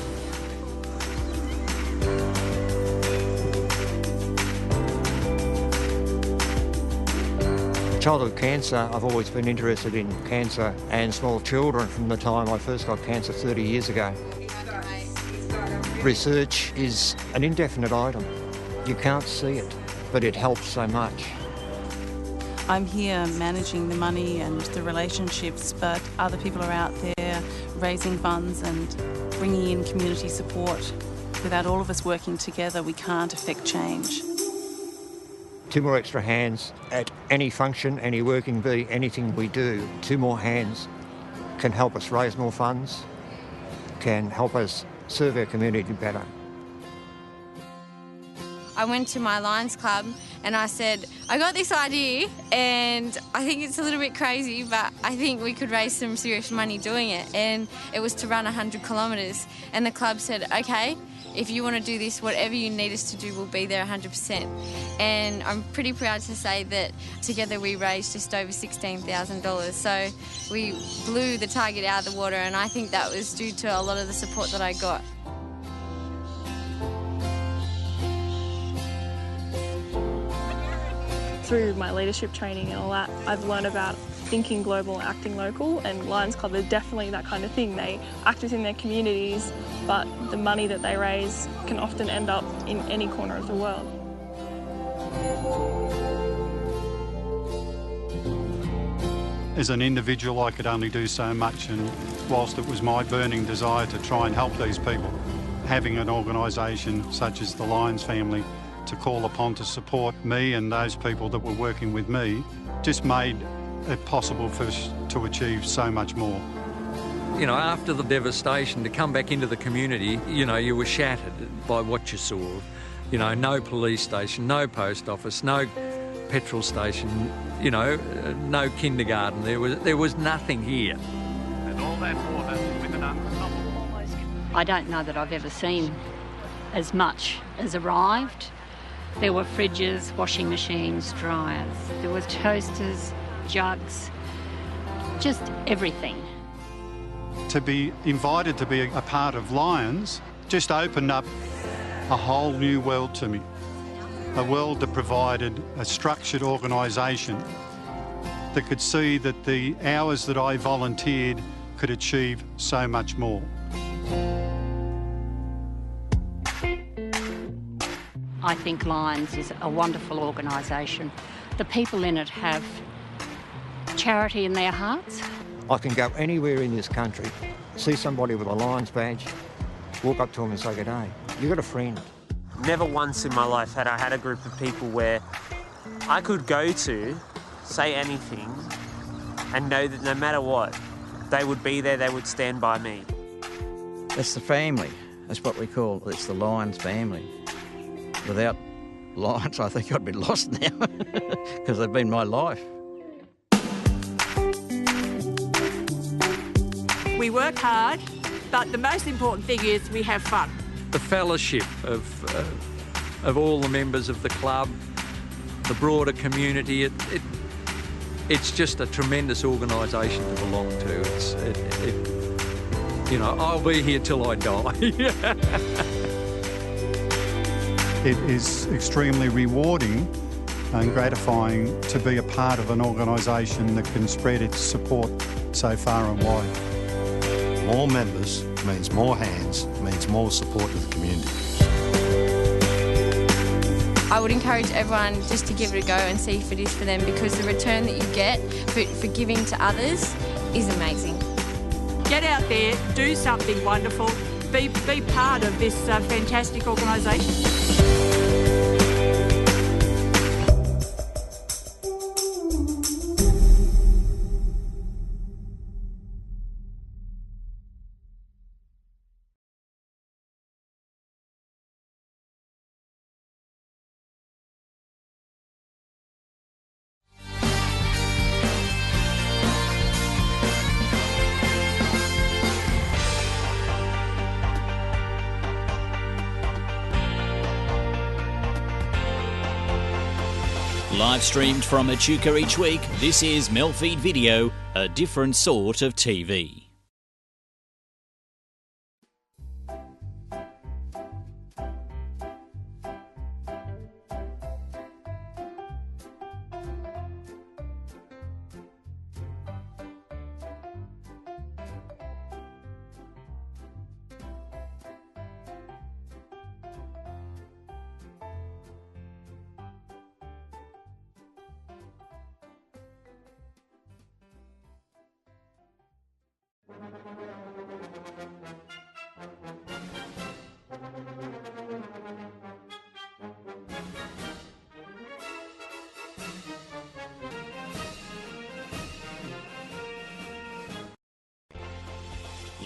Childhood cancer, I've always been interested in cancer and small children from the time I first got cancer 30 years ago. Research is an indefinite item. You can't see it, but it helps so much. I'm here managing the money and the relationships, but other people are out there raising funds and bringing in community support. Without all of us working together, we can't affect change. 2 more extra hands at any function, any working bee, anything we do. 2 more hands can help us raise more funds, can help us serve our community better. I went to my Lions Club and I said, I got this idea and I think it's a little bit crazy, but I think we could raise some serious money doing it. And it was to run 100 kilometres. And the club said, okay, if you want to do this, whatever you need us to do, we'll be there 100%. And I'm pretty proud to say that together we raised just over $16,000. So we blew the target out of the water, and I think that was due to a lot of the support that I got. Through my leadership training and all that, I've learned about thinking global, acting local, and Lions Club is definitely that kind of thing. They act within their communities, but the money that they raise can often end up in any corner of the world. As an individual, I could only do so much, and whilst it was my burning desire to try and help these people, having an organisation such as the Lions family to call upon to support me and those people that were working with me just made it possible for us to achieve so much more. You know, after the devastation, to come back into the community, you know, you were shattered by what you saw. You know, no police station, no post office, no petrol station, you know, no kindergarten. There was nothing here. And all that water with an unstoppable. I don't know that I've ever seen as much as arrived. There were fridges, washing machines, dryers. There were toasters, jugs, just everything. To be invited to be a part of Lions just opened up a whole new world to me. A world that provided a structured organisation that could see that the hours that I volunteered could achieve so much more. I think Lions is a wonderful organisation. The people in it have charity in their hearts. I can go anywhere in this country, see somebody with a Lions badge, walk up to them and say, "G'day, you got a friend." Never once in my life had I had a group of people where I could go to, say anything, and know that no matter what, they would be there, they would stand by me. It's the family. That's what we call it. It's the Lions family. Without Lions, I think I'd be lost now because they've been my life. We work hard, but the most important thing is we have fun. The fellowship of all the members of the club, the broader community, it's just a tremendous organisation to belong to. You know, I'll be here till I die. It is extremely rewarding and gratifying to be a part of an organisation that can spread its support so far and wide. More members means more hands, means more support to the community. I would encourage everyone just to give it a go and see if it is for them, because the return that you get for giving to others is amazing. Get out there, do something wonderful, be part of this fantastic organisation. Live streamed from Echuca each week, this is MELfeed.video, a different sort of TV.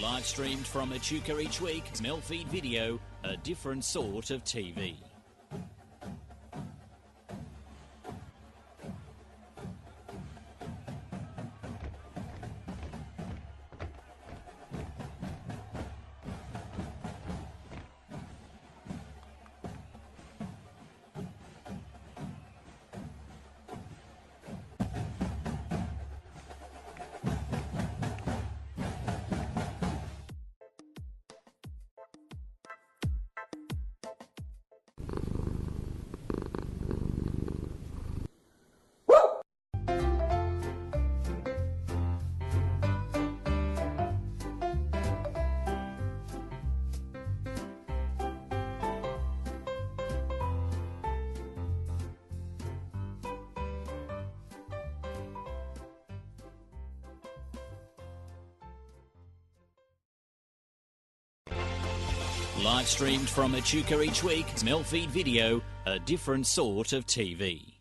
Live streamed from Echuca each week, MELfeed.video, a different sort of TV. Live streamed from Echuca each week, it's MELfeed.video, a different sort of TV.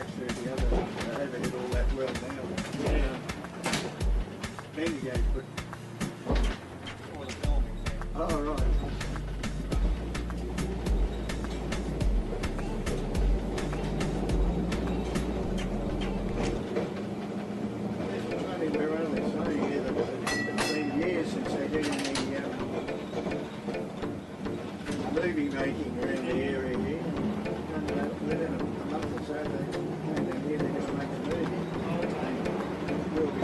through the other overhead all that well now. Yeah. Then you go put all the filming. Oh, right. We're only saying here that it's been years since they did any movie making around the area here. Within a month or so, they came down here, they're going to make a movie. We'll be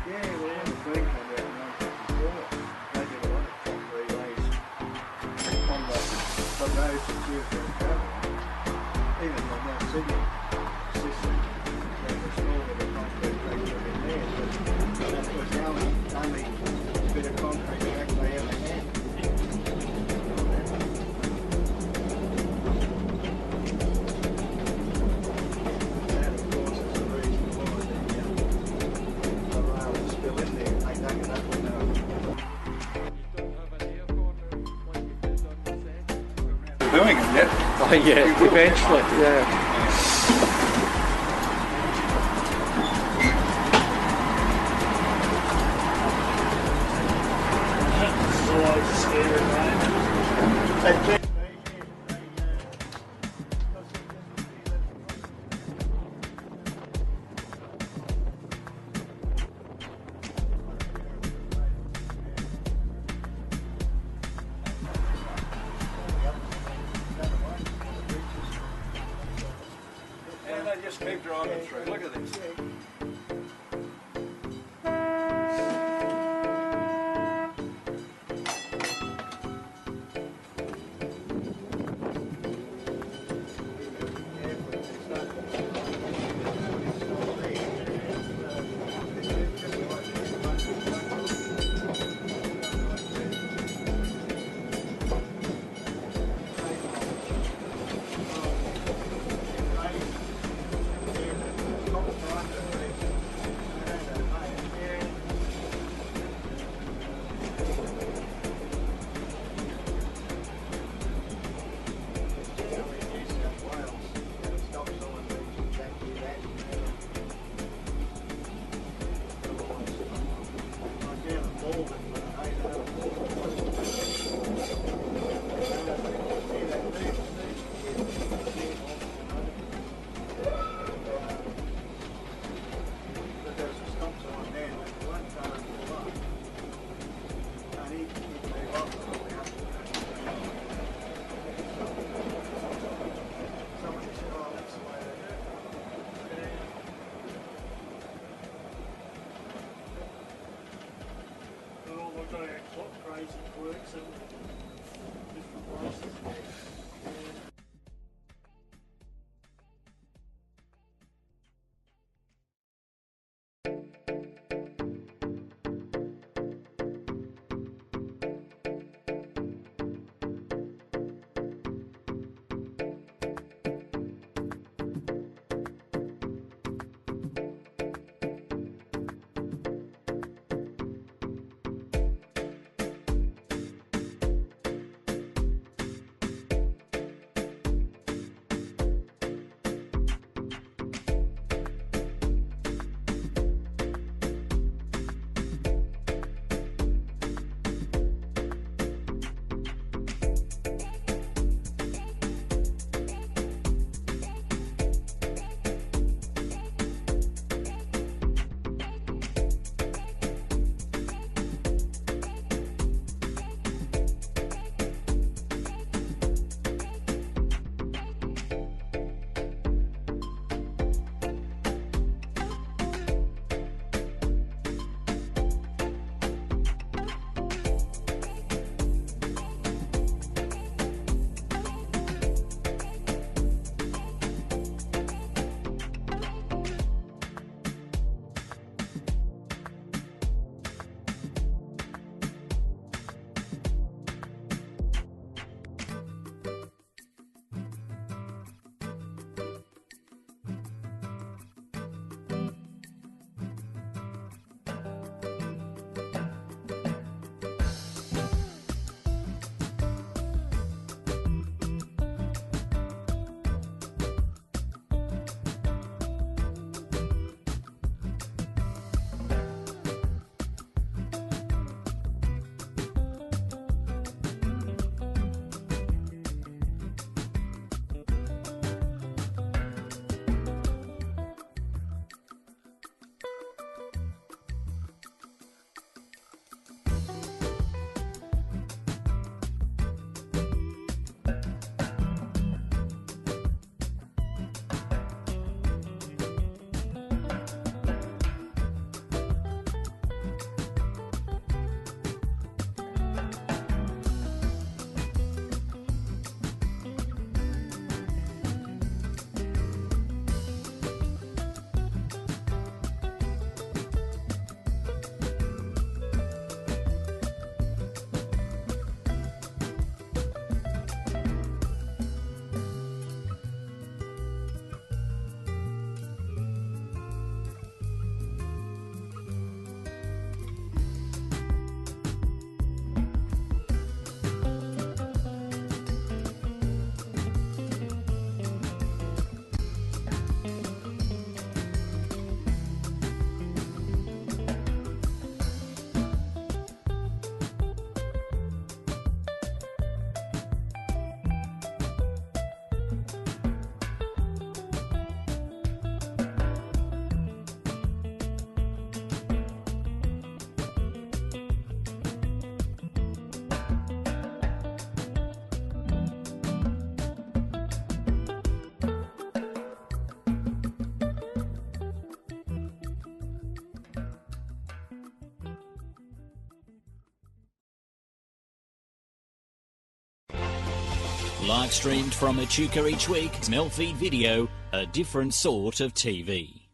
yeah, well, the Queen came out before. They did a lot of top relays on the roads that she was going to travel. Even the Mount Sydney system, they were small with a concrete factory in there, but that was the only bit of concrete track they ever had. That, of course, is the reason why the rail is still in there. They dug it up with doing it yet? Oh yeah, eventually, yeah. And they just keep driving through. Look at this. Live streamed from Echuca each week, MELfeed Video, a different sort of TV.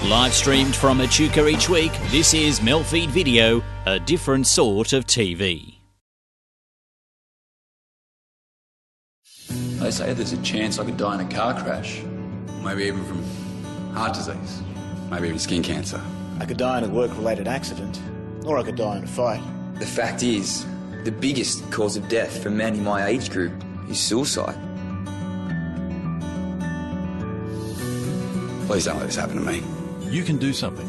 Live streamed from Echuca each week, this is MELfeed Video, a different sort of TV. They say there's a chance I could die in a car crash, maybe even from heart disease, maybe even skin cancer. I could die in a work-related accident, or I could die in a fight. The fact is, the biggest cause of death for men in my age group is suicide. Please don't let this happen to me. You can do something.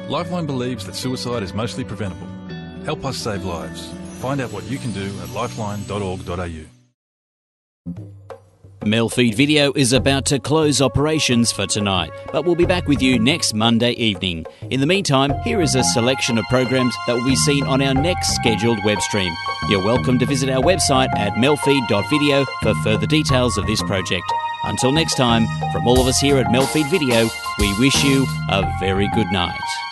Lifeline believes that suicide is mostly preventable. Help us save lives. Find out what you can do at lifeline.org.au. MELfeed Video is about to close operations for tonight, but we'll be back with you next Monday evening. In the meantime, here is a selection of programs that will be seen on our next scheduled web stream. You're welcome to visit our website at MELfeed.video for further details of this project. Until next time, from all of us here at MELfeed Video, we wish you a very good night.